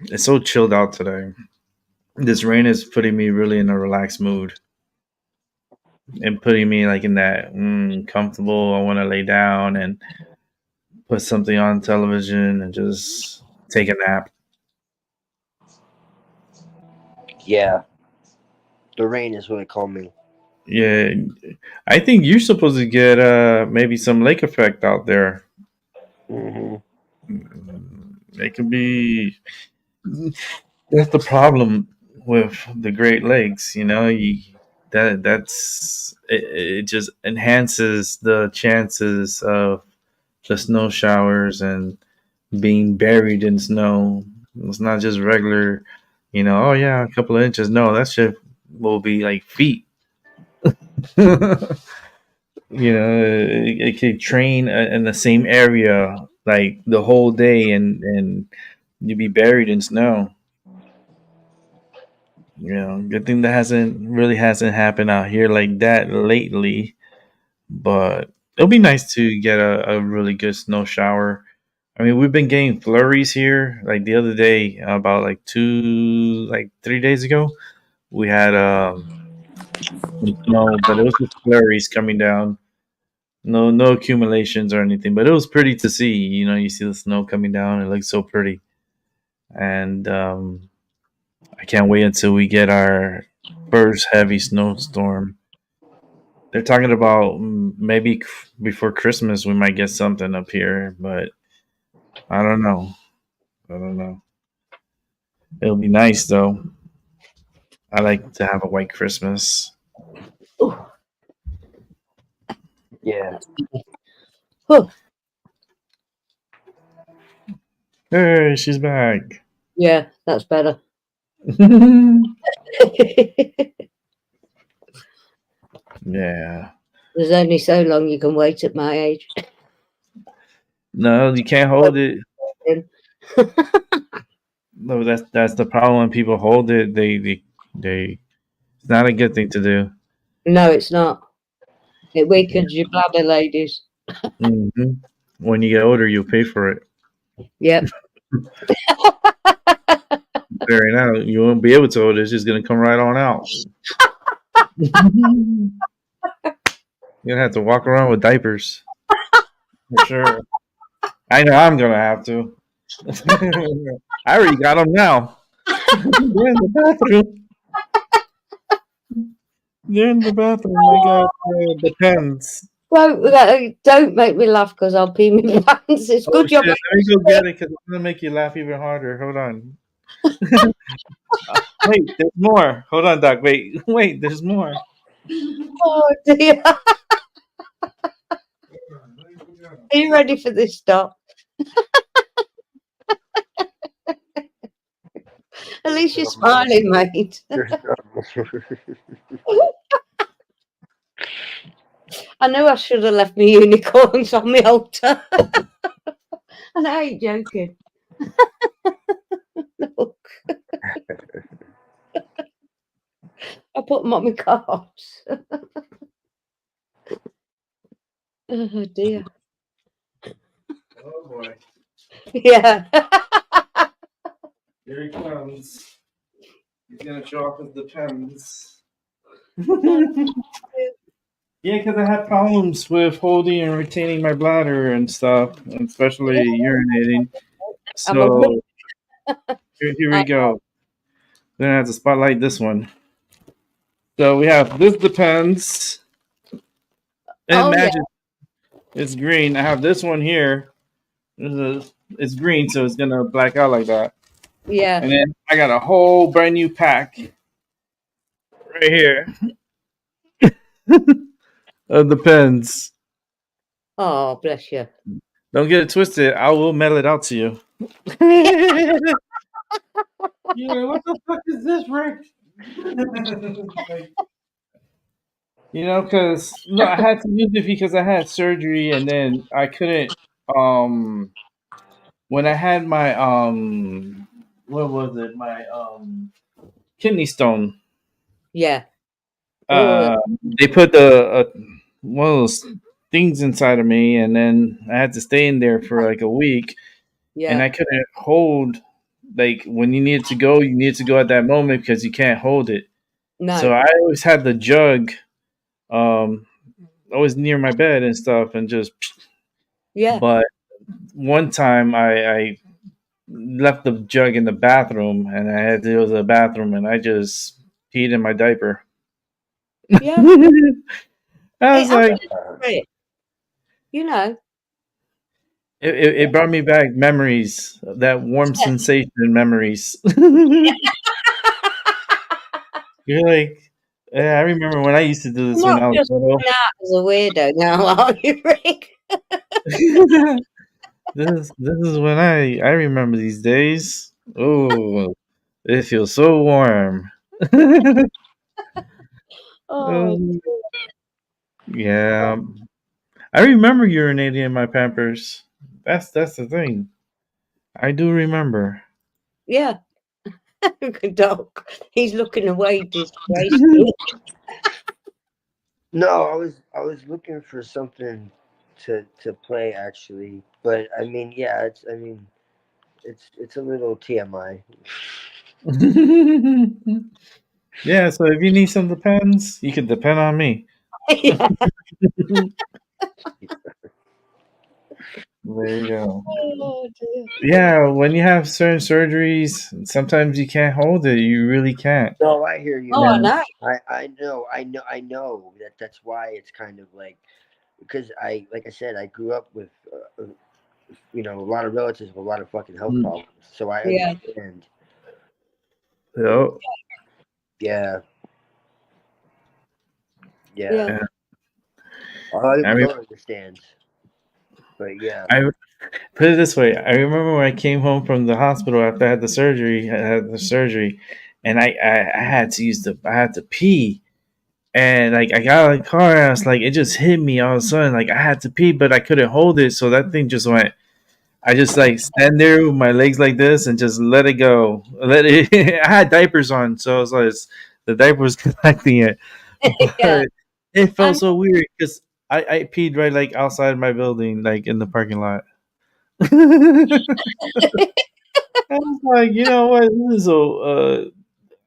A: it's so chilled out today. This rain is putting me really in a relaxed mood and putting me like in that comfortable. I want to lay down and put something on television and just take a nap.
C: Yeah, the rain is really calming.
A: Yeah, I think you're supposed to get maybe some lake effect out there.
C: Hmm.
A: It could be. That's the problem with the Great Lakes. It just enhances the chances of the snow showers and being buried in snow. It's not just regular, oh yeah, a couple of inches. No, that shit will be like feet. It could train in the same area like the whole day, and you'd be buried in snow. Good thing that hasn't happened out here like that lately. But it'll be nice to get a really good snow shower. I mean, we've been getting flurries here. Like the other day, about like 3 days ago, we had some snow, but it was just flurries coming down. No accumulations or anything, but it was pretty to see. You see the snow coming down. It looks so pretty, and I can't wait until we get our first heavy snowstorm. They're talking about maybe before Christmas we might get something up here, but I don't know. I don't know. It'll be nice though. I like to have a white Christmas.
B: Ooh.
C: Yeah.
B: Huh.
A: Hey, she's back.
B: Yeah, that's better.
A: Yeah.
B: There's only so long you can wait at my age.
A: No, you can't hold it. No, that's the problem. When people hold it, they it's not a good thing to do.
B: No, it's not. It weakens your bladder, ladies.
A: Hmm. When you get older, you'll pay for it.
B: Yep.
A: Right now, you won't be able to hold it. It's just gonna come right on out. You're gonna have to walk around with diapers for sure. I know I'm gonna have to. I already got them now. They're in the bathroom. They're in the bathroom. I got the pens.
B: Don't make me laugh because I'll pee my pants. It's
A: Oh,
B: good
A: shit.
B: you're
A: Let me go get it because it's gonna make you laugh even harder. Hold on. Wait, there's more. Hold on, Doc. Wait, there's more.
B: Oh dear. Are you ready for this stuff? At least you're smiling, mate. I know I should have left my unicorns on my altar. And I ain't joking. Look. I put them on my cards. Oh dear.
A: Oh boy.
B: Yeah.
A: Here he comes. He's gonna show off his depends. Yeah, because I had problems with holding and retaining my bladder and stuff, and especially urinating. So here we go. We're gonna have to spotlight this one. So we have this depends. And imagine it's green. I have this one here. It's green, so it's gonna black out like that.
B: Yeah.
A: And then I got a whole brand new pack right here of depends.
B: Oh, bless you.
A: Don't get it twisted. I will mail it out to you. Yeah, what the fuck is this, Rick? Because I had to use it because I had surgery, and then I couldn't. When I had my what was it? My kidney stone.
B: Yeah.
A: They put one of those things inside of me, and then I had to stay in there for like a week.
B: Yeah.
A: And I couldn't hold, like, when you needed to go, you needed to go at that moment because you can't hold it.
B: No.
A: So I always had the jug always near my bed and stuff, and just
B: Yeah.
A: But one time I left the jug in the bathroom, and I had to go to the bathroom, and I just peed in my diaper.
B: Yeah.
A: I was
B: I'm
A: like,
B: just for it. You know.
A: it brought me back memories, that warm
B: Yeah.
A: sensation memories. You're like, yeah, I remember when I used to do this
B: You're
A: when
B: not
A: I was
B: just
A: little.
B: coming out as a weirdo now, are you, Rick?
A: This is when I remember these days. Oh, it feels so warm.
B: Oh,
A: Um, yeah, I remember urinating in my Pampers. That's the thing. I do remember.
B: yeah. Good dog. He's looking away disgracefully.
C: No, I was looking for something to play actually, but I mean, yeah, it's a little TMI.
A: Yeah, so if you need some depends, you can depend on me.
B: Yeah.
A: There you go.
B: Oh, dear.
A: Yeah, when you have certain surgeries, sometimes you can't hold it. You really can't.
C: No, I hear you,
B: Oh, I
C: man.
A: And
B: know.
C: I know that that's why it's kind of like because like I said, I grew up with a lot of relatives with a lot of fucking health
A: mm,
C: problems, so I
B: Yeah.
C: understand. And
A: yep.
C: yeah, yeah,
B: Yeah.
A: Yeah.
C: a lot of
A: I
C: people
A: mean,
C: don't understand, but yeah.
A: I put it this way. I remember when I came home from the hospital after I had the surgery. I had the surgery, and I had to I had to pee. And like I got out of the car, and I was like, it just hit me all of a sudden. Like I had to pee, but I couldn't hold it, so that thing just went. I just like stand there with my legs like this and just let it go. Let it. I had diapers on, so I was like, the diaper was collecting it,
B: Yeah.
A: but it
B: I
A: felt so weird because I peed right like outside my building, like in the parking lot. I was like, you know what? This is so.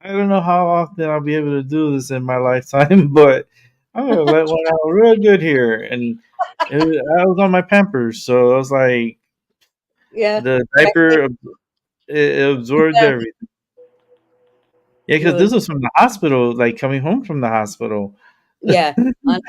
A: I don't know how often I'll be able to do this in my lifetime, but I'm gonna let one out real good here. And I was on my Pampers, so I was like,
B: yeah.
A: the diaper it absorbed
B: Yeah.
A: everything. Yeah, because
B: Good.
A: this was from the hospital, like coming home from the hospital.
B: Yeah. I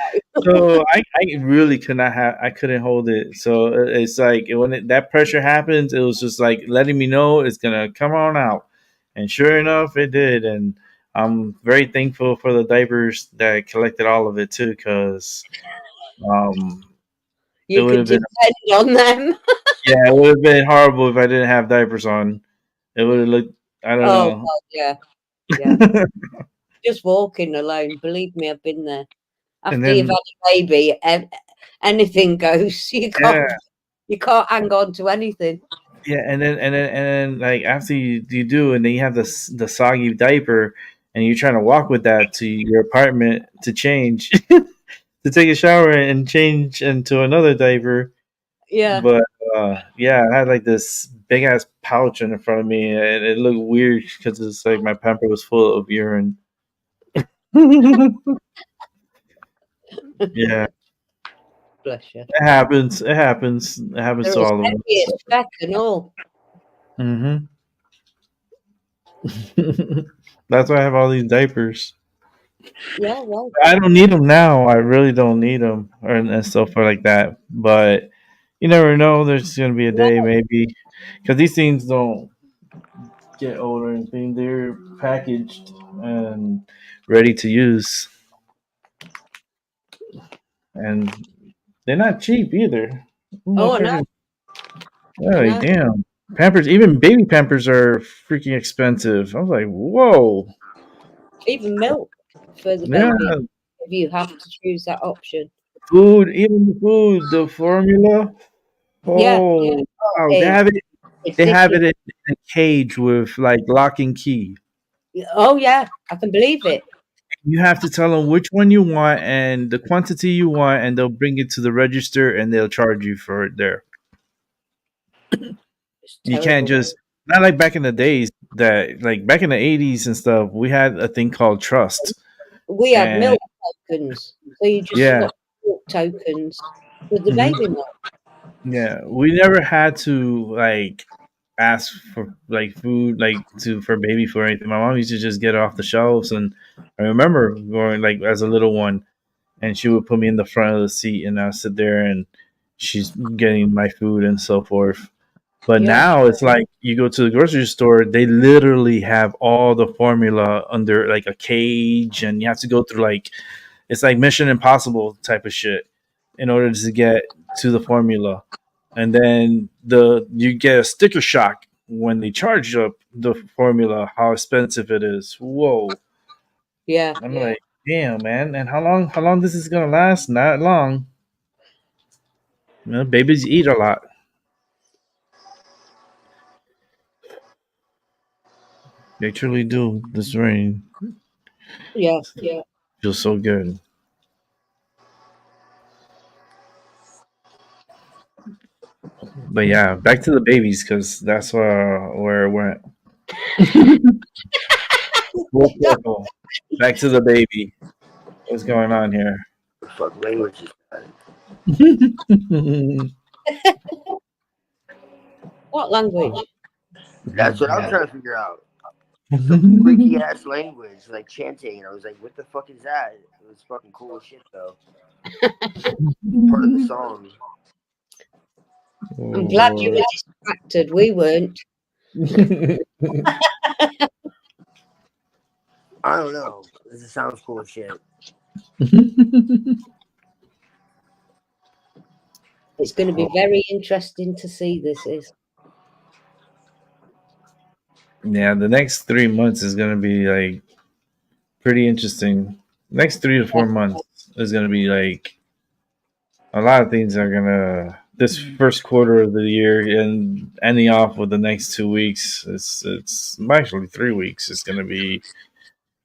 A: So I really could not have I couldn't hold it. So it's like that pressure happens, it was just like letting me know it's gonna come on out, and sure enough, it did. And I'm very thankful for the diapers that collected all of it too, because um, it
B: You
A: would
B: could
A: have been
B: depend on them.
A: yeah, it would have been horrible if I didn't have diapers on. It would have looked I don't
B: Oh,
A: know.
B: God, yeah. Yeah. Just walking alone. Believe me, I've been there.
A: And
B: After you've
A: then
B: had a baby, anything goes.
A: yeah,
B: You can't hang on to anything.
A: yeah, and then like after you do, and then you have the soggy diaper, and you're trying to walk with that to your apartment to change, to take a shower and change into another diaper.
B: Yeah.
A: But yeah, I had like this big ass pouch in front of me, and it looked weird because it's like my pamper was full of urine. Yeah,
B: Bless you.
A: it happens. It happens. It happens
B: They're
A: to
B: as
A: all of
B: heavy
A: us.
B: as feck and all.
A: Hmm. That's why I have all these diapers.
B: Yeah, well,
A: I don't need them now. I really don't need them and stuff like that. But you never know. There's going to be a day
B: no,
A: maybe because these things don't get old or anything. They're packaged and ready to use, and they're not cheap either.
B: oh, no,
A: Motherfuckers, yeah, like,
B: no.
A: damn. Pampers, even baby Pampers are freaking expensive. I was like, whoa,
B: Even milk for the
A: yeah.
B: baby, if you have to choose that option.
A: Food, even the food, the formula.
B: Yeah,
A: Oh,
B: oh,
A: wow,
B: it is
A: they have it
B: ridiculous.
A: in a cage with like lock and key.
B: Oh, yeah, I can believe it.
A: You have to tell them which one you want and the quantity you want, and they'll bring it to the register and they'll charge you for it there.
B: It's
A: You can't
B: terrible.
A: just not like back in the days that like back in the 80s and stuff. We had a thing called trust,
B: We had
A: and
B: milk tokens, so you just
A: yeah,
B: swap milk tokens with the
A: hmm
B: baby milk.
A: Yeah, we never had to like ask for like food, like to for baby food or anything. My mom used to just get it off the shelves, and I remember going like as a little one, and she would put me in the front of the seat, and I'll sit there, and she's getting my food and so forth. But
B: Yeah.
A: now it's like you go to the grocery store, they literally have all the formula under like a cage, and you have to go through like it's like Mission Impossible type of shit in order to get to the formula. And then you get a sticker shock when they charge up the formula, how expensive it is. Whoa.
B: Yeah.
A: I'm like, damn man. And how long this is gonna last? Not long. You know, babies eat a lot. They truly do. This rain
B: Yeah.
A: feels so good. But yeah, back to the babies because that's where it went. Full circle. Back to the baby. What's going on here?
C: The fuck language is that?
B: What language?
C: That's what I'm trying to figure out. Some freaky ass language, like chanting, and I was like, "What the fuck is that?" It was fucking cool as shit, though. Part of the song.
B: I'm glad you were distracted. We weren't.
C: I don't know. This sounds cool as shit.
B: It's going to be very interesting to see this is.
A: Yeah, the next 3 months is gonna be like pretty interesting. Next 3 to 4 months is gonna be like a lot of things are gonna this first quarter of the year and ending off with the next 2 weeks. It's actually 3 weeks. It's gonna be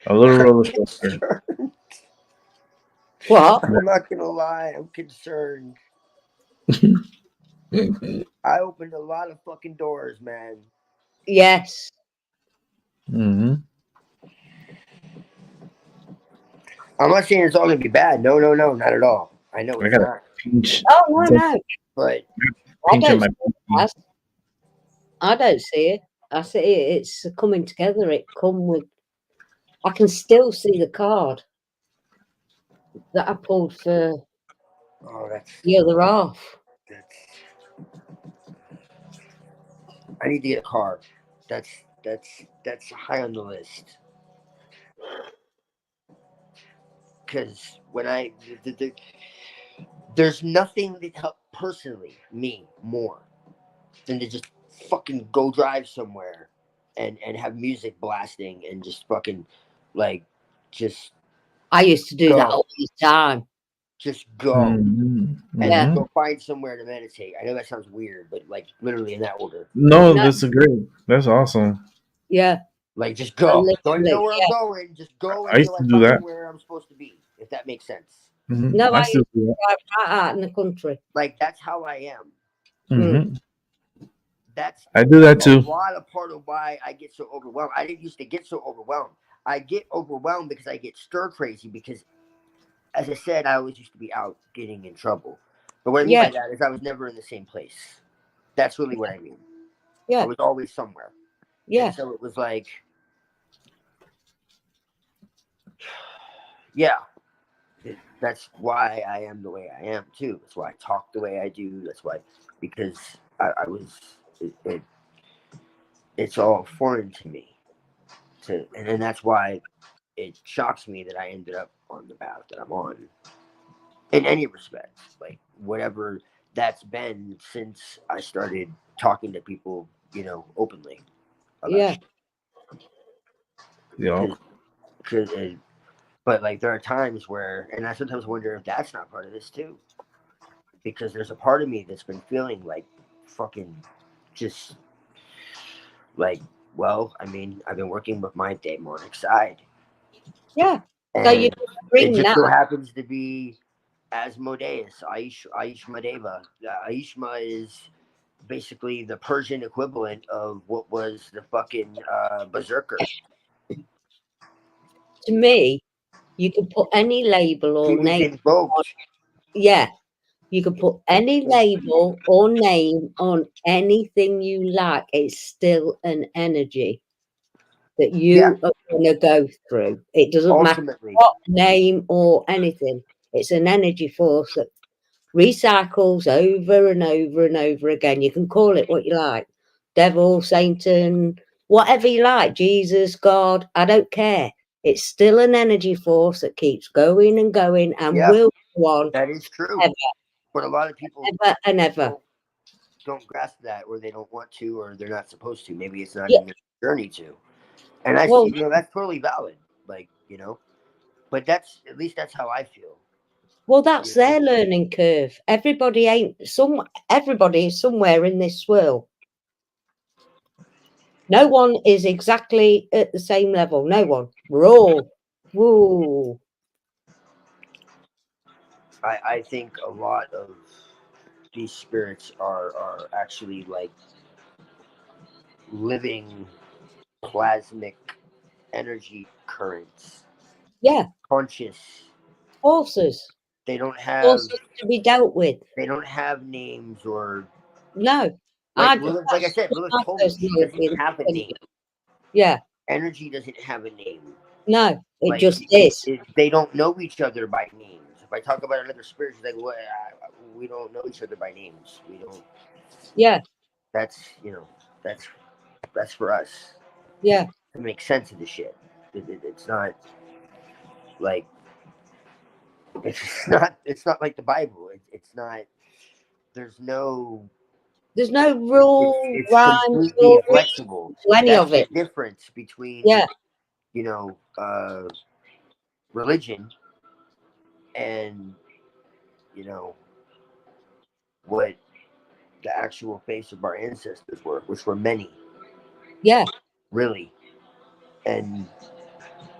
A: a little roller coaster.
B: What?
C: I'm not gonna lie, I'm concerned. I opened a lot of fucking doors, man.
B: Yes.
A: Mm-hmm.
C: I'm not saying it's all gonna be bad. No, not at all. I know
A: I
C: it's
A: got a
C: not.
A: pinch.
B: Oh no.
C: But
B: I
A: Pinch on
B: don't
A: my
B: see it as. I don't see it. I see it. It's coming together. It come with. I can still see the card that I pulled for
C: that's
B: the other half.
C: I need to get a car. That's high on the list. Because when there's nothing that helped personally me more than to just fucking go drive somewhere and have music blasting and just fucking like just
B: I used to do that
C: go.
B: all the time.
C: Just go
A: Mm-hmm.
C: and
B: Yeah.
C: just go find somewhere to meditate. I know that sounds weird, but like literally in that order.
A: No,
B: No.
A: that's great. That's awesome.
B: Yeah.
C: Like just go.
B: Literally,
C: Don't even know where
B: yeah.
C: I'm going. Just go
A: I used
C: until
A: to
C: I
A: do
C: find
A: that.
C: where I'm supposed to be. If that makes sense.
A: Mm-hmm.
B: No, I
A: I still
B: used
A: do
B: to drive right out in the country.
C: Like that's how I am.
A: that. Mm-hmm.
C: That's
A: I do that
C: a
A: too.
C: lot of part of why I get so overwhelmed. I didn't used to get so overwhelmed. I get overwhelmed because I get stir crazy because, as I said, I always used to be out getting in trouble. But what I mean by that is I was never in the same place. That's really what I mean.
B: Yeah.
C: I was always somewhere.
B: Yeah.
C: And so it was like, yeah, that's why I am the way I am too. That's why I talk the way I do. That's why, because I was, it's all foreign to me. And then that's why it shocks me that I ended up on the path that I'm on. In any respect, like whatever that's been since I started talking to people, openly.
B: Yeah.
A: Yeah.
C: But like there are times where, and I sometimes wonder if that's not part of this too, because there's a part of me that's been feeling like fucking just like, well, I mean, I've been working with my demonic side.
B: Yeah.
C: And
B: So you bring
C: it just
B: that.
C: so happens to be Asmodeus, Aishmadeva. Aishma is basically the Persian equivalent of what was the fucking berserker.
B: To me, you can put any label
C: He
B: or
C: was
B: name.
C: invoked.
B: Yeah. You can put any label or name on anything you like. It's still an energy that
C: Yeah,
B: you are going to go through. It doesn't matter
C: ultimately.
B: what name or anything. It's an energy force that recycles over and over and over again. You can call it what you like. Devil, Satan, whatever you like. Jesus, God, I don't care. It's still an energy force that keeps going and going and
C: Yeah,
B: will go on
C: that is true.
B: ever,
C: But a lot of people
B: ever and ever.
C: don't grasp that, or they don't want to, or they're not supposed to. Maybe it's not
B: Yeah.
C: in their journey to. And I
B: Well,
C: see, that's totally valid. Like, but that's at least that's how I feel.
B: well, that's
C: You know?
B: their learning curve. Everybody is somewhere in this swirl. No one is exactly at the same level. No one. We're all. Woo.
C: I think a lot of these spirits are actually like living plasmic energy currents,
B: Yeah.
C: conscious.
B: Horses.
C: They don't have
B: Horses to be dealt with.
C: names or
B: No.
C: like
B: That's
C: like I said, Lilith
B: my
C: told me she
B: personality.
C: doesn't have a name.
B: Yeah.
C: Energy doesn't have a name.
B: No. It
C: Like
B: just is.
C: they don't know each other by names. If I talk about another spirit, she's like, "What? We don't know each other by names. We don't."
B: Yeah.
C: That's that's for us
B: Yeah.
C: to make sense of the shit. It's not like it's not like the Bible. It's not. There's no.
B: There's no rule,
C: It's
B: rhyme,
C: completely
B: or reason
C: flexible.
B: to any
C: That's
B: of
C: the
B: it.
C: difference between
B: Yeah.
C: religion and you know what the actual face of our ancestors were, which were many,
B: Yeah.
C: really. And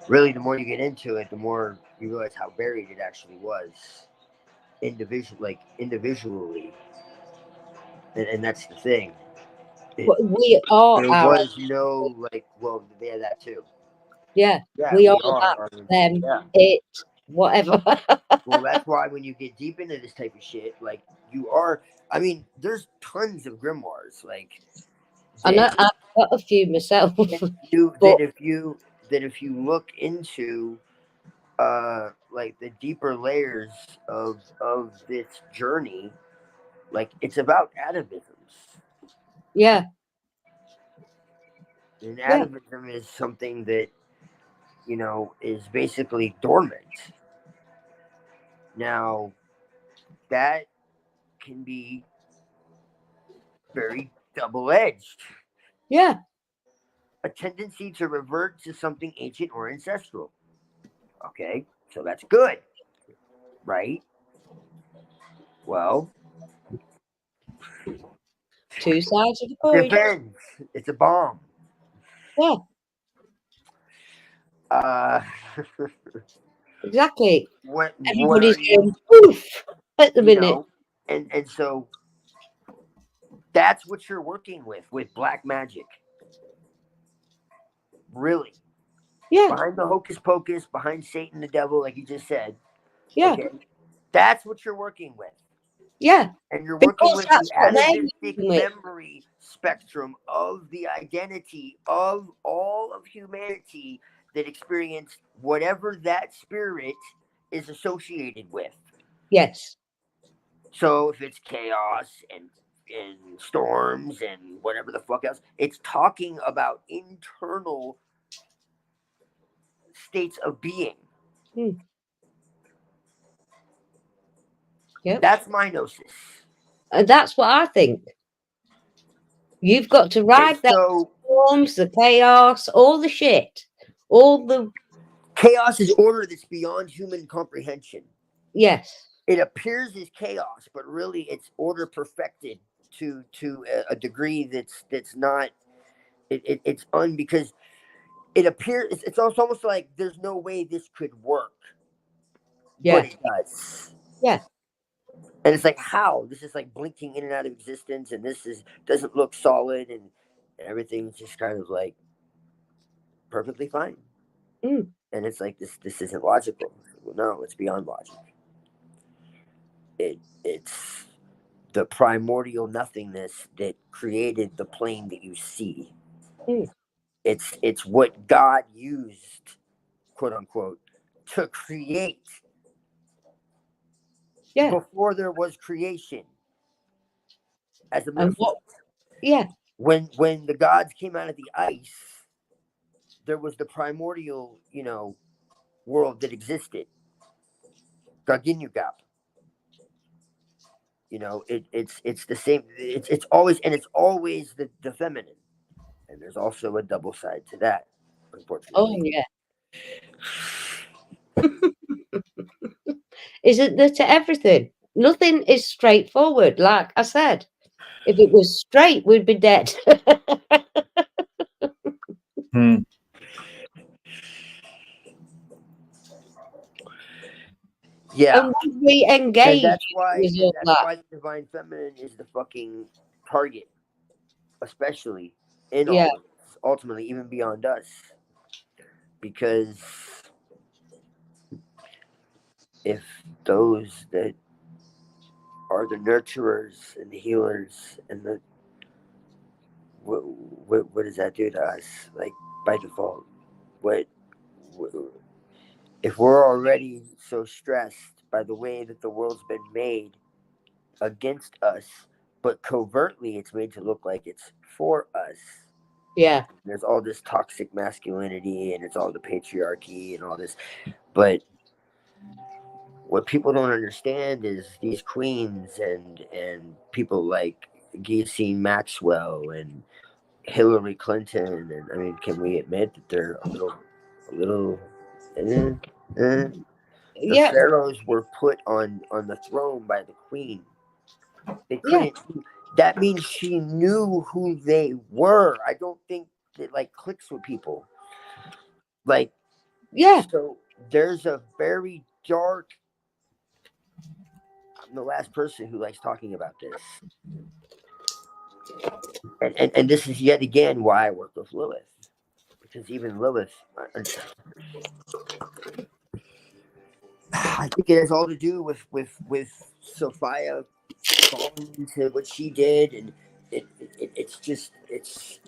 C: really, the more you get into it, the more you realize how buried it actually was, individually. And that's the thing.
B: We are
C: There
B: our.
C: was no well, they had that too.
B: Yeah.
C: Yeah,
B: We are
C: we are.
B: that, them,
C: Yeah.
B: it, whatever.
C: Well, that's why when you get deep into this type of shit, like you are. I mean, there's tons of grimoires, like
B: I know
C: that
B: I've got a few myself.
C: you
B: But
C: that if you look into like the deeper layers of this journey, like it's about atavisms.
B: yeah.
C: And
B: Yeah.
C: atavism is something that is basically dormant. Now that can be very double-edged.
B: Yeah.
C: A tendency to revert to something ancient or ancestral. Okay, so that's good, right? Well,
B: Two sides of the coin.
C: depends. It's a bomb.
B: Yeah.
C: Uh,
B: Exactly.
C: what
B: Everybody's
C: are
B: going
C: you?
B: poof at the minute.
C: And so that's what you're working with black magic. Really,
B: Yeah.
C: behind the hocus pocus, behind Satan, the devil, like you just said.
B: Yeah.
C: Okay, that's what you're working with.
B: Yeah.
C: And you're working
B: Because
C: with the
B: that's what they're
C: atavistic
B: using with.
C: memory spectrum of the identity of all of humanity that experienced whatever that spirit is associated with.
B: Yes.
C: So if it's chaos and storms and whatever the fuck else, it's talking about internal states of being.
B: Hmm. Yep.
C: That's my gnosis.
B: And that's what I think. You've got to
C: And
B: ride that
C: so
B: storms, the chaos, all the shit. All the
C: chaos is order that's beyond human comprehension.
B: yes.
C: It appears as chaos, but really it's order perfected to a degree that's not. It's because it appears it's also almost like there's no way this could work,
B: Yeah.
C: but it does.
B: Yeah.
C: And it's like how this is like blinking in and out of existence, and this doesn't look solid, and everything's just kind of like perfectly fine.
B: Mm.
C: And it's like this isn't logical. Well, no, it's beyond logic. it's the primordial nothingness that created the plane that you see.
B: Hmm.
C: It's what God used, quote unquote, to create
B: Yeah.
C: before there was creation as a
B: And what?
C: metaphor.
B: Yeah.
C: When the gods came out of the ice, there was the primordial, world that existed. Gaginyugap. It's the same. It's always, and it's always the feminine. And there's also a double side to that,
B: Oh
C: unfortunately.
B: yeah. Isn't there to everything? Nothing is straightforward. Like I said, if it was straight, we'd be dead.
A: Hmm.
C: Yeah,
B: And when we
C: and
B: engage
C: that's why
B: with all that,
C: the divine feminine is the fucking target, especially in
B: yeah,
C: all of this, ultimately, even beyond us, because if those that are the nurturers and the healers and the what does that do to us? Like by default, what if we're already so stressed by the way that the world's been made against us, but covertly it's made to look like it's for us?
B: yeah,
C: There's all this toxic masculinity and it's all the patriarchy and all this, but what people don't understand is these queens and people like Ghislaine Maxwell and Hillary Clinton, and I mean, can we admit that they're a little? Eh, eh. The
B: yeah,
C: pharaohs were put on the throne by the queen. They
B: yeah,
C: couldn't. That means she knew who they were. I don't think it like clicks with people. Like,
B: yeah.
C: so there's a very dark. I'm the last person who likes talking about this, and this is yet again why I work with Lilith, because even Lilith, I think it has all to do with Sophia falling into what she did, and it's just it's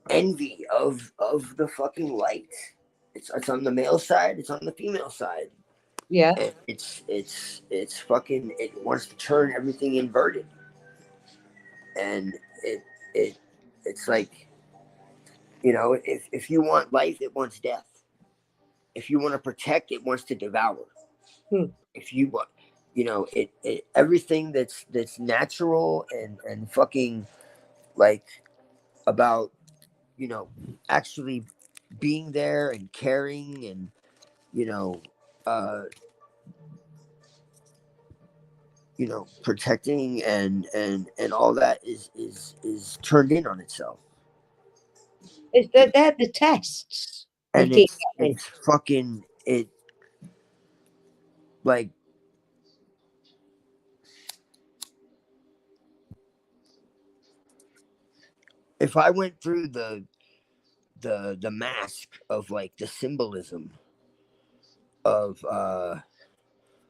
C: envy of the fucking light. It's on the male side, it's on the female side,
B: Yeah,
C: and it's fucking, it wants to turn everything inverted, and it it it's like, if you want life, it wants death. If you want to protect, it wants to devour.
B: hmm.
C: If you want, everything that's natural and fucking like about, actually being there and caring and, uh protecting and all that is turned in on itself.
B: They're the tests we
C: And
B: keep
C: it's
B: getting.
C: it's fucking it, like, if I went through the mask of like the symbolism of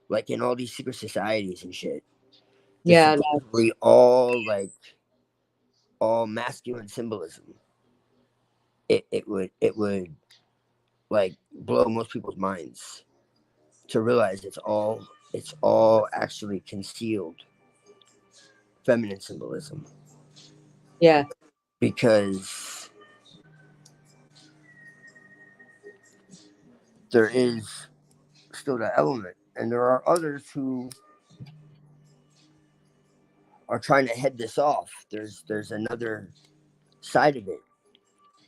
C: like in all these secret societies and shit, that's
B: Yeah, no,
C: supposedly all masculine symbolism, it would like blow most people's minds to realize it's all actually concealed feminine symbolism,
B: yeah,
C: because there is still that element, and there are others who are trying to head this off. There's another side of it,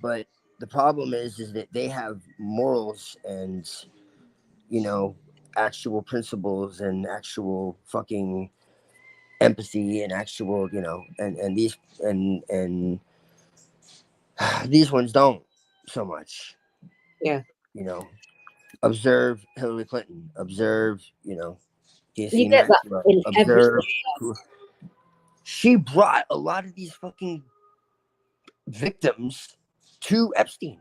C: but the problem is that they have morals and, actual principles and actual fucking empathy and actual, and these ones don't so much.
B: yeah.
C: you know Observe Hillary Clinton, observe,
B: You
C: DC
B: get that
C: Maxwell,
B: in everything.
C: observe she brought a lot of these fucking victims to Epstein.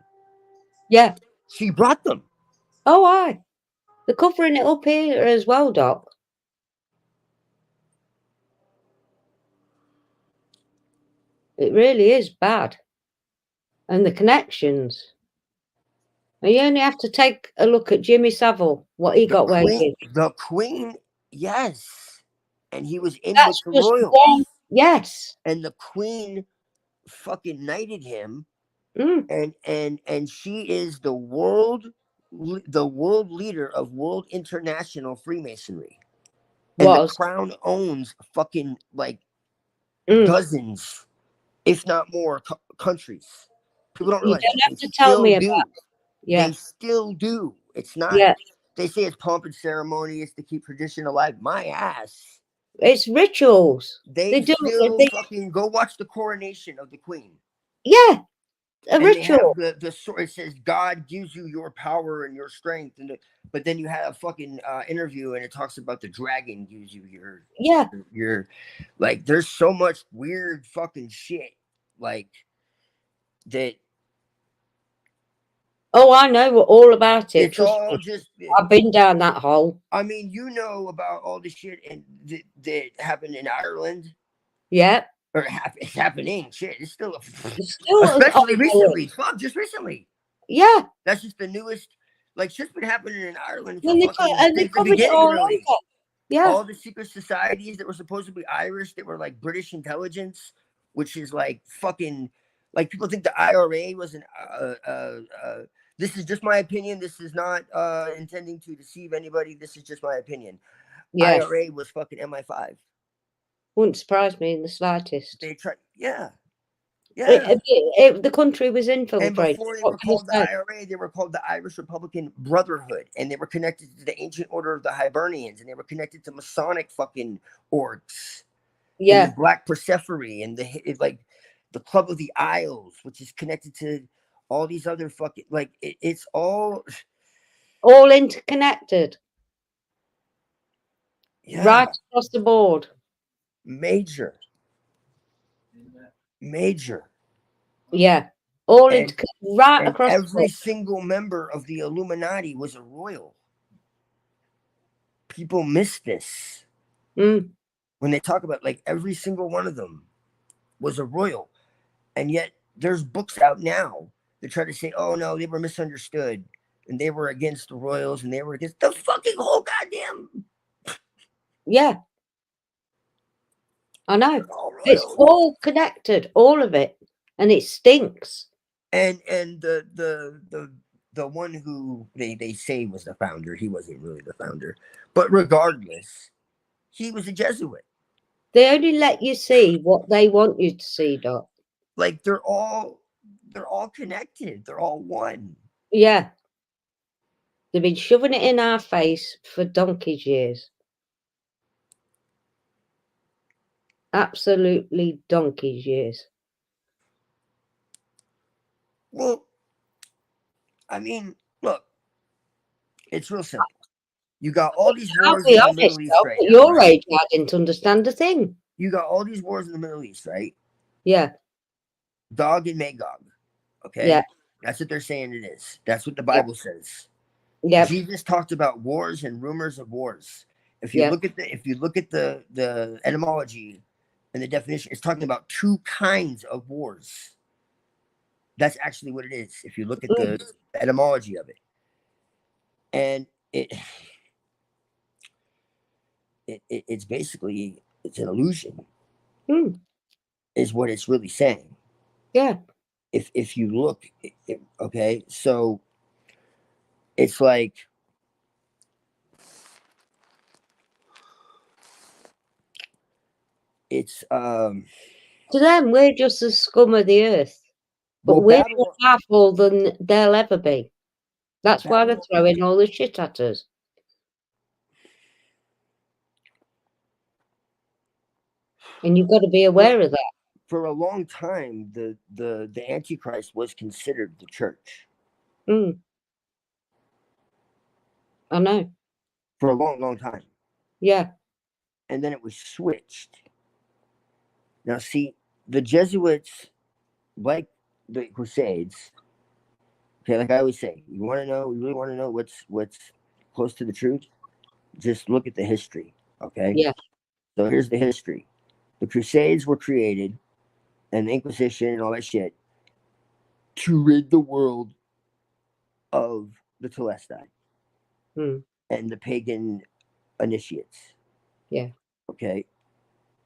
B: Yeah.
C: She brought them.
B: Oh, I. They're covering it up here as well, Doc. It really is bad. And the connections. And you only have to take a look at Jimmy Savile, what he got away with.
C: The Queen, yes. And he was in with
B: That's
C: the
B: just
C: royals.
B: one. Yes.
C: And the Queen fucking knighted him.
B: Mm.
C: And she is the world leader of World International Freemasonry. And the Crown owns fucking like dozens, if not more, countries. People don't realize
B: you don't
C: that.
B: have to tell me about. Yeah.
C: They still do. It's not.
B: Yeah.
C: They say it's pomp and ceremony. It's to keep tradition alive. My ass.
B: It's rituals.
C: They
B: do.
C: still fucking go watch the coronation of the Queen.
B: Yeah. A
C: and
B: ritual.
C: They have the sword. It says God gives you your power and your strength, but then you have a fucking interview and it talks about the dragon gives you your like. There's so much weird fucking shit like that.
B: Oh, I know all about it.
C: It's all just.
B: I've been down that hole.
C: I mean, you know about all the shit that happened in Ireland.
B: Yeah.
C: Or it's happening. Shit, it's still especially recently. Fuck, just recently.
B: Yeah.
C: That's just the newest. Like shit's been happening in Ireland.
B: They covered it all over. Yeah.
C: All the secret societies that were supposed to be Irish that were like British intelligence, which is like fucking like people think the IRA was an this is just my opinion. This is not intending to deceive anybody. This is just my opinion. Yes. IRA was fucking MI5.
B: Wouldn't surprise me in the slightest.
C: They tried, yeah.
B: The country was infiltrated.
C: And before they were called the IRA, they were called the Irish Republican Brotherhood, and they were connected to the Ancient Order of the Hibernians, and they were connected to Masonic fucking orcs.
B: Yeah,
C: and the Black Persephone, and the Club of the Isles, which is connected to all these other fucking it's all
B: interconnected.
C: Yeah.
B: Right across the board.
C: Major.
B: Yeah. Right across
C: every single member of the Illuminati was a royal. People miss this. When they talk about every single one of them was a royal. And yet there's books out now that try to say, oh no, they were misunderstood. And they were against the royals and they were against the fucking whole goddamn.
B: Yeah. I know. It's all connected, all of it. And it stinks.
C: And the one who they say was the founder, he wasn't really the founder. But regardless, he was a Jesuit.
B: They only let you see what they want you to see, Doc.
C: They're all connected. They're all one.
B: Yeah. They've been shoving it in our face for donkey's years. Absolutely donkey's years.
C: Well, I mean, look, it's real simple. You got all these wars in the Middle East right now.
B: At your age, I didn't understand a thing.
C: You got all these wars in the Middle East, right?
B: Yeah.
C: Gog and Magog. Okay.
B: Yeah.
C: That's what they're saying it is. That's what the Bible says.
B: Yeah.
C: Jesus talked about wars and rumors of wars. If you look at the etymology and the definition, it's talking about two kinds of wars. That's actually what it is. If you look at the etymology of it, and it's basically it's an illusion. Is what it's really saying.
B: Yeah.
C: If you look, okay, so it's like it's
B: to them we're just the scum of the earth, but we're more powerful than they'll ever be. That's why they're throwing all the shit at us. And you've got to be aware of that.
C: For a long time, the Antichrist was considered the church.
B: I know.
C: For a long, long time.
B: Yeah.
C: And then it was switched. Now, see, the Jesuits, like the Crusades, okay, like I always say, you really want to know what's close to the truth, just look at the history. Okay.
B: Yeah.
C: So here's the history. The Crusades were created, and the Inquisition and all that shit, to rid the world of the Telestai and the pagan initiates.
B: Yeah.
C: Okay.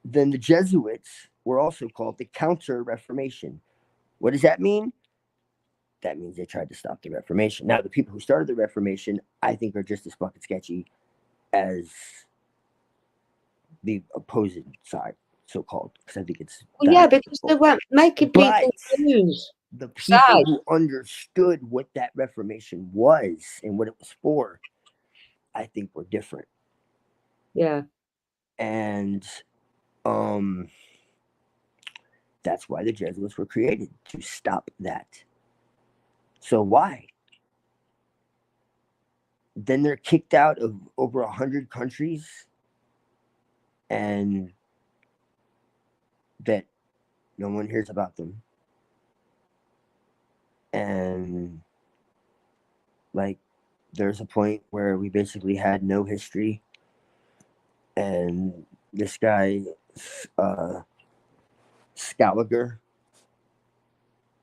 C: Then the Jesuits were also called the Counter-Reformation. What does that mean? That means they tried to stop the Reformation. Now, the people who started the Reformation, I think, are just as fucking sketchy as the opposing side, so-called, because I think it's...
B: Well, yeah, because they weren't making people lose.
C: The people who understood what that Reformation was and what it was for, I think, were different.
B: Yeah.
C: And that's why the Jesuits were created, to stop that. So why? Then they're kicked out of over 100 countries, and that no one hears about them. And like, there's a point where we basically had no history, and this guy Scaliger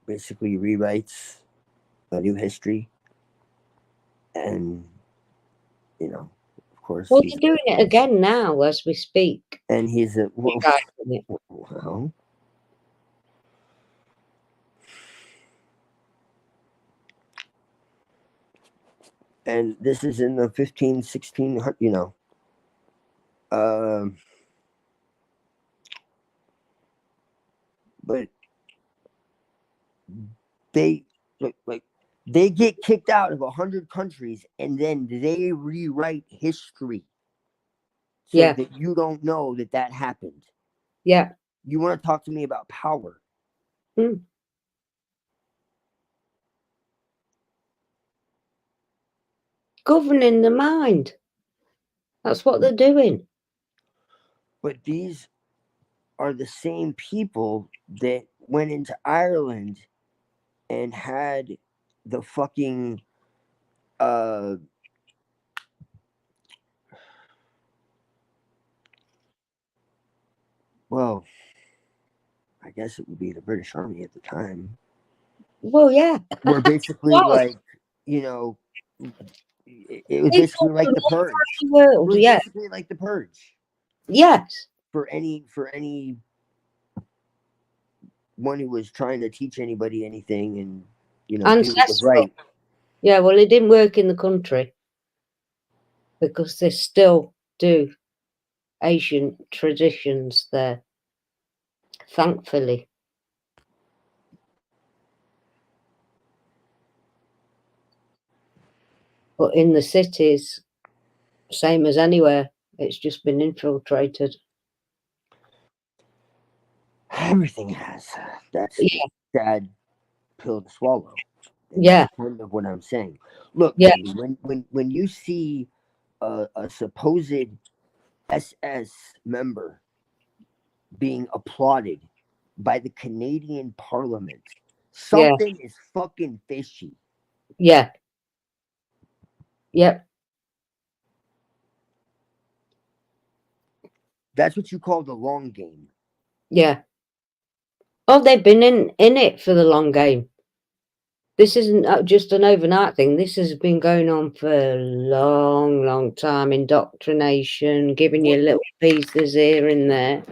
C: basically rewrites a new history, and you know, of course,
B: well, he's doing it again now as we speak.
C: And he's a well, and this is in the 15, 16, you know. But they like they get kicked out of 100 countries, and then they rewrite history so that you don't know that that happened.
B: Yeah.
C: You want to talk to me about power?
B: Governing the mind. That's what they're doing.
C: But these are the same people that went into Ireland and had the fucking well, I guess it would be the British Army at the time.
B: Well, yeah.
C: We're basically like, you know, it was basically like the Purge.
B: World,
C: it was basically like the Purge.
B: Yes.
C: For any one who was trying to teach anybody anything, and you know, do what was right.
B: Yeah, well, it didn't work in the country because they still do Asian traditions there, thankfully. But in the cities, same as anywhere, it's just been infiltrated.
C: Everything has. That's a sad pill to swallow.
B: Yeah.
C: That's kind of what I'm saying. Look, baby, when you see a supposed SS member being applauded by the Canadian Parliament, something is fucking fishy.
B: Yeah. Yep.
C: That's what you call the long game.
B: Yeah. Oh, they've been in it for the long game. This isn't just an overnight thing. This has been going on for a long, long time. Indoctrination, giving you little pieces here and there.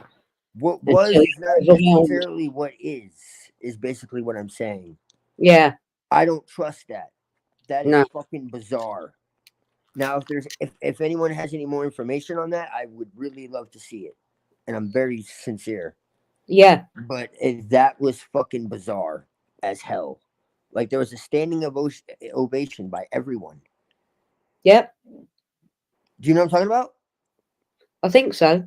C: What was is not necessarily what is basically what I'm saying.
B: Yeah.
C: I don't trust that. That is fucking bizarre. Now, if anyone has any more information on that, I would really love to see it. And I'm very sincere.
B: Yeah.
C: But that was fucking bizarre as hell. Like, there was a standing ovation by everyone.
B: Yep.
C: Do you know what I'm talking about?
B: I think so.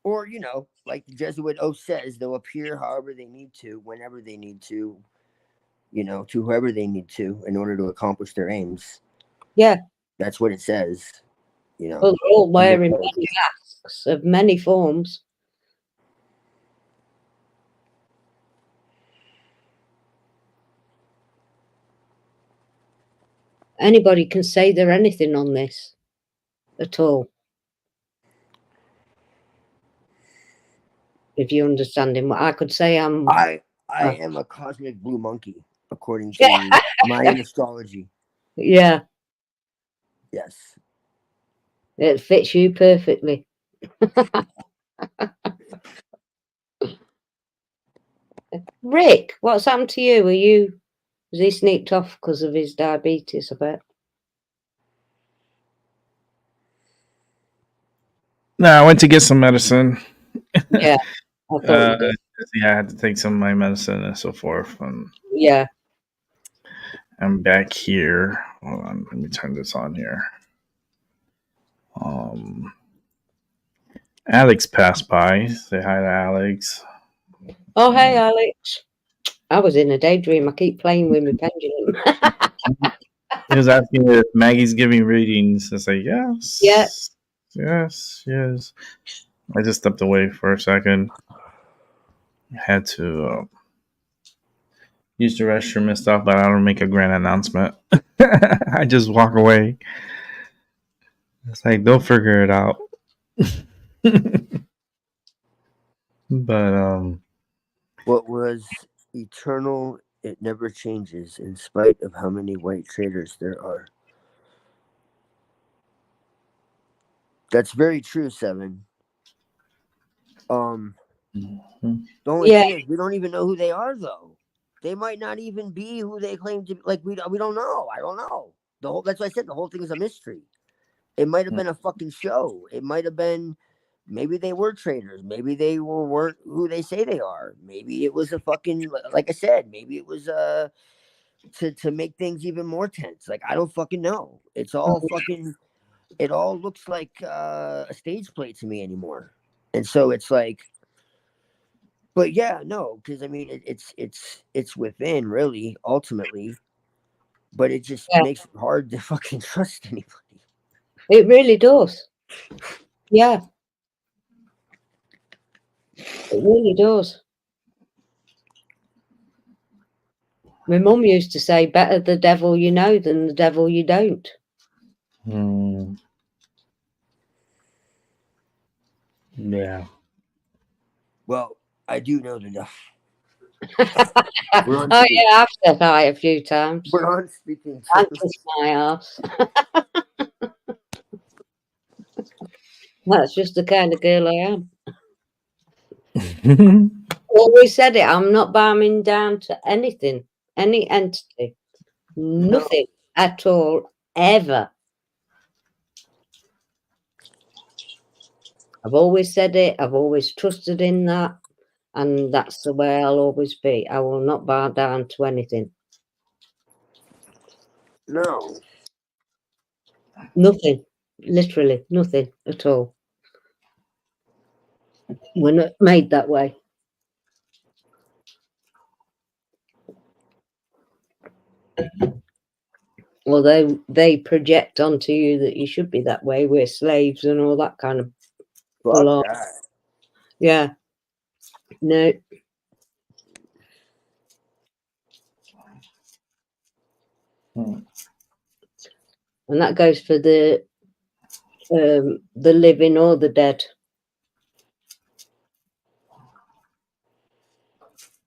C: Or, you know, like the Jesuit oath says, they'll appear however they need to, whenever they need to, you know, to whoever they need to in order to accomplish their aims.
B: Yeah.
C: That's what it says. You know.
B: Well, they're all wearing many masks of many forms. anybody can say they're anything on this at all. If you understand him, I could say
C: I am a cosmic blue monkey, according to Mayan astrology.
B: Yeah,
C: Yes.
B: it fits you perfectly. Rick, what's happened to you? Was he sneaked off because of his diabetes, I bet?
A: No, I went to get some medicine.
B: Yeah, I thought you did.
A: Yeah, I had to take some of my medicine and so forth. And
B: Yeah.
A: I'm back here. Hold on, let me turn this on here. Alex passed by. Say hi to Alex.
B: Oh, hey, Alex. I was in a daydream. I keep playing with my pendulum.
A: He was asking if Maggie's giving readings. I say yes.
B: Yeah.
A: Yes. I just stepped away for a second. I had to use the restroom and stuff, but I don't make a grand announcement. I just walk away. It's like they'll figure it out. But
C: What was eternal, it never changes, in spite of how many white traders there are. That's very true, Seven. The only thing is, we don't even know who they are, though. They might not even be who they claim to be. Like, we don't know. I don't know. That's why I said the whole thing is a mystery. It might have been a fucking show. It might have been, maybe they were traders. Maybe they weren't who they say they are. Maybe it was a fucking, like I said, maybe it was to make things even more tense. Like, I don't fucking know. It's all fucking, it all looks like a stage play to me anymore. And so it's like, but yeah, no, because I mean, it's within, really, ultimately, but it just makes it hard to fucking trust anybody.
B: It really does. Yeah. It really does. My mum used to say, better the devil you know than the devil you don't.
A: Yeah.
B: Well, I do know the devil. Oh, yeah, I've said hi a few times.
C: We're on speaking
B: and kissed my ass. That's just the kind of girl I am. Always said it. I'm not bowing down to anything, any entity, nothing at all, ever. I've always said it. I've always trusted in that. And that's the way I'll always be. I will not bow down to anything.
C: No.
B: Nothing. Literally nothing at all. We're not made that way. Although they project onto you that you should be that way. We're slaves and all that kind of
C: Fuck that.
B: Yeah. No. And that goes for the living or the dead.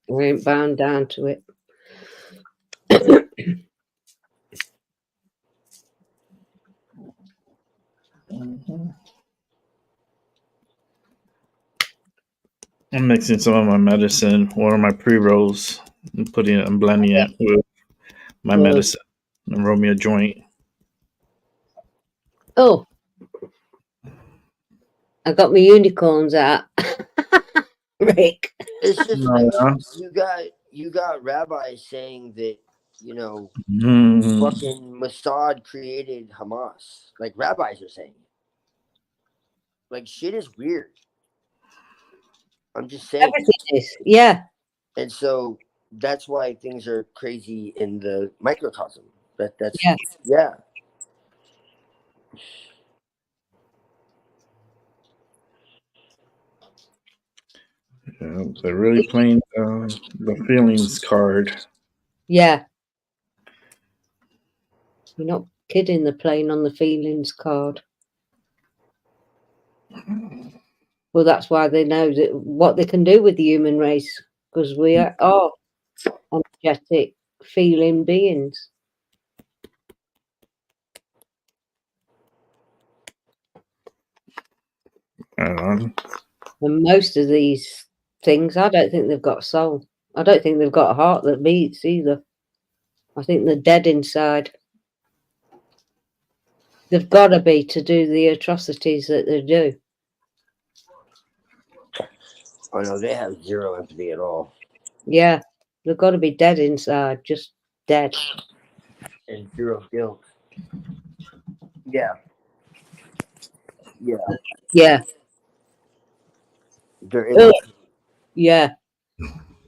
B: We ain't bound down to it.
A: I'm mixing some of my medicine, one of my pre-rolls, and I'm blending it with my medicine and roll me a joint.
B: Oh, I got my unicorns out. Rick.
C: It's just you got rabbis saying that, you know, fucking Mossad created Hamas. Like, rabbis are saying it. Like, shit is weird. I'm just saying.
B: Everything is, yeah.
C: And so that's why things are crazy in the microcosm. That's yeah.
A: Yeah, they're really playing the feelings card.
B: Yeah. You're not kidding. They're playing on the feelings card. Well, that's why they know that what they can do with the human race, because we are energetic, feeling beings. And most of these things, I don't think they've got a soul. I don't think they've got a heart that beats either. I think they're dead inside. They've got to be to do the atrocities that they do.
C: Oh no, they have zero empathy at all.
B: Yeah, they've got to be dead inside, just dead.
C: And zero guilt. Yeah. Yeah.
B: Yeah.
C: They're innocent.
B: Yeah.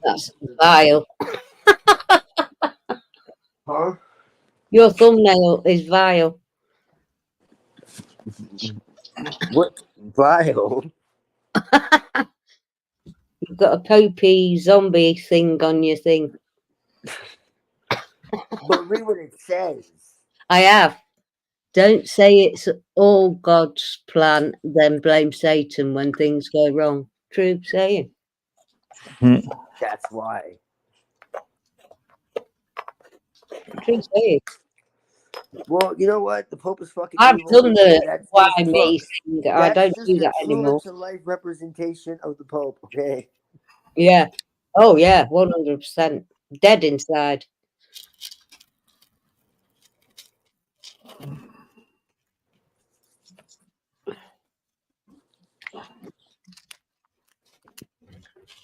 B: That's vile.
C: Huh?
B: Your thumbnail is vile.
C: What? Vile?
B: You've got a popey zombie thing on your thing.
C: But read what it says.
B: I have. Don't say it's all God's plan, then blame Satan when things go wrong. True saying.
C: That's why.
B: True saying.
C: Well, you know what? The Pope is fucking
B: I've
C: evil.
B: done the
C: That's
B: why
C: just
B: me thing. I don't
C: just
B: do
C: a
B: that anymore.
C: true to life representation of the Pope, okay?
B: Yeah. Oh, yeah. 100%. Dead inside.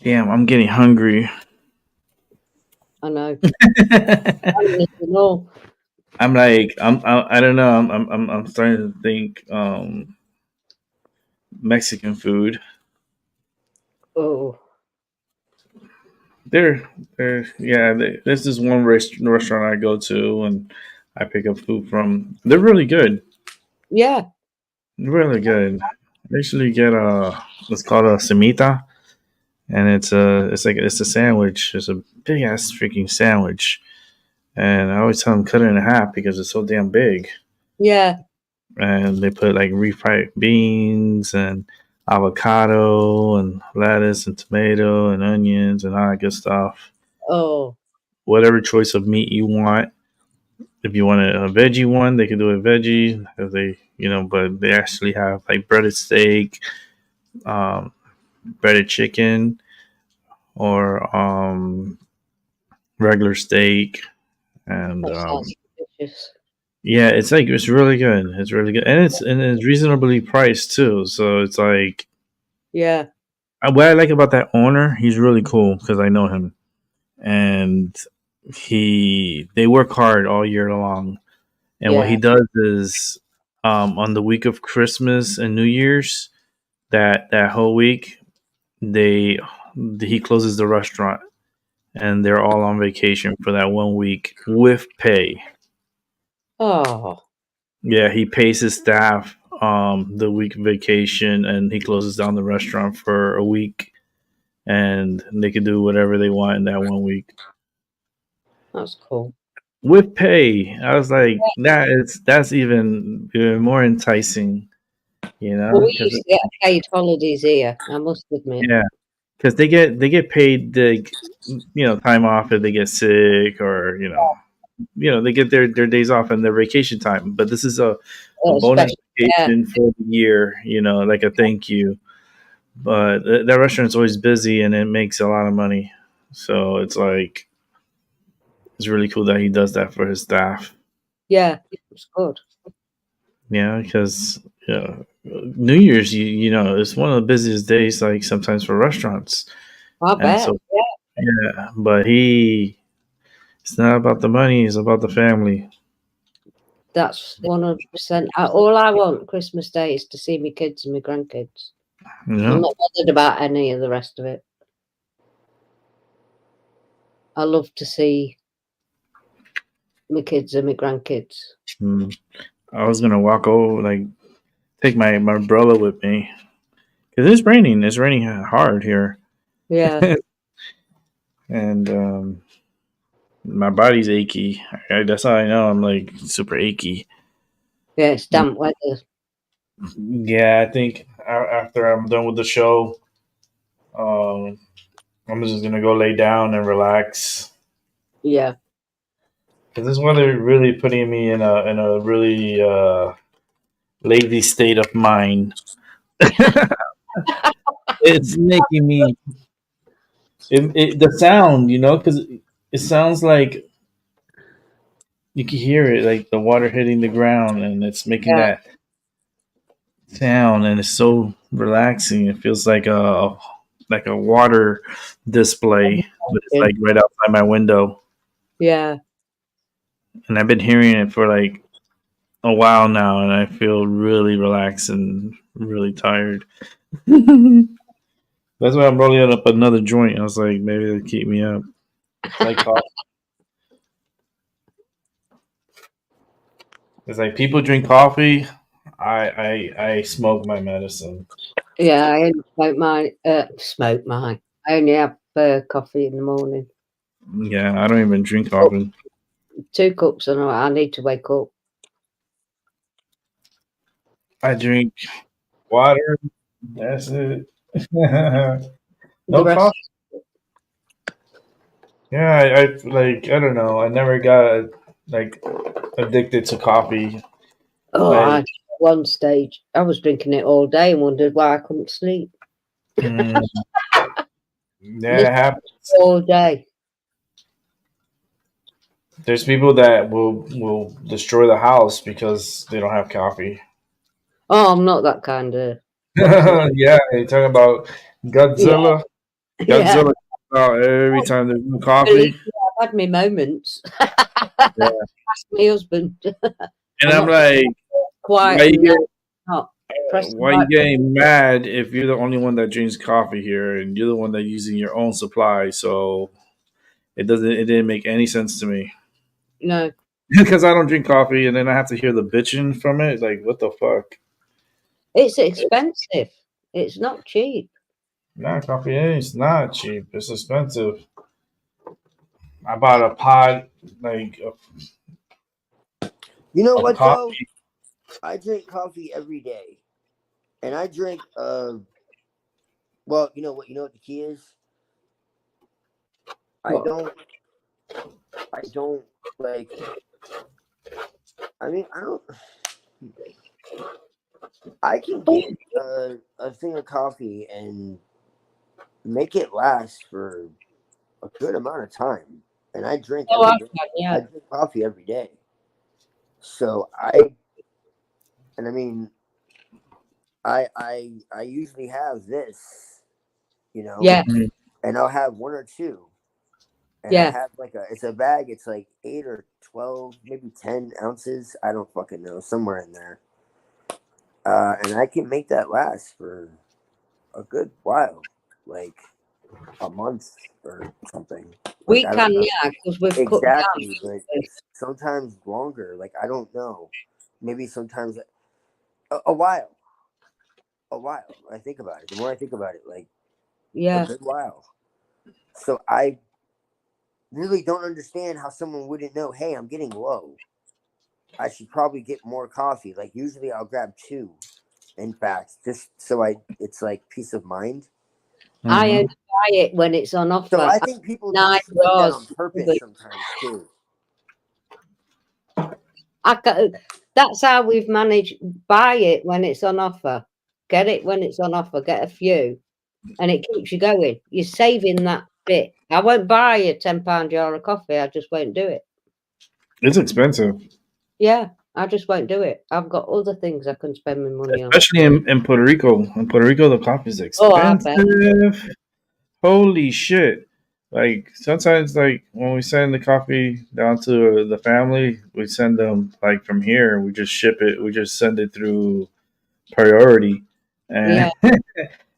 A: Damn, I'm getting hungry.
B: I know. I know.
A: I'm like, I don't know. I'm starting to think Mexican food.
B: Oh.
A: This is one restaurant I go to and I pick up food from. They're really good.
B: Yeah.
A: Really good. I usually get it's called a semita, and it's a sandwich. It's a big ass freaking sandwich, and I always tell them cut it in half because it's so damn big.
B: Yeah.
A: And they put like refried beans and avocado and lettuce and tomato and onions and all that good stuff.
B: Oh.
A: Whatever choice of meat you want. If you want a veggie one, they can do a veggie. If they, but they actually have like breaded steak, breaded chicken, or regular steak, and
B: That sounds delicious.
A: yeah, it's really good. It's really good, and it's reasonably priced too. So it's like,
B: yeah.
A: What I like about that owner, he's really cool because I know him, and they work hard all year long. And what he does is, on the week of Christmas and New Year's, that whole week, he closes the restaurant, and they're all on vacation for that 1 week with pay.
B: Oh.
A: Yeah, he pays his staff the week vacation, and he closes down the restaurant for a week, and they can do whatever they want in that 1 week.
B: That's cool.
A: With pay. I was like, that's even more enticing,
B: Well, we used to get paid holidays here, I must admit.
A: Yeah, because they get paid time off if they get sick, or they get their days off and their vacation time. But this is a bonus vacation for the year, like a thank you. But that restaurant's always busy and it makes a lot of money, so it's like, it's really cool that he does that for his staff.
B: Yeah, it's good.
A: Yeah, because New Year's, it's one of the busiest days, like sometimes for restaurants.
B: I bet. So,
A: yeah, but it's not about the money; it's about the family.
B: That's 100%. All I want Christmas Day is to see my kids and my grandkids. Yeah. I'm not bothered about any of the rest of it. I love to see my kids and my grandkids.
A: I was gonna walk over, take my umbrella with me, because it's raining. It's raining hard here.
B: Yeah.
A: And my body's achy. That's how I know I'm like super achy.
B: Yeah, it's damp weather.
A: Yeah, I think after I'm done with the show, um, I'm just gonna go lay down and relax.
B: Yeah.
A: Because this weather really putting me in a really lazy state of mind. It's making me the sound, because it sounds like you can hear it, like the water hitting the ground, and it's making
B: Yeah.
A: that sound, and it's so relaxing. It feels like a water display, but it's like right outside my window,
B: Yeah.
A: and I've been hearing it for like a while now, and I feel really relaxed and really tired. That's why I'm rolling up another joint. I was like, maybe it'll keep me up. It's like coffee. It's like people drink coffee. I smoke my medicine.
B: Yeah, I only smoke mine. I only have coffee in the morning.
A: Yeah, I don't even drink
B: Oh,
A: coffee.
B: 2 cups and I need to wake up.
A: I drink water. That's it.
B: The
A: No
B: rest,
A: coffee. Yeah, I like. I don't know. I never got like addicted to coffee.
B: I
A: Like,
B: one stage I was drinking it all day and wondered why I couldn't sleep.
A: mm, yeah, it
B: Literally
A: happens.
B: all day.
A: There's people that will destroy the house because they don't have coffee.
B: Oh, I'm not that kind of person.
A: Yeah, you talking about
B: Yeah,
A: Godzilla?
B: yeah.
A: Godzilla comes out every time there's no
B: Believe
A: coffee.
B: me, I've had my moments.
A: Yeah.
B: Ask my husband.
A: And
B: I'm
A: I'm
B: not
A: like,
B: quiet
A: why you
B: and
A: get
B: not press the
A: why you
B: right
A: getting mad if you're the only one that drinks coffee here and you're the one that using your own supply? So it didn't make any sense to me.
B: no.
A: Because I don't drink coffee and then I have to hear the bitching from it. Like, what the fuck?
B: It's expensive. It's not cheap.
A: Nah, coffee is not cheap. It's expensive. I bought a pot like
C: You know
A: of
C: what though?
A: coffee.
C: I drink coffee every day, and I drink. Well, you know what? You know what the key is? I
B: What?
C: don't. I don't like. I mean, I don't. I can get a thing of coffee and make it last for a good amount of time, and I drink
B: Oh,
C: every
B: I've
C: day.
B: had,
C: I
B: yeah.
C: drink coffee every day. So I mean, I usually have this, you know,
B: Yeah,
A: Mhm.
C: and I'll have one or two, and I
B: yeah.
C: have like it's a bag. It's like 8 or 12, maybe 10 ounces. I don't fucking know, somewhere in there. And I can make that last for a good while, like a month or something. Like
B: We
C: I
B: can,
C: don't know
B: yeah, because we've cut
C: exactly, but
B: down.
C: sometimes longer. Like I don't know. Maybe sometimes a while. A while. I think about it. The more I think about it, like a
B: Yeah.
C: good while. So I really don't understand how someone wouldn't know. Hey, I'm getting low. I should probably get more coffee. Like usually, I'll grab two. In fact, just so it's like peace of mind.
B: I only
A: Mhm.
B: buy it when it's on
C: So
B: offer.
C: I think people do
B: Nine
C: shit like that on
B: doors.
C: purpose sometimes too.
B: That's how we've managed. Buy it when it's on offer. Get it when it's on offer. Get a few, and it keeps you going. You're saving that bit. I won't buy a £10 jar of coffee. I just won't do it.
A: It's expensive,
B: Yeah, I just won't do it. I've got other things I can spend my money on.
A: especially in Puerto Rico. In Puerto Rico, the coffee is
B: Oh, I bet.
A: expensive. Holy shit! Like sometimes, like when we send the coffee down to the family, we send them like from here. We just ship it. We just send it through priority,
B: Yeah,
A: and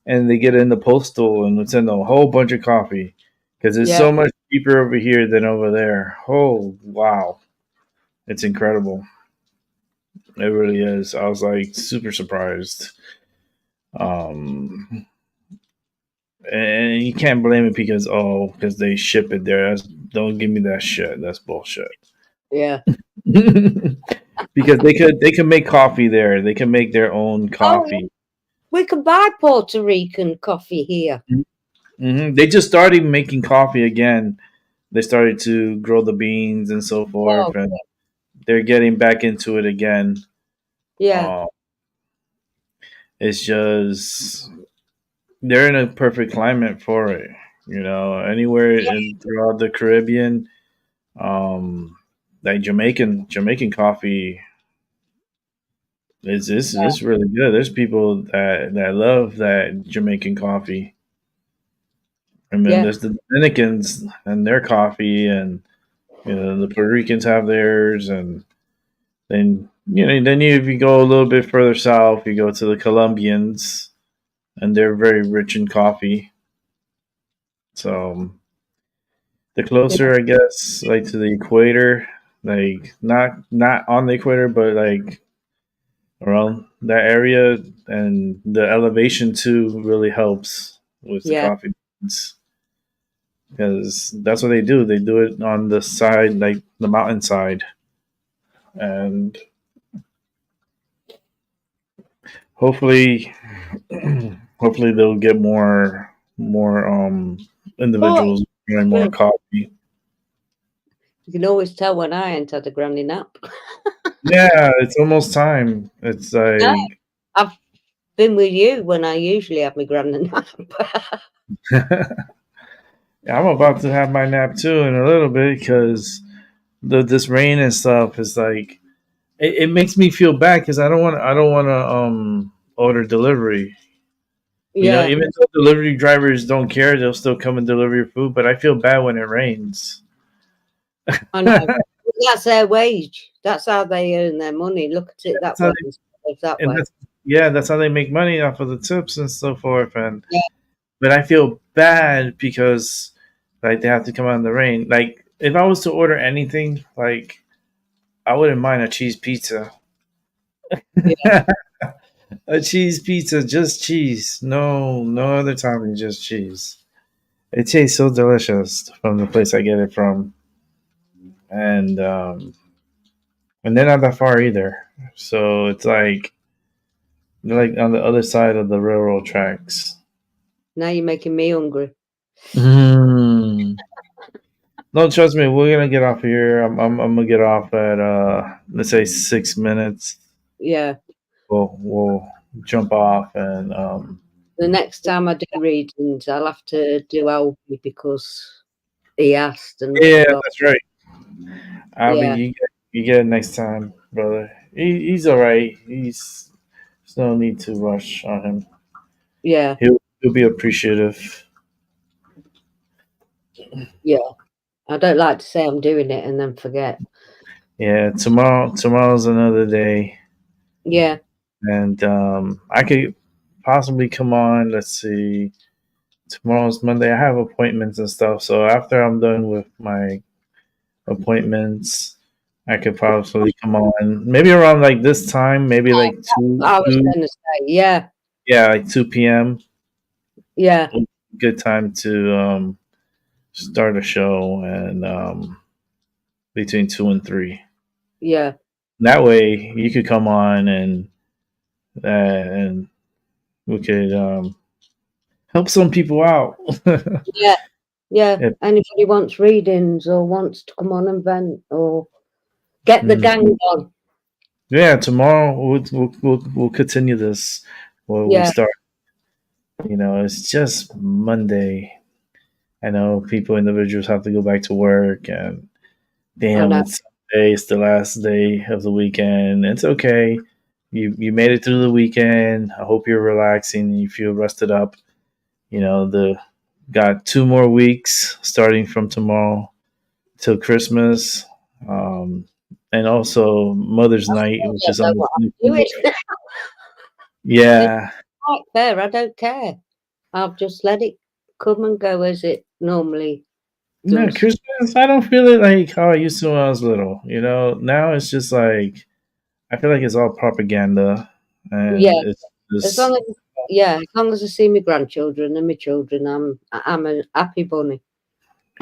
A: and they get it in the postal, and we send them a whole bunch of coffee because it's
B: yeah.
A: so much cheaper over here than over there. Oh wow, it's incredible. It really is. I was like super surprised. Um, and you can't blame it because they ship it there. Don't give me that shit. That's bullshit.
B: Yeah.
A: Because they could make coffee there. They can make their own
B: Oh, yeah.
A: coffee.
B: We can buy Puerto Rican coffee here.
A: They just started making coffee again. They started to grow the beans and so
B: Oh,
A: forth, and they're getting back into it again.
B: yeah.
A: Uh, it's just they're in a perfect climate for it. Anywhere throughout the Caribbean, like Jamaican coffee is really good. There's people that love that Jamaican coffee. And then
B: Yeah.
A: there's the Dominicans and their coffee, and the Puerto Ricans have theirs, and then if you go a little bit further south, you go to the Colombians, and they're very rich in coffee. So the closer, I guess, like to the equator, like not on the equator, but like around that area, and the elevation too really helps with the
B: Yeah.
A: coffee beans. Because that's what they do. They do it on the side, like the mountainside, and hopefully, hopefully they'll get more
B: But
A: individuals doing more coffee.
B: you can always tell when I ain't had a granny nap.
A: Yeah, it's almost time. It's
B: No,
A: like
B: I've been with you when I usually have my granny nap.
A: I'm about to have my nap too in a little bit because this rain and stuff is like it makes me feel bad because I don't want to order delivery.
B: Yeah,
A: Even though delivery drivers don't care, they'll still come and deliver your food. But I feel bad when it rains.
B: I know. That's their wage. That's how they earn their money. Look at it
A: That's
B: that
A: how
B: way. Instead of that
A: and
B: way.
A: that's how they make money off of the tips and so forth. And
B: Yeah,
A: but I feel bad because like they have to come out in the rain. Like if I was to order anything, like I wouldn't mind a cheese pizza.
B: yeah,
A: A cheese pizza, just cheese. No other topping, just cheese. It tastes so delicious from the place I get it from, and they're not that far either. So it's like they're like on the other side of the railroad tracks.
B: now you're making me hungry.
A: Mm. No, trust me, we're gonna get off here. I'm gonna get off at let's say 6 minutes.
B: Yeah.
A: We'll jump off and
B: The next time I do readings, I'll have to do Albie because he asked and I
A: yeah,
B: forgot.
A: that's right. I mean,
B: Yeah,
A: you get it next time, brother. He's all right. There's no need to rush on him.
B: yeah,
A: He'll be appreciative.
B: yeah. I don't like to say I'm doing it and then forget.
A: Yeah, tomorrow's another day,
B: Yeah,
A: and I could possibly come on. Let's see. Tomorrow's Monday. I have appointments and stuff. So after I'm done with my appointments, I could possibly come on. Maybe around like this time. Maybe like
B: I was going to say, yeah,
A: yeah, like 2 p.m.
B: yeah,
A: Good time to start a show, and between 2 and 3.
B: yeah,
A: That way, you could come on and we could help some people out.
B: yeah, yeah.
A: If-
B: Anybody wants readings or wants to come on and vent or get the gang on.
A: Yeah, tomorrow we'll continue this. We
B: Yeah,
A: start. It's just Monday. I know individuals have to go back to work, and
B: I
A: damn,
B: know.
A: it's Sunday. It's the last day of the weekend. It's okay. You made it through the weekend. I hope you're relaxing and you feel rested up. The got 2 more weeks starting from tomorrow till Christmas, and also Mother's Night,
B: I
A: which is
B: don't
A: on
B: know
A: the
B: what I'm doing.
A: 17th. Yeah,
B: Quite fair. I don't care. I'll just let it come and go as it normally
A: no
B: does.
A: Christmas. I don't feel it like how I used to when I was little. Now it's just like I feel like it's all propaganda, and
B: Yeah,
A: it's
B: as
A: just
B: long as Yeah, as long as I see my grandchildren and my children, I'm a happy bunny.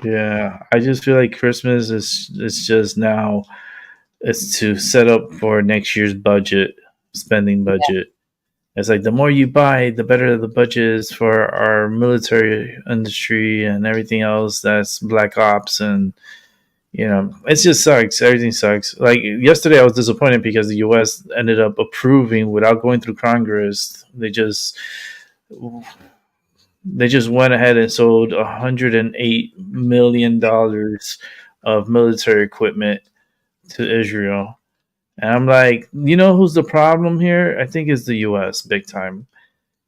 A: Yeah, I just feel like Christmas is it's just now it's to set up for next year's budget, spending budget. It's like the more you buy, the better the budget is for our military industry and everything else that's black ops and it just sucks. Everything sucks. Like yesterday I was disappointed because the US ended up approving without going through Congress. They just went ahead and sold $108 million of military equipment to Israel. And I'm like, who's the problem here? I think it's the US big time.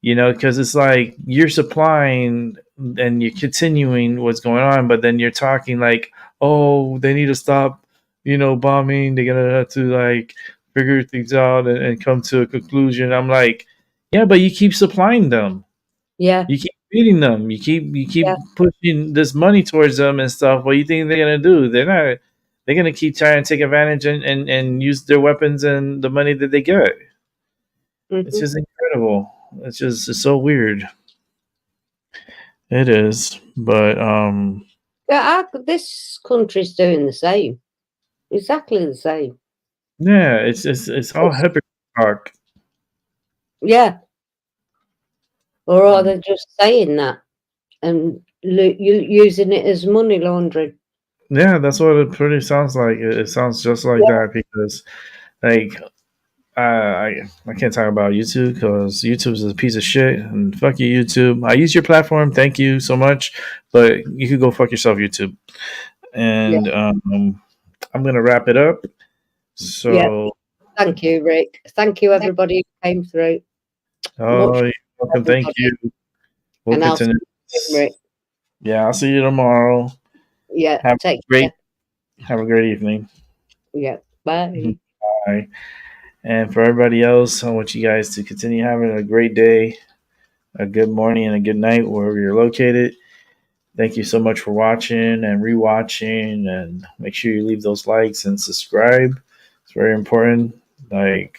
A: Because it's like you're supplying and you're continuing what's going on, but then you're talking like, oh, they need to stop, bombing. They're going to have to like figure things out and come to a conclusion. I'm like, yeah, but you keep supplying them.
B: Yeah,
A: You keep feeding them. You keep
B: yeah.
A: pushing this money towards them and stuff. What do you think they're gonna do? They're not. They're gonna keep trying to take advantage and use their weapons and the money that they get. It's
B: Hmm.
A: just incredible. It's so weird. It is, but
B: Yeah, this country's doing the same, exactly the same.
A: yeah, it's all hypocrite talk.
B: Yeah, or are they just saying that and you using it as money laundering?
A: Yeah, that's what it pretty sounds like. It sounds just like
B: Yeah,
A: that because, like, I can't talk about YouTube because YouTube is a piece of shit and fuck you, YouTube. I use your platform, thank you so much, but you could go fuck yourself, YouTube.
B: yeah,
A: And I'm gonna wrap it up.
B: yeah.
A: So,
B: Thank you, Rick. Thank you, everybody who came through.
A: oh,
B: Much
A: you're welcome. Thank
B: everybody,
A: you. We'll
B: and I'll see
A: continue.
B: you, Rick.
A: Yeah, I'll see you tomorrow.
B: Yeah,
A: Have
B: take
A: a great
B: care.
A: have a great evening.
B: Yeah, bye.
A: Bye. And for everybody else, I want you guys to continue having a great day, a good morning, and a good night wherever you're located. Thank you so much for watching and rewatching, and make sure you leave those likes and subscribe. It's very important. Like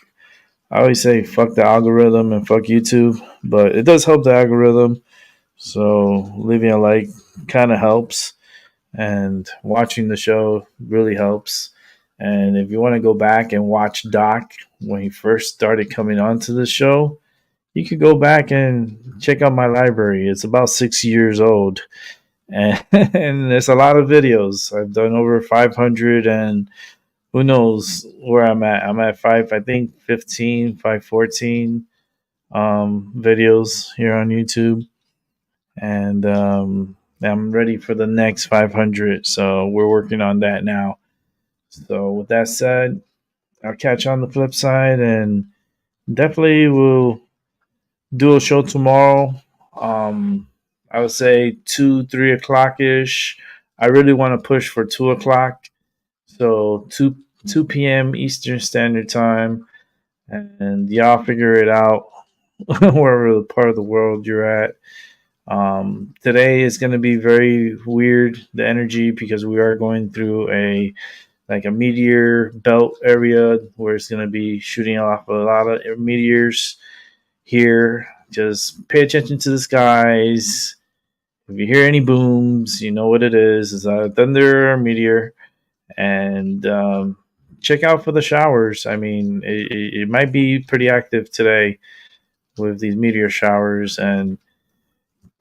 A: I always say, fuck the algorithm and fuck YouTube, but it does help the algorithm. So leaving a like kind of helps, and watching the show really helps. And if you want to go back and watch Doc when he first started coming onto the show, you could go back and check out my library. It's about 6 years old, and, and there's a lot of videos. I've done over 500, and who knows where I'm at. I'm at I think 15, 514 videos here on YouTube, and I'm ready for the next 500. So we're working on that now. So with that said, I'll catch you on the flip side, and definitely we'll do a show tomorrow. Um, I would say 2, 3 o'clock ish. I really want to push for 2 o'clock, so two p.m. Eastern Standard Time, and y'all figure it out wherever part of the world you're at. Today is going to be very weird, the energy, because we are going through a meteor belt area where it's going to be shooting off a lot of meteors here. Just pay attention to the skies. If you hear any booms, you know what it is. It's a thunder or meteor. And check out for the showers. I mean, it might be pretty active today with these meteor showers. And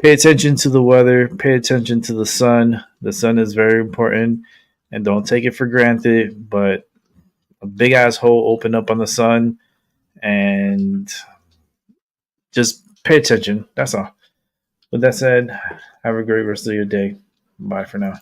A: pay attention to the weather. Pay attention to the sun. The sun is very important. And don't take it for granted. But a big ass hole opened up on the sun. And just pay attention. That's all. With that said, have a great rest of your day. Bye for now.